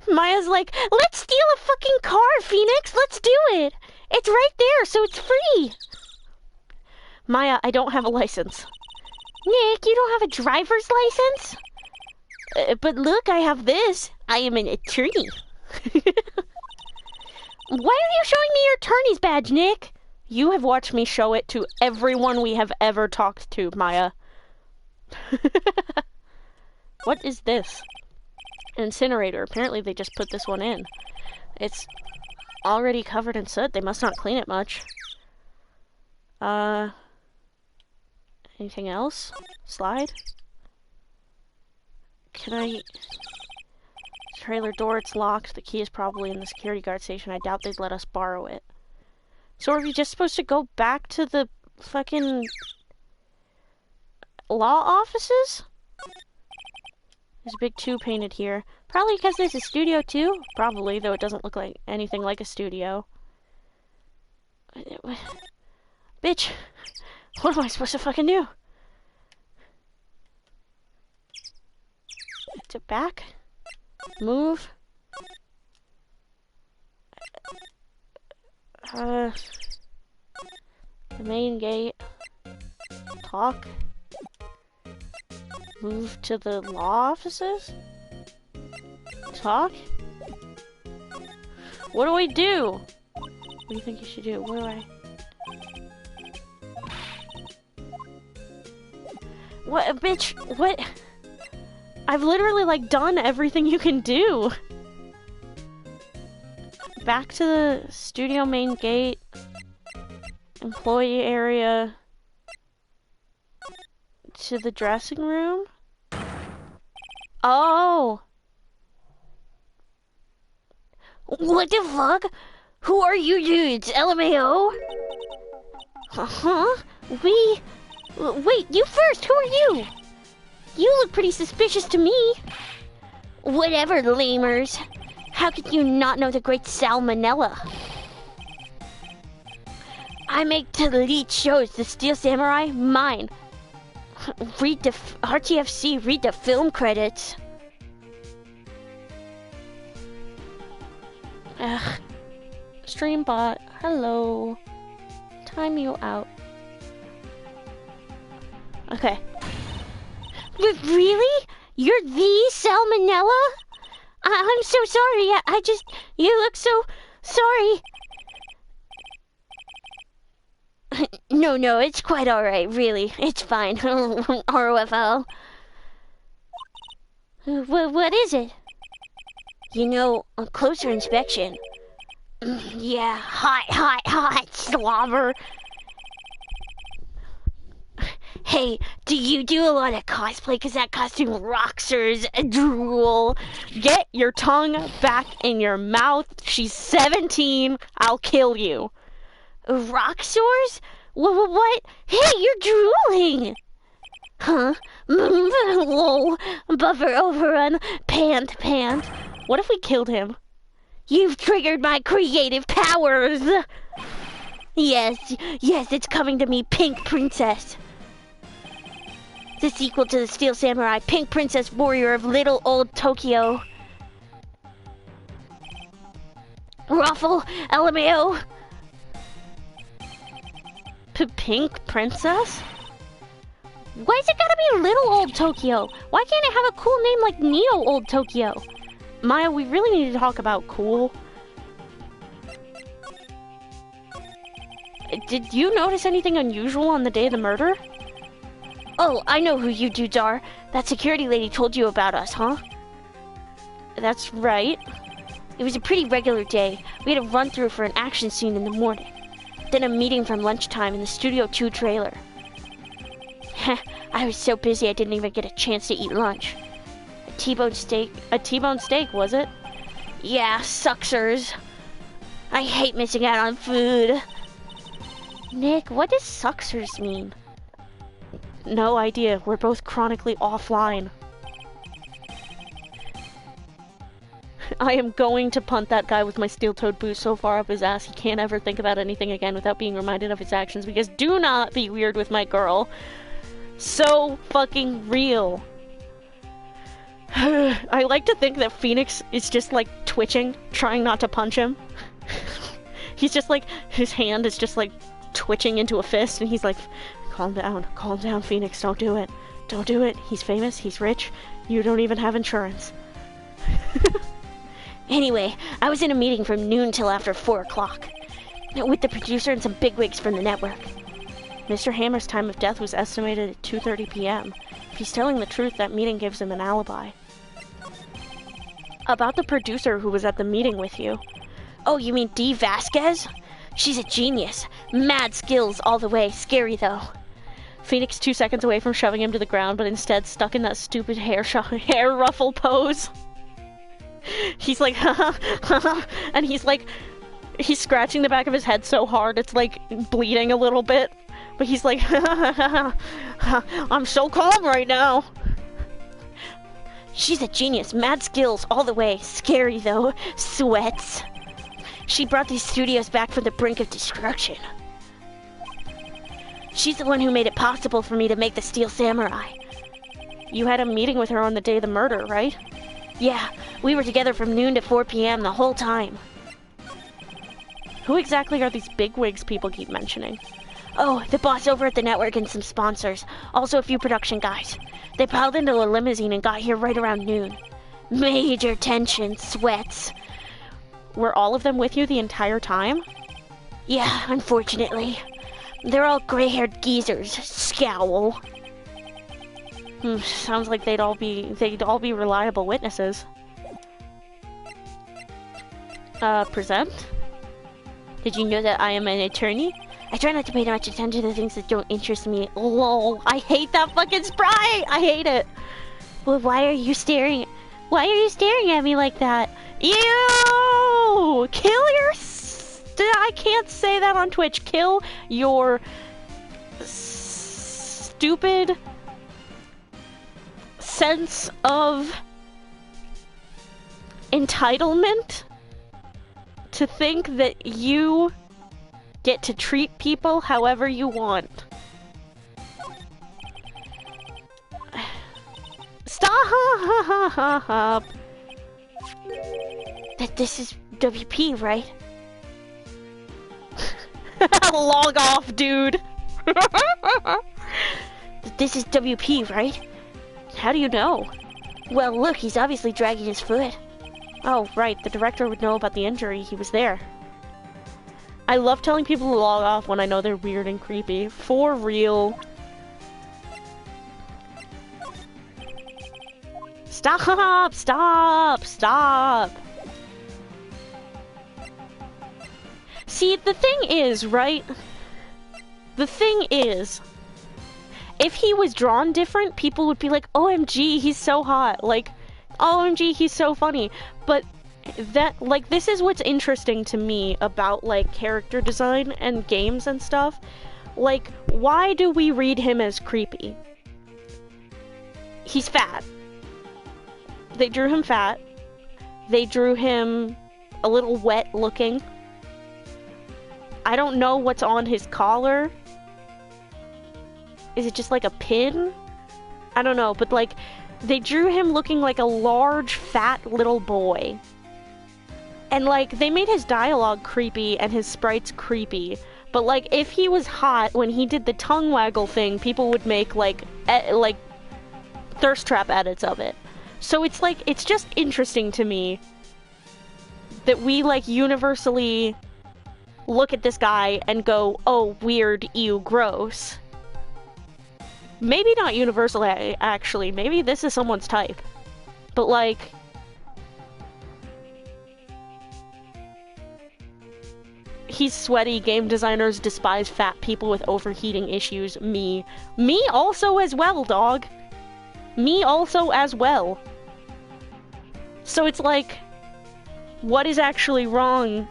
Maya's like, let's steal a fucking car, Phoenix! Let's do it! It's right there, so it's free! Maya, I don't have a license. Nick, you don't have a driver's license? But look, I have this. I am an attorney. Why are you showing me your attorney's badge, Nick? You have watched me show it to everyone we have ever talked to, Maya. What is this? An incinerator. Apparently they just put this one in. It's already covered in soot. They must not clean it much. Anything else? Slide? Can I... Trailer door, it's locked. The key is probably in the security guard station. I doubt they'd let us borrow it. So are we just supposed to go back to the fucking law offices? There's a big 2 painted here. Probably because there's a studio too? Probably, though it doesn't look like anything like a studio. Bitch! What am I supposed to fucking do? To back? Move? The main gate. Talk? Move to the law offices? Talk? What do I do? What do you think you should do? What do I... What, bitch? What? I've literally, like, done everything you can do. Back to the studio main gate. Employee area. To the dressing room? Oh! What the fuck? Who are you dudes? LMAO? Uh-huh? Wait, you first! Who are you? You look pretty suspicious to me. Whatever, lamers. How could you not know the great Salmonella? I make to lead shows, The Steel Samurai, mine. Read the RTFC, read the film credits. Ugh. Streambot, hello. Time you out. Okay. Really? You're the Salmonella? I'm so sorry. You look so sorry. No, it's quite alright, really. It's fine. ROFL. What is it? You know, on closer inspection. Yeah, hot, slobber. Hey, do you do a lot of cosplay? Cause that costume rocks her's drool. Get your tongue back in your mouth. She's 17. I'll kill you. Roxors? What? Hey, you're drooling! Huh? Whoa. Buffer overrun. Pant. What if we killed him? You've triggered my creative powers! Yes, it's coming to me, Pink Princess. The sequel to the Steel Samurai, Pink Princess Warrior of Little Old Tokyo. Ruffle, LMAO. Pink Princess? Why's it gotta be Little Old Tokyo? Why can't it have a cool name like Neo Old Tokyo? Maya, we really need to talk about cool. Did you notice anything unusual on the day of the murder? Oh, I know who you dudes are. That security lady told you about us, huh? That's right. It was a pretty regular day. We had a run-through for an action scene in the morning. Then a meeting from lunchtime in the Studio 2 trailer. I was so busy I didn't even get a chance to eat lunch. A T-bone steak, was it? Yeah, sucksers. I hate missing out on food. Nick, what does sucksers mean? No idea. We're both chronically offline. I am going to punt that guy with my steel-toed boot so far up his ass he can't ever think about anything again without being reminded of his actions, because do not be weird with my girl. So fucking real. I like to think that Phoenix is just like twitching, trying not to punch him. He's just like, his hand is just like twitching into a fist, and he's like, calm down, Phoenix, don't do it. Don't do it. He's famous, he's rich, you don't even have insurance. Anyway, I was in a meeting from noon till after 4 o'clock, with the producer and some bigwigs from the network. Mr. Hammer's time of death was estimated at 2:30 p.m. If he's telling the truth, that meeting gives him an alibi. About the producer who was at the meeting with you. Oh, you mean Dee Vasquez? She's a genius. Mad skills all the way. Scary, though. Phoenix 2 seconds away from shoving him to the ground, but instead stuck in that stupid hair ruffle pose. He's like, and he's like, he's scratching the back of his head so hard it's like bleeding a little bit. But he's like, I'm so calm right now. She's a genius. Mad skills all the way. Scary, though. Sweats. She brought these studios back from the brink of destruction. She's the one who made it possible for me to make the Steel Samurai. You had a meeting with her on the day of the murder, right? Yeah, we were together from noon to 4 p.m. the whole time. Who exactly are these bigwigs people keep mentioning? Oh, the boss over at the network and some sponsors. Also a few production guys. They piled into a limousine and got here right around noon. Major tension, sweats. Were all of them with you the entire time? Yeah, unfortunately. They're all gray-haired geezers. Scowl. Sounds like they'd all be reliable witnesses. Present? Did you know that I am an attorney? I try not to pay much attention to things that don't interest me. Lol, I hate that fucking sprite! I hate it! Well, why are you staring at me like that? Ew! Kill your... I can't say that on Twitch. Kill your... stupid... sense of... entitlement to think that you get to treat people however you want. Stop! That this is WP, right? Log off, dude! This is WP, right? How do you know? Well, look, he's obviously dragging his foot. Oh, right, the director would know about the injury. He was there. I love telling people to log off when I know they're weird and creepy. For real. Stop! Stop! Stop! See, the thing is, right? The thing is, if he was drawn different, people would be like, OMG, he's so hot. Like, OMG, he's so funny. But that, like, this is what's interesting to me about, like, character design and games and stuff. Like, why do we read him as creepy? He's fat. They drew him fat. They drew him a little wet looking. I don't know what's on his collar. Is it just like a pin? I don't know, but like, they drew him looking like a large, fat little boy. And like, they made his dialogue creepy and his sprites creepy. But like, if he was hot, when he did the tongue waggle thing, people would make like thirst trap edits of it. So it's like, it's just interesting to me that we like universally look at this guy and go, oh, weird, ew, gross. Maybe not universal, actually. Maybe this is someone's type. But, like... he's sweaty, game designers despise fat people with overheating issues. Me also as well, dog. Me also as well. So it's like... what is actually wrong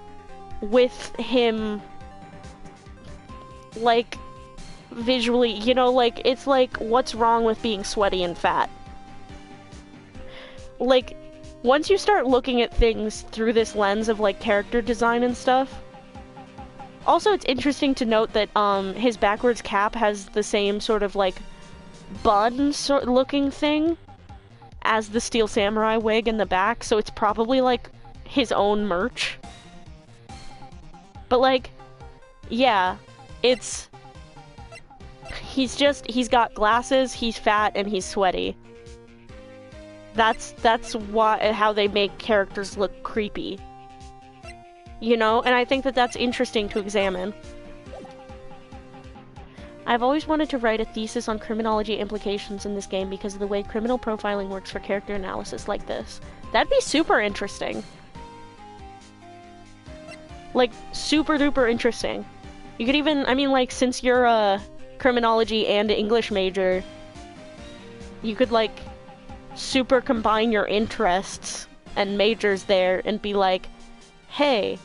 with him like, visually, you know, like, it's like, what's wrong with being sweaty and fat? Like, once you start looking at things through this lens of, like, character design and stuff. Also, it's interesting to note that, his backwards cap has the same sort of, like, bun looking thing as the Steel Samurai wig in the back, so it's probably, like, his own merch. But, like, yeah, it's... he's got glasses, he's fat, and he's sweaty. That's how they make characters look creepy. You know? And I think that that's interesting to examine. I've always wanted to write a thesis on criminology implications in this game because of the way criminal profiling works for character analysis like this. That'd be super interesting. Like, super duper interesting. You could even, I mean, like, since you're a criminology and English major, you could, like, super combine your interests and majors there and be like, hey,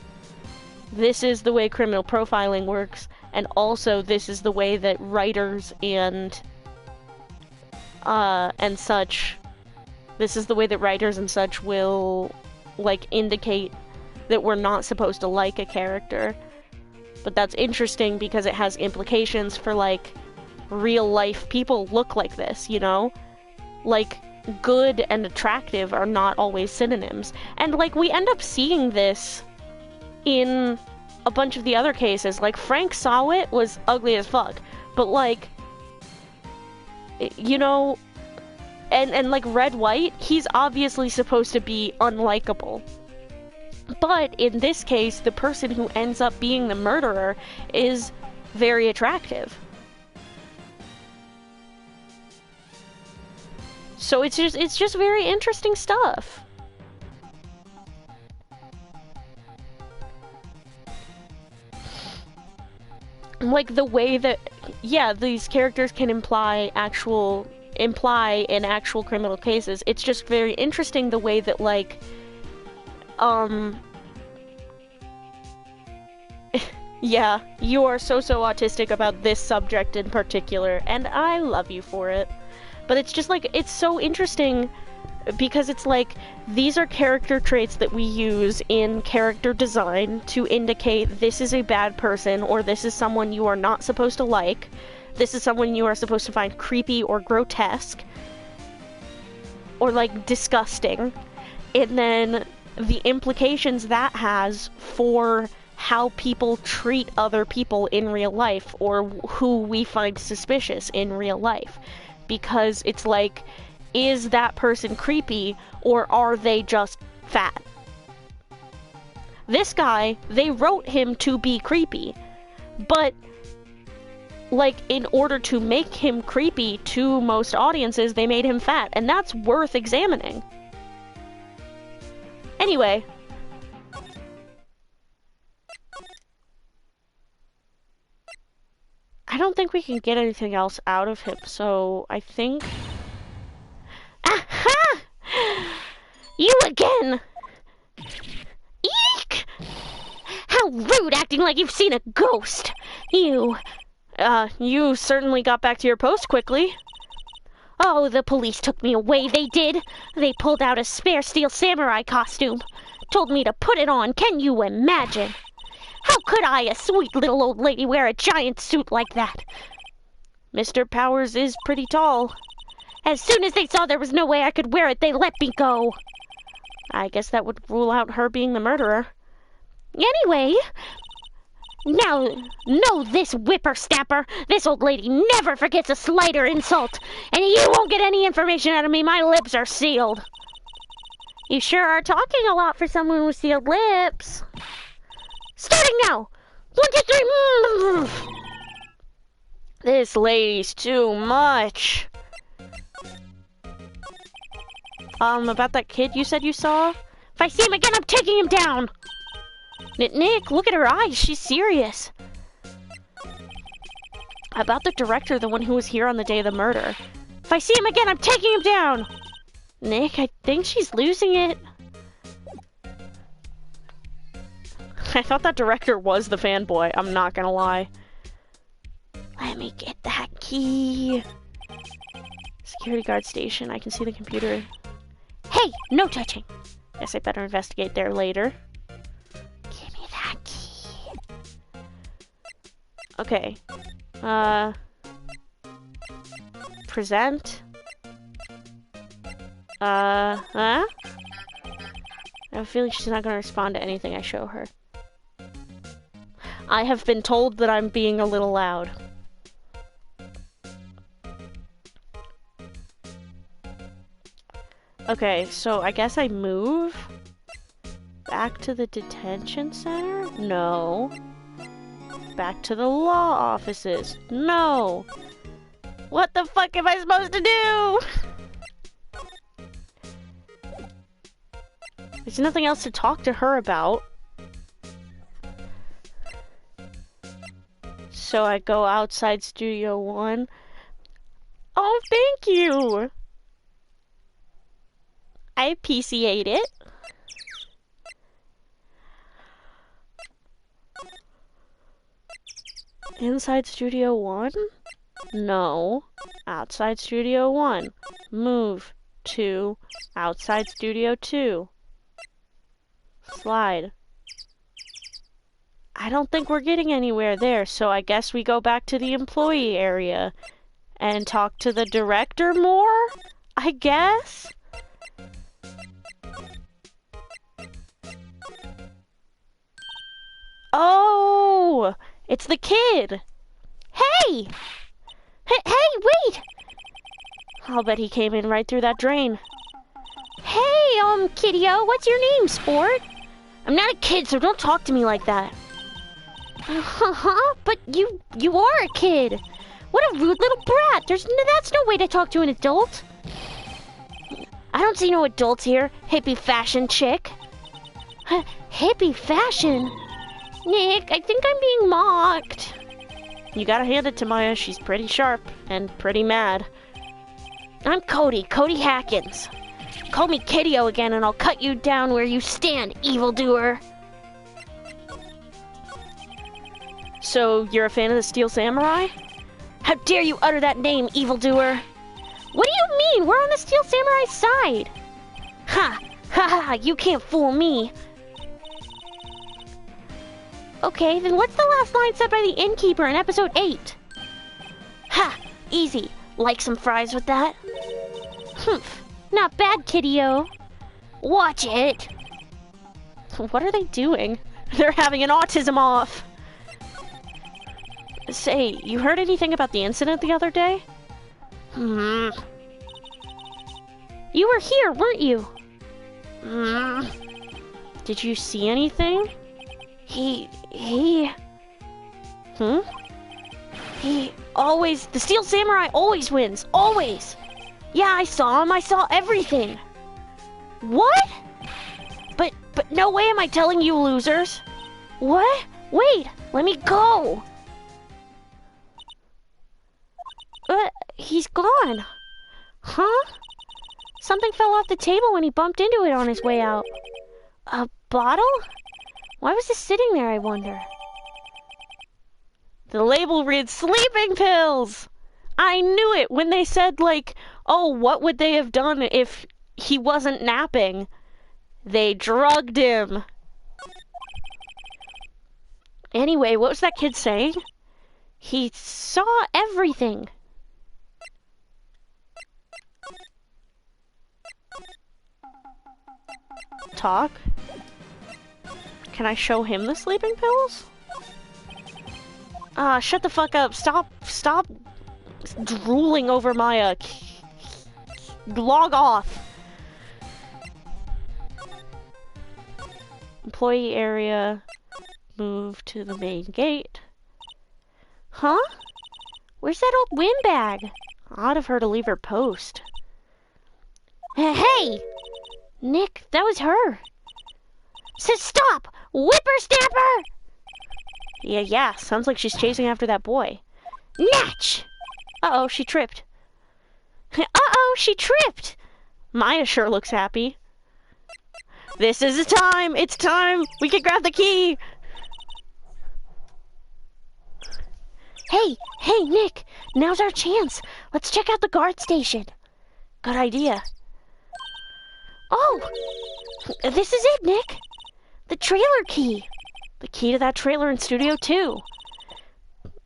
this is the way criminal profiling works, and also this is the way that writers and such, this is the way that writers and such will, like, indicate that we're not supposed to like a character. But that's interesting because it has implications for, like, real life people look like this, you know? Like, good and attractive are not always synonyms. And, like, we end up seeing this in a bunch of the other cases. Like, Frank Sawit was ugly as fuck. But, like, you know, and like, Red White, he's obviously supposed to be unlikable. But in this case, the person who ends up being the murderer is very attractive. So it's just very interesting stuff. Like, the way that, yeah, these characters can imply in actual criminal cases. It's just very interesting the way that, like, yeah, you are so autistic about this subject in particular, and I love you for it. But it's just, like, it's so interesting because it's like, these are character traits that we use in character design to indicate this is a bad person, or this is someone you are not supposed to like, this is someone you are supposed to find creepy or grotesque, or, like, disgusting. And then the implications that has for how people treat other people in real life, or who we find suspicious in real life. Because it's like, is that person creepy, or are they just fat? This guy, they wrote him to be creepy, but, like, in order to make him creepy to most audiences, they made him fat, and that's worth examining. Anyway. I don't think we can get anything else out of him, so I think... Aha! You again! Eek! How rude, acting like you've seen a ghost! You certainly got back to your post quickly. Oh, the police took me away, they did. They pulled out a spare Steel Samurai costume. Told me to put it on, can you imagine? How could I, a sweet little old lady, wear a giant suit like that? Mr. Powers is pretty tall. As soon as they saw there was no way I could wear it, they let me go. I guess that would rule out her being the murderer. Anyway, now, know this, whippersnapper. This old lady never forgets a slight or insult, and you won't get any information out of me. My lips are sealed. You sure are talking a lot for someone with sealed lips. Starting now! 1, 2, 3. This lady's too much. About that kid you said you saw? If I see him again, I'm taking him down! Nick, look at her eyes. She's serious. About the director, the one who was here on the day of the murder. If I see him again, I'm taking him down! Nick, I think she's losing it. I thought that director was the fanboy, I'm not gonna lie. Let me get that key. Security guard station. I can see the computer. Hey, no touching. Guess I better investigate there later. Give me that key. Okay. Present. Huh? I have a feeling she's not gonna respond to anything I show her. I have been told that I'm being a little loud. Okay, so I guess I move back to the detention center? No. Back to the law offices? No. What the fuck am I supposed to do? There's nothing else to talk to her about. So I go outside Studio 1. Oh, thank you! I appreciate it. Inside Studio 1? No. Outside Studio 1. Move to outside Studio 2. Slide. I don't think we're getting anywhere there, so I guess we go back to the employee area and talk to the director more? I guess? Oh! It's the kid! Hey! Hey, wait! I'll bet he came in right through that drain. Hey, kiddo, what's your name, sport? I'm not a kid, so don't talk to me like that. But you are a kid. What a rude little brat. That's no way to talk to an adult. I don't see no adults here, hippie fashion chick. Hippie fashion? Nick, I think I'm being mocked. You gotta hand it to Maya, she's pretty sharp and pretty mad. I'm Cody Hackins. Call me Kiddio again and I'll cut you down where you stand, evildoer. So, you're a fan of the Steel Samurai? How dare you utter that name, evildoer? What do you mean? We're on the Steel Samurai's side. Ha! Ha ha! You can't fool me. Okay, then what's the last line said by the innkeeper in episode 8? Ha! Easy. Like some fries with that? Humph. Not bad, kiddio. Watch it. What are they doing? They're having an autism off. Say, you heard anything about the incident the other day? You were here, weren't you? Did you see anything? He always, the Steel Samurai always wins, always. Yeah, I saw him, I saw everything. What? But no way am I telling you losers. What? Wait, let me go. He's gone. Huh? Something fell off the table when he bumped into it on his way out. A bottle? Why was it sitting there, I wonder? The label reads sleeping pills! I knew it when they said, like, oh, what would they have done if he wasn't napping? They drugged him. Anyway, what was that kid saying? He saw everything. Talk? Can I show him the sleeping pills? Shut the fuck up. Stop drooling over Maya. Log off. Employee area. Move to the main gate. Huh? Where's that old windbag? Odd of her to leave her post. Hey! Nick, that was her. Stop! Whippersnapper! Yeah, sounds like she's chasing after that boy. Natch! Uh-oh, she tripped. Uh-oh, she tripped! Maya sure looks happy. This is the time! It's time! We can grab the key! Hey, Nick! Now's our chance! Let's check out the guard station! Good idea. Oh! This is it, Nick! The trailer key! The key to that trailer in Studio 2.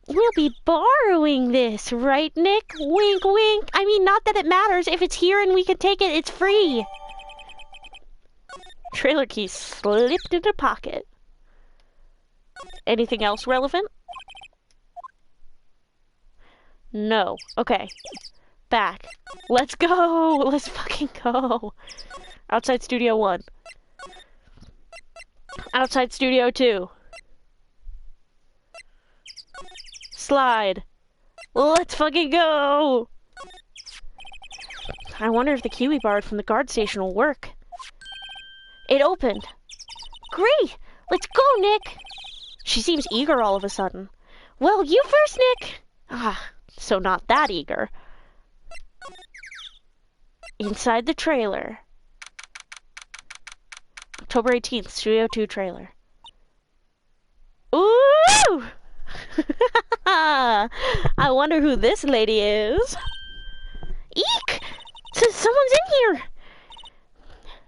We'll be borrowing this, right, Nick? Wink, wink. I mean, not that it matters. If it's here and we can take it, it's free. Trailer key slipped in a pocket. Anything else relevant? No. Okay. Back. Let's go! Let's fucking go! Outside Studio 1. Outside Studio 2. Slide. Let's fucking go! I wonder if the key we borrowed from the guard station will work. It opened. Great! Let's go, Nick! She seems eager all of a sudden. Well, you first, Nick! Ah, so not that eager. Inside the trailer. October 18th, Studio 2 trailer. Ooh! I wonder who this lady is. Eek! Someone's in here!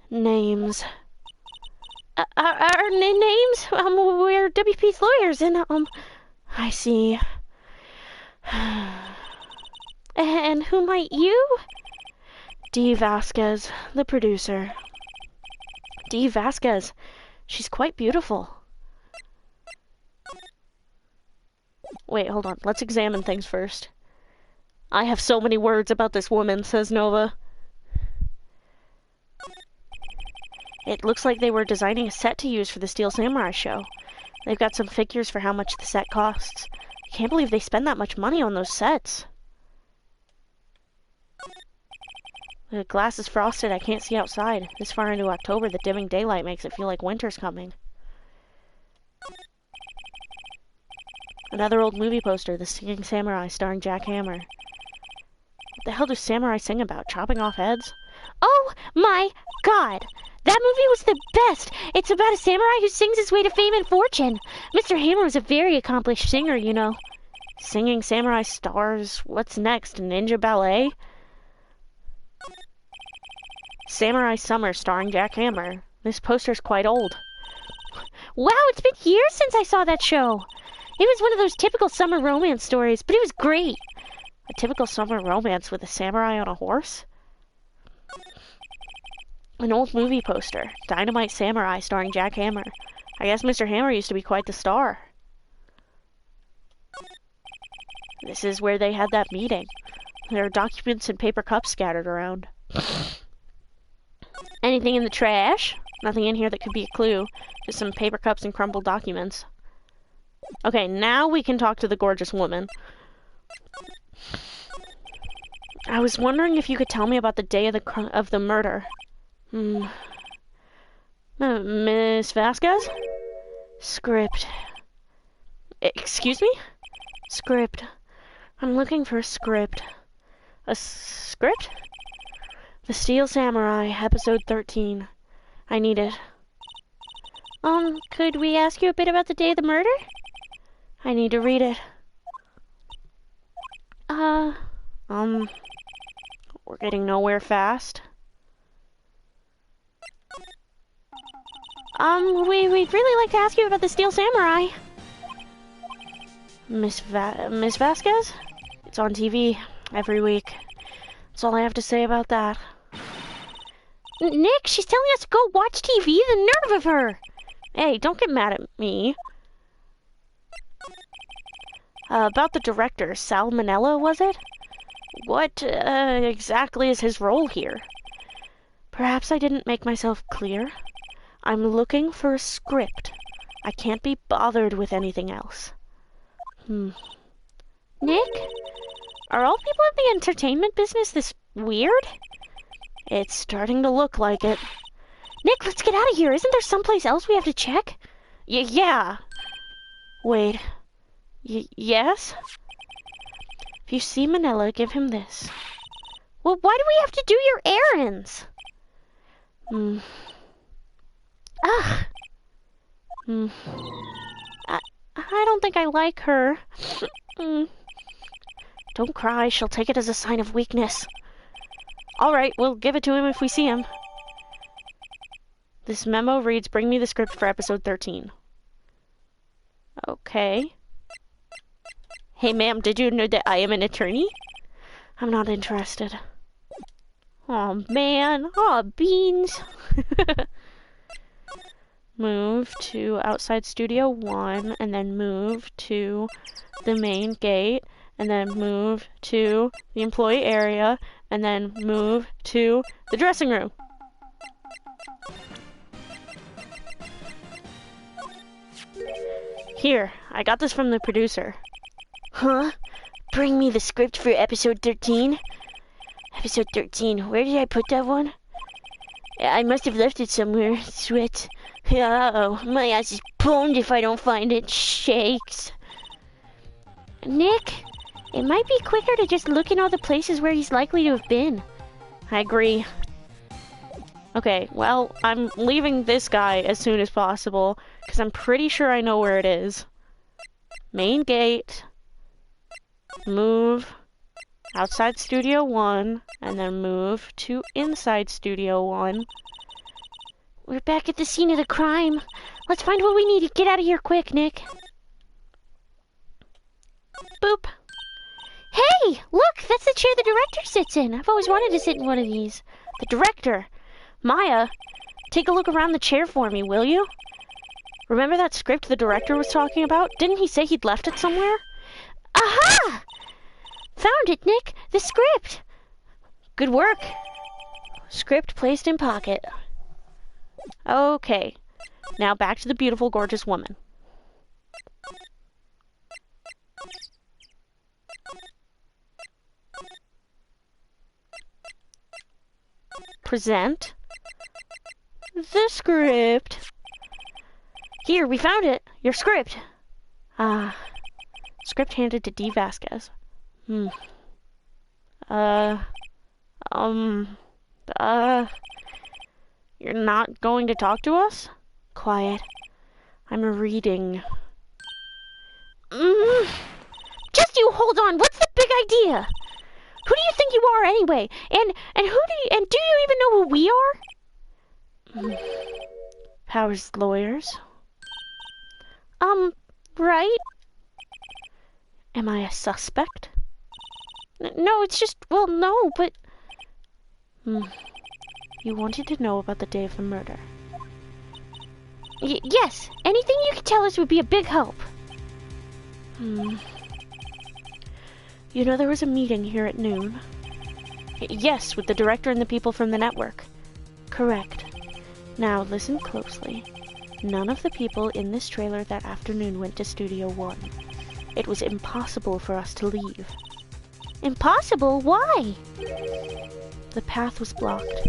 Names. Our names? We're WP's lawyers, and, I see. And who might you? Dee Vasquez, the producer. Dee Vasquez. She's quite beautiful. Wait, hold on. Let's examine things first. I have so many words about this woman, says Nova. It looks like they were designing a set to use for the Steel Samurai show. They've got some figures for how much the set costs. I can't believe they spend that much money on those sets. The glass is frosted. I can't see outside. This far into October, the dimming daylight makes it feel like winter's coming. Another old movie poster, The Singing Samurai, starring Jack Hammer. What the hell do samurai sing about? Chopping off heads? Oh my god! That movie was the best! It's about a samurai who sings his way to fame and fortune. Mr. Hammer was a very accomplished singer, you know. Singing samurai stars. What's next? Ninja ballet? Samurai Summer, starring Jack Hammer. This poster's quite old. Wow, it's been years since I saw that show. It was one of those typical summer romance stories, but it was great. A typical summer romance with a samurai on a horse? An old movie poster. Dynamite Samurai, starring Jack Hammer. I guess Mr. Hammer used to be quite the star. This is where they had that meeting. There are documents and paper cups scattered around. Anything in the trash? Nothing in here that could be a clue. Just some paper cups and crumpled documents. Okay, now we can talk to the gorgeous woman. I was wondering if you could tell me about the day of the murder. Miss Vasquez? Script. Excuse me? Script. I'm looking for a script. A script? The Steel Samurai, episode 13. I need it. Could we ask you a bit about the day of the murder? I need to read it. We're getting nowhere fast. We'd really like to ask you about the Steel Samurai. Miss Vasquez? It's on TV every week. That's all I have to say about that. Nick, she's telling us to go watch TV. The nerve of her! Hey, don't get mad at me. About the director, Sal Manella, was it? What exactly is his role here? Perhaps I didn't make myself clear. I'm looking for a script. I can't be bothered with anything else. Nick? Are all people in the entertainment business this weird? It's starting to look like it. Nick, let's get out of here. Isn't there someplace else we have to check? Yeah. Wait. Yes? If you see Manila, give him this. Well, why do we have to do your errands? I don't think I like her. Don't cry, she'll take it as a sign of weakness. Alright, we'll give it to him if we see him. This memo reads, bring me the script for episode 13. Okay. Hey ma'am, did you know that I am an attorney? I'm not interested. Oh man, oh beans. Move to outside Studio 1, and then move to the main gate, and then move to the employee area, and then move to the dressing room. Here, I got this from the producer. Huh? Bring me the script for episode 13? Episode 13, where did I put that one? I must have left it somewhere. Sweat. Uh-oh, my ass is boned if I don't find it. Shakes. Nick, it might be quicker to just look in all the places where he's likely to have been. I agree. Okay, well, I'm leaving this guy as soon as possible, because I'm pretty sure I know where it is. Main gate. Move. Outside Studio 1, and then move to inside Studio 1. We're back at the scene of the crime. Let's find what we need to get out of here quick, Nick. Boop. Hey, look, that's the chair the director sits in. I've always wanted to sit in one of these. The director. Maya, take a look around the chair for me, will you? Remember that script the director was talking about? Didn't he say he'd left it somewhere? Aha! Found it, Nick. The script. Good work. Script placed in pocket. Okay. Now back to the beautiful, gorgeous woman. Present the script. Here, we found it. Your script. Script handed to D. Vasquez. You're not going to talk to us? Quiet. I'm reading. Just you hold on. What's the big idea? Who do you think you are anyway? And do you even know who we are? Powers lawyers. Right? Am I a suspect? No, it's just, well, no, but... You wanted to know about the day of the murder. Yes, anything you could tell us would be a big help. You know there was a meeting here at noon? Yes, with the director and the people from the network. Correct. Now listen closely. None of the people in this trailer that afternoon went to Studio 1. It was impossible for us to leave. Impossible? Why? The path was blocked.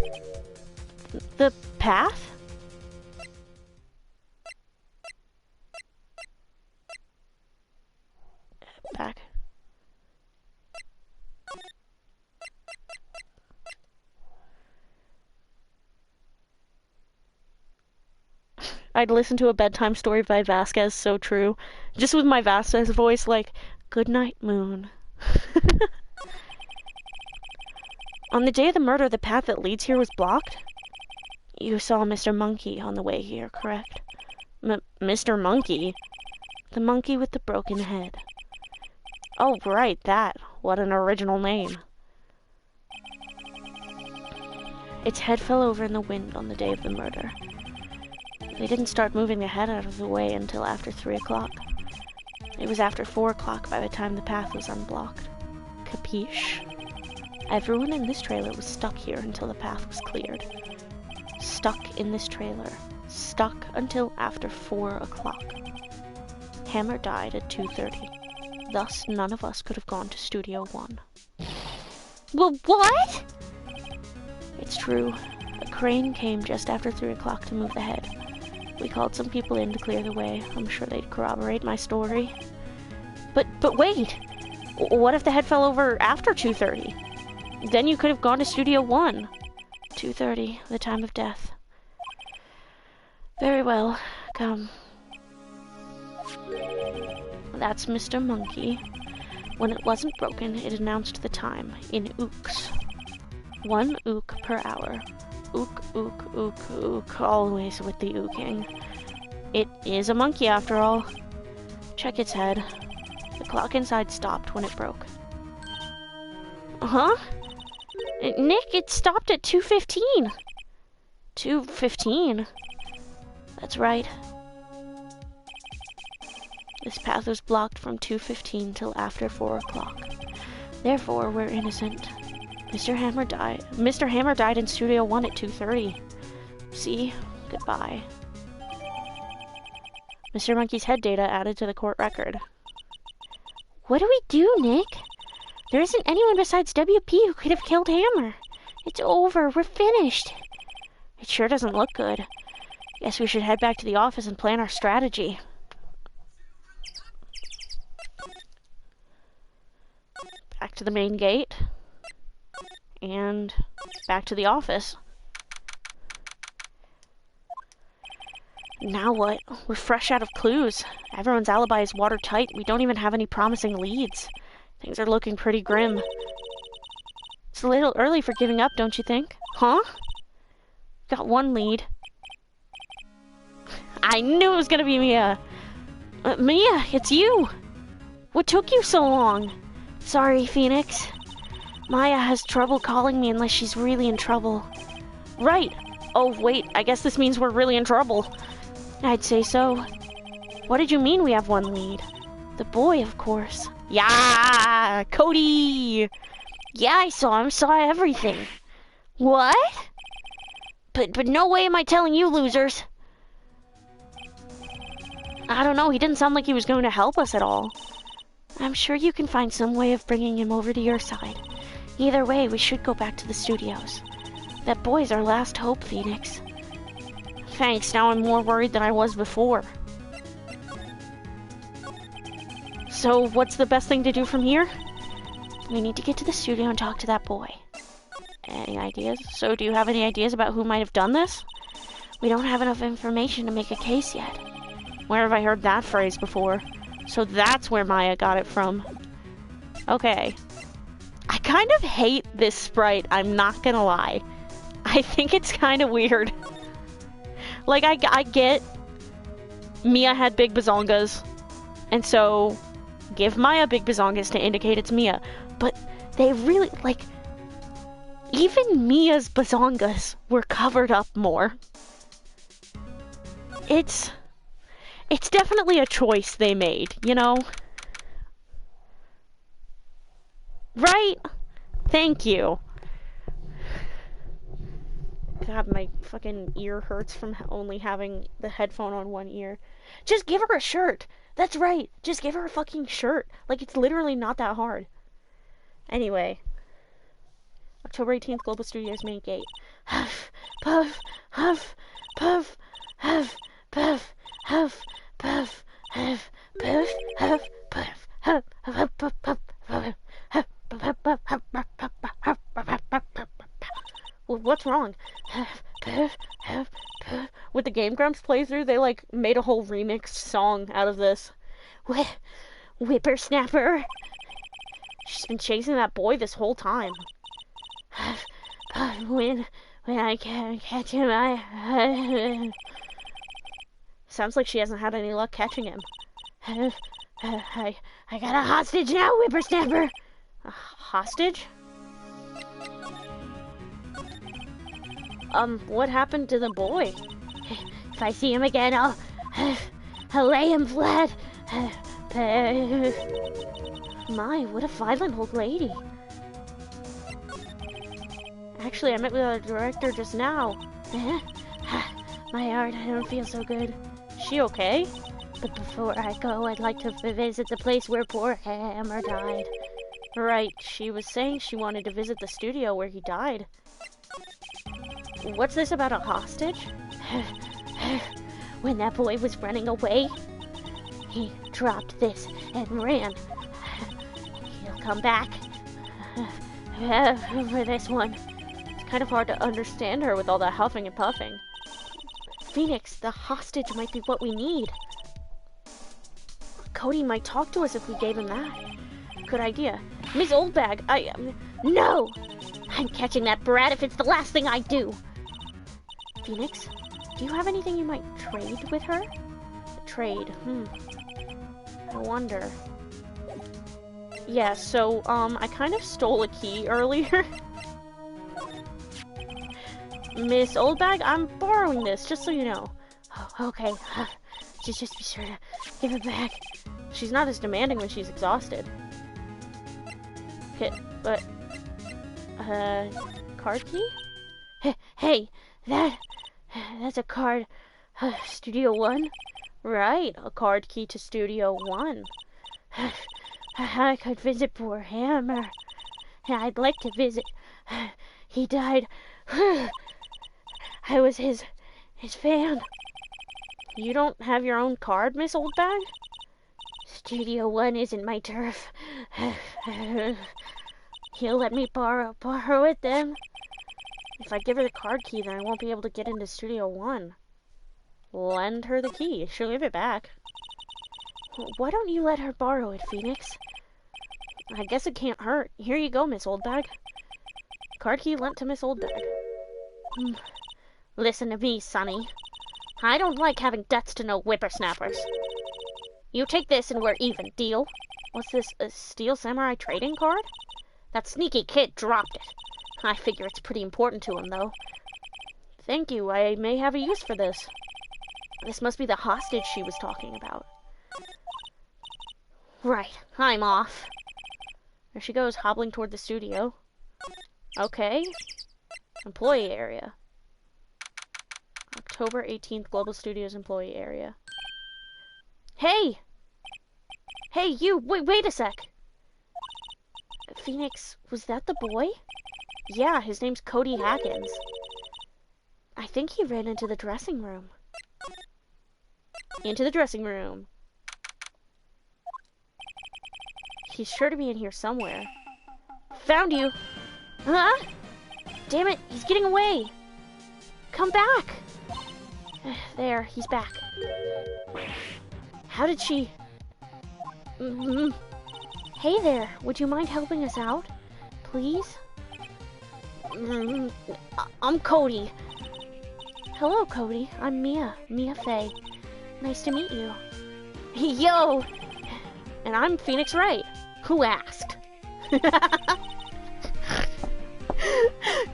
The path? Back. I'd listen to a bedtime story by Vasquez, so true. Just with my Vasquez voice, like, good night, moon. On the day of the murder, the path that leads here was blocked? You saw Mr. Monkey on the way here, correct? Mr. Monkey? The monkey with the broken head. Oh, right, that. What an original name. Its head fell over in the wind on the day of the murder. They didn't start moving the head out of the way until after 3 o'clock. It was after 4 o'clock by the time the path was unblocked. Capiche? Everyone in this trailer was stuck here until the path was cleared. Stuck in this trailer. Stuck until after 4 o'clock. Hammer died at 2:30. Thus, none of us could have gone to Studio 1. Well, what? It's true. A crane came just after 3 o'clock to move the head. We called some people in to clear the way. I'm sure they'd corroborate my story. But wait! What if the head fell over after 2:30? Then you could have gone to Studio 1. 2:30, the time of death. Very well, come. That's Mr. Monkey. When it wasn't broken, it announced the time in ooks. 1 ook per hour. Ook, ook, ook, ook, always with the ooking. It is a monkey after all. Check its head. The clock inside stopped when it broke. Huh? Nick, it stopped at 2:15. 2:15? That's right. This path was blocked from 2:15 till after 4 o'clock. Therefore, we're innocent. Mr. Hammer died in Studio 1 at 2:30. See? Goodbye. Mr. Monkey's head data added to the court record. What do we do, Nick? There isn't anyone besides WP who could have killed Hammer. It's over. We're finished. It sure doesn't look good. Guess we should head back to the office and plan our strategy. Back to the main gate. And back to the office. Now what? We're fresh out of clues. Everyone's alibi is watertight. We don't even have any promising leads. Things are looking pretty grim. It's a little early for giving up, don't you think? Huh? Got 1 lead. I knew it was gonna be Mia. Mia, it's you! What took you so long? Sorry, Phoenix. Maya has trouble calling me unless she's really in trouble. Right! Oh, wait, I guess this means we're really in trouble. I'd say so. What did you mean we have 1 lead? The boy, of course. Yeah! Cody! Yeah, I saw him, saw everything. What? But no way am I telling you, losers. I don't know, he didn't sound like he was going to help us at all. I'm sure you can find some way of bringing him over to your side. Either way, we should go back to the studios. That boy's our last hope, Phoenix. Thanks, now I'm more worried than I was before. So, what's the best thing to do from here? We need to get to the studio and talk to that boy. Any ideas? So, do you have any ideas about who might have done this? We don't have enough information to make a case yet. Where have I heard that phrase before? So that's where Maya got it from. Okay. I kind of hate this sprite, I'm not gonna lie. I think it's kind of weird. Like, I get Mia had big bazongas, and so give Maya big bazongas to indicate it's Mia. But they really, like, even Mia's bazongas were covered up more. It's definitely a choice they made, you know? Right? Thank you. God, my fucking ear hurts from only having the headphone on 1 ear. Just give her a shirt. That's right. Just give her a fucking shirt. Like, it's literally not that hard. Anyway. October 18th, Global Studios main gate. Huff, puff, huff, puff, huff, puff, huff, puff, huff, puff, huff, puff, huff, huff, puff, puff, huff. Well, what's wrong? With the Game Grumps playthrough, they like made a whole remix song out of this. Whippersnapper. She's been chasing that boy this whole time. When I can't catch him, Sounds like she hasn't had any luck catching him. I got a hostage now, Whippersnapper. A hostage? What happened to the boy? If I see him again, I'll lay him flat. My, what a violent old lady. Actually, I met with our director just now. My heart, I don't feel so good. She okay? But before I go, I'd like to visit the place where poor Hammer died. Right, she was saying she wanted to visit the studio where he died. What's this about a hostage? When that boy was running away, he dropped this and ran. He'll come back for this one. It's kind of hard to understand her with all that huffing and puffing. Phoenix, the hostage might be what we need. Cody might talk to us if we gave him that. Good idea. Miss Oldbag, no! I'm catching that brat if it's the last thing I do. Phoenix, do you have anything you might trade with her? Trade, I wonder. Yeah, so, I kind of stole a key earlier. Miss Oldbag, I'm borrowing this, just so you know. Oh, okay. Just be sure to give it back. She's not as demanding when she's exhausted. Okay, but... card key? Hey, that's a card. Studio 1? Right, a card key to Studio 1. I could visit poor Hammer. I'd like to visit. He died. I was his fan. You don't have your own card, Miss Oldbag? Studio 1 isn't my turf. He'll let me borrow it then. If I give her the card key, then I won't be able to get into Studio 1. Lend her the key. She'll give it back. Why don't you let her borrow it, Phoenix? I guess it can't hurt. Here you go, Miss Oldbag. Card key lent to Miss Oldbag. Listen to me, Sonny. I don't like having debts to no whippersnappers. You take this and we're even, deal? What's this, a Steel Samurai trading card? That sneaky kid dropped it. I figure it's pretty important to him, though. Thank you, I may have a use for this. This must be the hostage she was talking about. Right, I'm off. There she goes, hobbling toward the studio. Okay. Employee area. October 18th, Global Studios employee area. Hey! Hey, you! Wait a sec! Phoenix, was that the boy? Yeah, his name's Cody Hackins. I think he ran into the dressing room. Into the dressing room. He's sure to be in here somewhere. Found you! Huh? Damn it, he's getting away! Come back! There, he's back. How did she... Hey there, would you mind helping us out? Please? I'm Cody. Hello, Cody. I'm Mia Faye. Nice to meet you. Yo! And I'm Phoenix Wright. Who asked?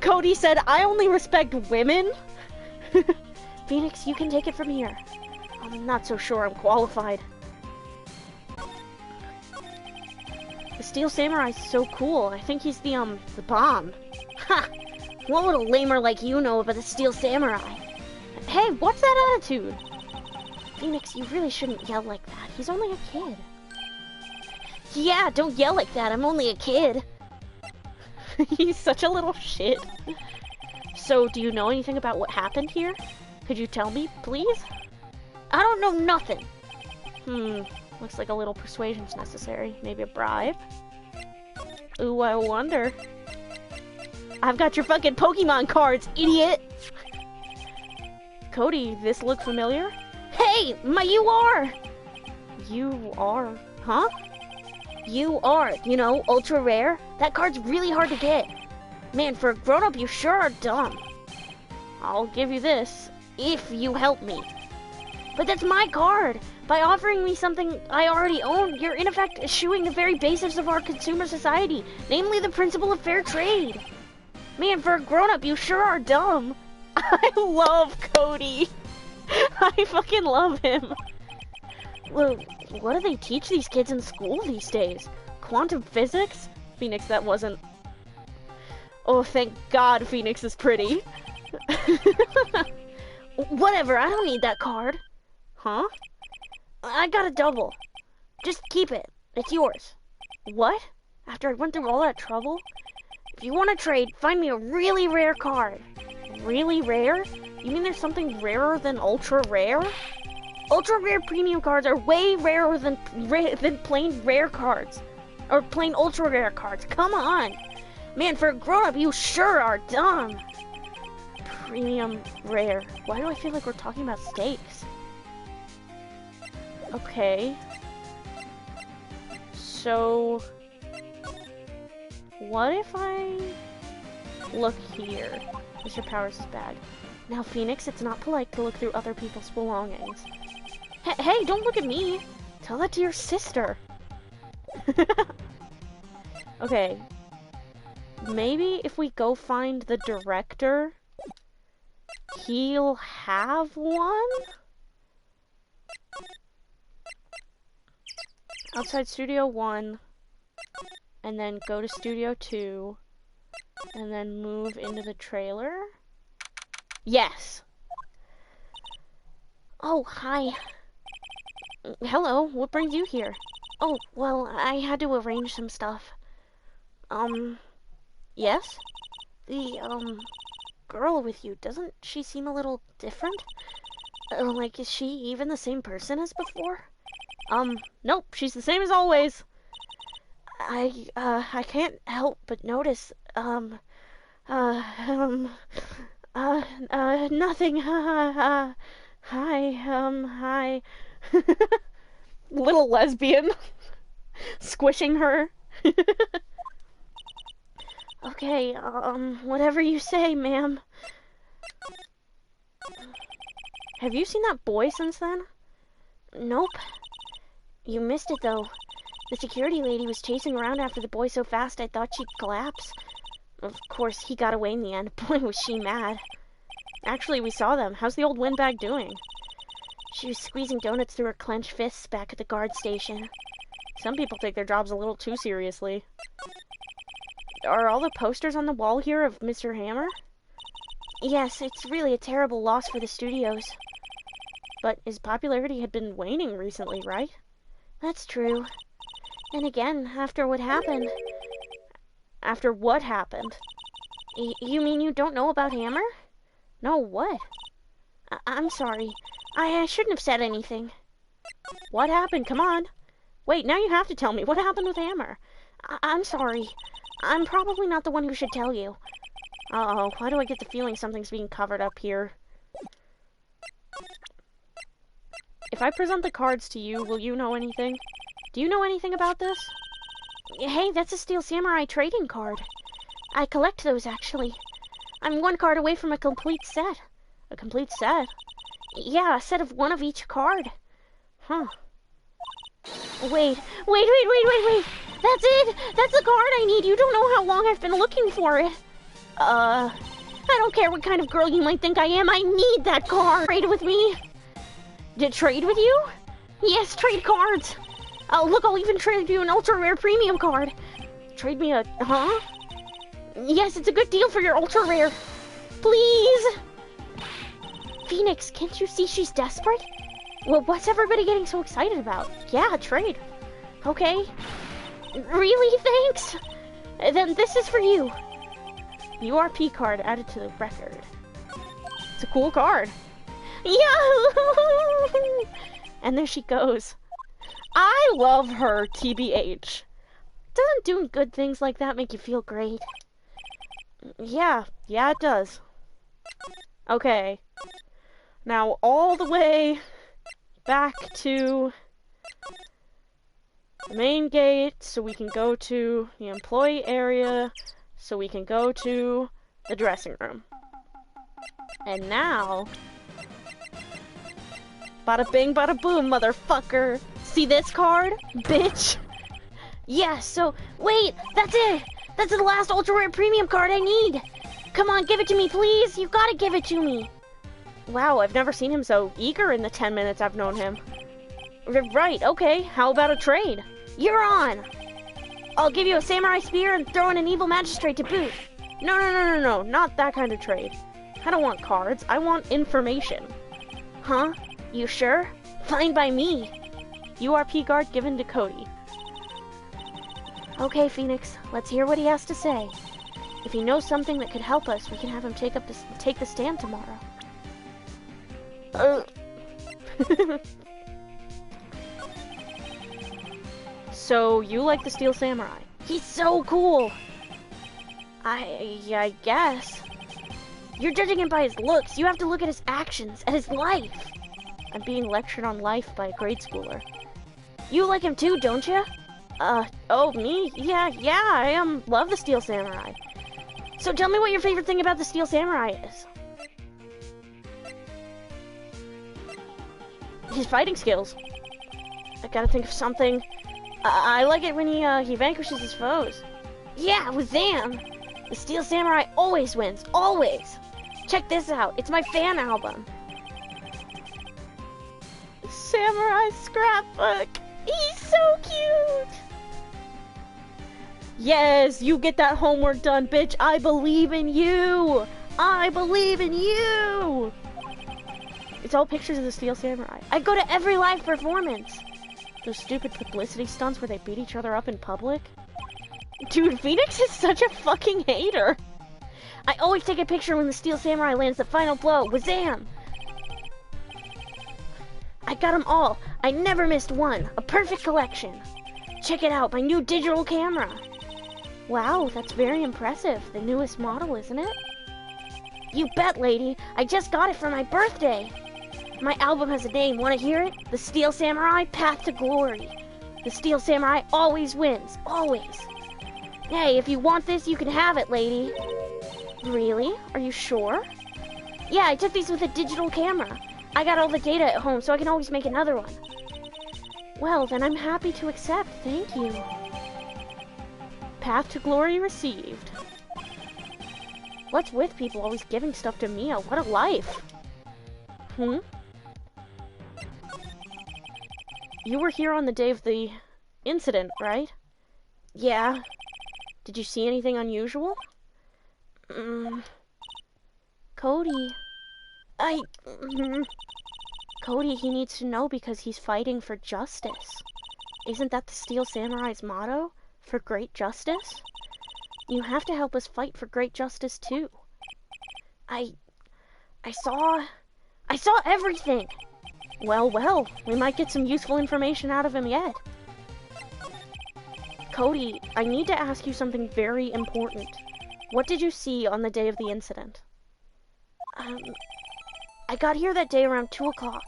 Cody said, I only respect women? Phoenix, you can take it from here. I'm not so sure I'm qualified. The Steel Samurai's so cool. I think he's the bomb. Ha! What would a lamer like you know about the Steel Samurai? Hey, what's that attitude? Phoenix, you really shouldn't yell like that. He's only a kid. Yeah, don't yell like that. I'm only a kid. He's such a little shit. So, do you know anything about what happened here? Could you tell me, please? I don't know nothing. Looks like a little persuasion's necessary. Maybe a bribe? Ooh, I wonder. I've got your fucking Pokemon cards, idiot! Cody, this look familiar? Hey, my UR! UR? Huh? UR, you know, ultra rare? That card's really hard to get. Man, for a grown-up, you sure are dumb. I'll give you this, if you help me. But that's my card! By offering me something I already own, you're in effect eschewing the very basis of our consumer society, namely the principle of fair trade. Man, for a grown-up, you sure are dumb. I love Cody. I fucking love him. Well, what do they teach these kids in school these days? Quantum physics? Phoenix, that wasn't... Oh, thank God Phoenix is pretty. Whatever, I don't need that card. Huh? I got a double. Just keep it. It's yours. What? After I went through all that trouble? If you want to trade, find me a really rare card. Really rare? You mean there's something rarer than ultra rare? Ultra rare premium cards are way rarer than plain rare cards. Or plain ultra rare cards. Come on. Man, for a grown-up, you sure are dumb. Premium rare. Why do I feel like we're talking about steaks? Okay. So... what if I look here? Mr. Powers' bag. Now, Phoenix, it's not polite to look through other people's belongings. Hey, don't look at me! Tell that to your sister! Okay. Maybe if we go find the director, he'll have one? Outside Studio 1, and then go to Studio 2, and then move into the trailer? Yes! Oh, hi. Hello, what brings you here? Oh, well, I had to arrange some stuff. Yes? The, girl with you, doesn't she seem a little different? Like, is she even the same person as before? Nope, she's the same as always. I can't help but notice, nothing, hi, hi. Little lesbian. Squishing her. Okay, whatever you say, ma'am. Have you seen that boy since then? Nope. You missed it, though. The security lady was chasing around after the boy so fast I thought she'd collapse. Of course, he got away in the end. Boy, was she mad. Actually, we saw them. How's the old windbag doing? She was squeezing donuts through her clenched fists back at the guard station. Some people take their jobs a little too seriously. Are all the posters on the wall here of Mr. Hammer? Yes, it's really a terrible loss for the studios. But his popularity had been waning recently, right? That's true. And again, after what happened... After what happened? You mean you don't know about Hammer? No, what? I'm sorry. I shouldn't have said anything. What happened? Come on. Wait, now you have to tell me. What happened with Hammer? I'm sorry. I'm probably not the one who should tell you. Uh-oh, why do I get the feeling something's being covered up here? If I present the cards to you, will you know anything? Do you know anything about this? Hey, that's a Steel Samurai trading card. I collect those, actually. I'm one card away from a complete set. A complete set? Yeah, a set of one of each card. Huh. Wait. That's it! That's the card I need! You don't know how long I've been looking for it. I don't care what kind of girl you might think I am. I need that card. Trade with me? Did trade with you? Yes, trade cards. Look, I'll even trade you an ultra rare premium card. Trade me a... Huh? Yes, it's a good deal for your ultra rare. Please! Phoenix, can't you see she's desperate? Well, what's everybody getting so excited about? Yeah, trade. Okay. Really? Thanks? Then this is for you. URP card added to the record. It's a cool card. Yahoo! And there she goes. I love her, TBH. Doesn't doing good things like that make you feel great? Yeah, it does. Okay. Now all the way back to the main gate so we can go to the employee area so we can go to the dressing room. And now... Bada bing, bada boom, motherfucker! See this card? Bitch! Yeah, so... Wait! That's it! That's the last ultra rare premium card I need! Come on, give it to me, please! You gotta give it to me! Wow, I've never seen him so eager in the 10 minutes I've known him. Right, okay, how about a trade? You're on! I'll give you a samurai spear and throw in an evil magistrate to boot. No, not that kind of trade. I don't want cards, I want information. Huh? You sure? Fine by me. URP card given to Cody. Okay, Phoenix, let's hear what he has to say. If he knows something that could help us, we can have him take the stand tomorrow. So, you like the Steel Samurai? He's so cool! I guess. You're judging him by his looks. You have to look at his actions, at his life. I'm being lectured on life by a grade schooler. You like him too, don't you? Oh, me? Yeah, I love the Steel Samurai. So tell me what your favorite thing about the Steel Samurai is. His fighting skills. I gotta think of something. I like it when he vanquishes his foes. Yeah, with Zam! The Steel Samurai always wins, always! Check this out, it's my fan album. Samurai scrapbook! He's so cute! Yes, you get that homework done, bitch! I believe in you! I believe in you! It's all pictures of the Steel Samurai. I go to every live performance! Those stupid publicity stunts where they beat each other up in public. Dude, Phoenix is such a fucking hater. I always take a picture when the Steel Samurai lands the final blow. Wazam! I got them all. I never missed one. A perfect collection. Check it out, my new digital camera. Wow, that's very impressive. The newest model, isn't it? You bet, lady. I just got it for my birthday. My album has a name. Want to hear it? The Steel Samurai Path to Glory. The Steel Samurai always wins. Always. Hey, if you want this, you can have it, lady. Really? Are you sure? Yeah, I took these with a digital camera. I got all the data at home, so I can always make another one. Well, then I'm happy to accept. Thank you. Path to Glory received. What's with people always giving stuff to Mia? What a life. You were here on the day of the incident, right? Yeah. Did you see anything unusual? Cody. Cody, he needs to know because he's fighting for justice. Isn't that the Steel Samurai's motto? For great justice? You have to help us fight for great justice too. I saw everything! Well, we might get some useful information out of him yet. Cody, I need to ask you something very important. What did you see on the day of the incident? I got here that day around 2 o'clock.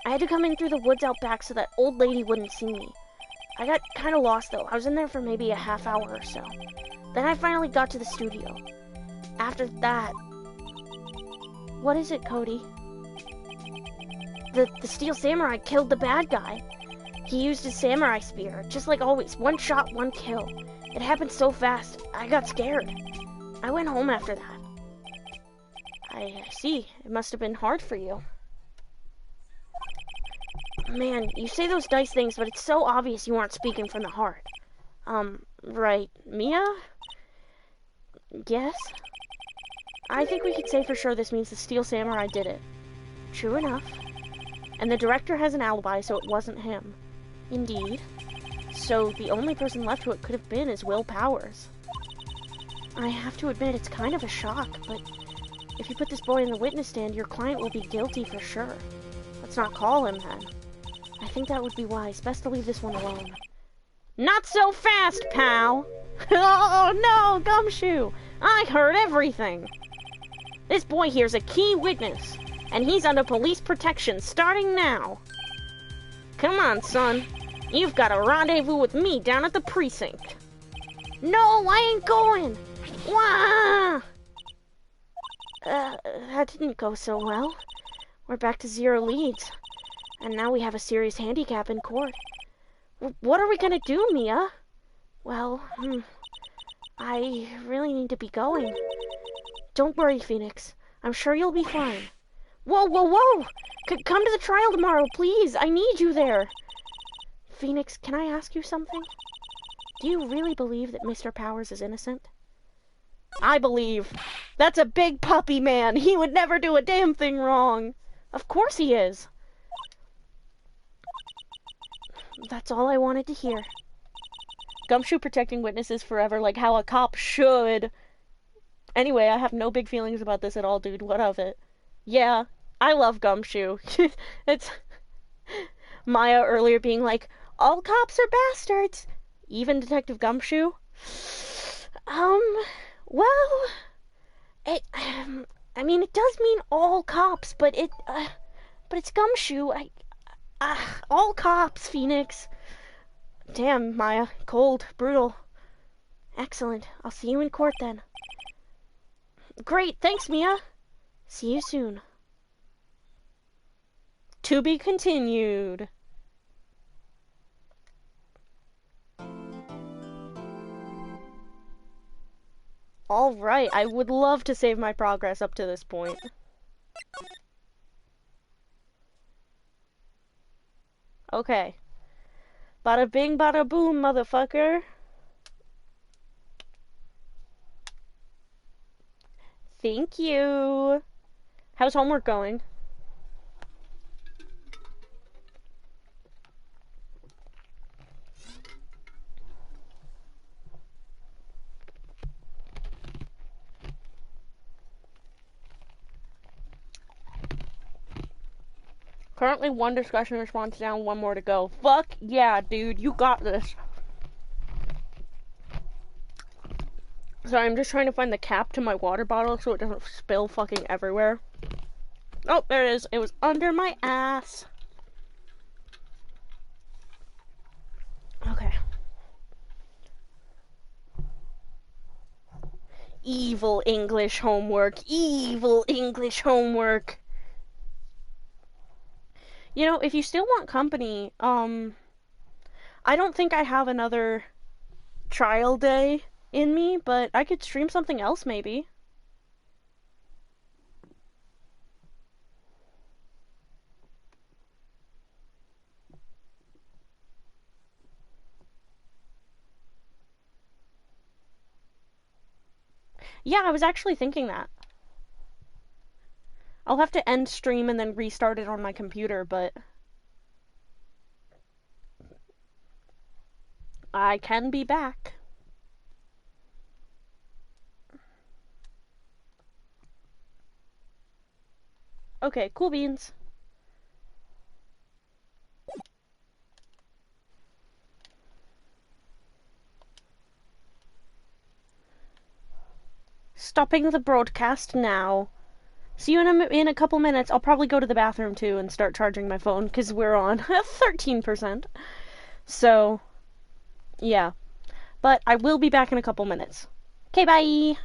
I had to come in through the woods out back so that old lady wouldn't see me. I got kind of lost though. I was in there for maybe a half hour or so. Then I finally got to the studio. After that... What is it, Cody? The Steel Samurai killed the bad guy. He used his samurai spear, just like always. One shot, one kill. It happened so fast, I got scared. I went home after that. I see. It must have been hard for you. Man, you say those nice things, but it's so obvious you aren't speaking from the heart. Right. Mia? Yes? I think we could say for sure this means the Steel Samurai did it. True enough. And the director has an alibi, so it wasn't him. Indeed. So the only person left who it could have been is Will Powers. I have to admit, it's kind of a shock, but if you put this boy in the witness stand, your client will be guilty for sure. Let's not call him then. I think that would be wise. Best to leave this one alone. Not so fast, pal! Oh no, Gumshoe! I heard everything! This boy here's a key witness, and he's under police protection starting now. Come on, son. You've got a rendezvous with me down at the precinct. No, I ain't going! Wah! That didn't go so well. We're back to 0 leads. And now we have a serious handicap in court. What are we gonna do, Mia? Well, I really need to be going. Don't worry, Phoenix. I'm sure you'll be fine. Whoa, whoa, whoa! Come to the trial tomorrow, please! I need you there! Phoenix, can I ask you something? Do you really believe that Mr. Powers is innocent? I believe. That's a big puppy, man! He would never do a damn thing wrong! Of course he is! That's all I wanted to hear. Gumshoe protecting witnesses forever, like how a cop should. Anyway, I have no big feelings about this at all, dude. What of it? Yeah, I love Gumshoe. It's Maya earlier being like, all cops are bastards. Even Detective Gumshoe. Well, I mean, it does mean all cops, but it's Gumshoe. All cops, Phoenix. Damn, Maya. Cold. Brutal. Excellent. I'll see you in court then. Great, thanks, Mia. See you soon. To be continued. Alright, I would love to save my progress up to this point. Okay. Bada bing, bada boom, motherfucker. Thank you. How's homework going? Currently 1 discussion response down, 1 more to go. Fuck yeah, dude, you got this. Sorry, I'm just trying to find the cap to my water bottle so it doesn't spill fucking everywhere. Oh, there it is. It was under my ass. Okay. Evil English homework. Evil English homework. You know, if you still want company, I don't think I have another trial day in me, but I could stream something else maybe. Yeah, I was actually thinking that. I'll have to end stream and then restart it on my computer, but I can be back. Okay, cool beans. Stopping the broadcast now. See you in a couple minutes. I'll probably go to the bathroom too and start charging my phone because we're on 13%. So, yeah. But I will be back in a couple minutes. Okay, bye!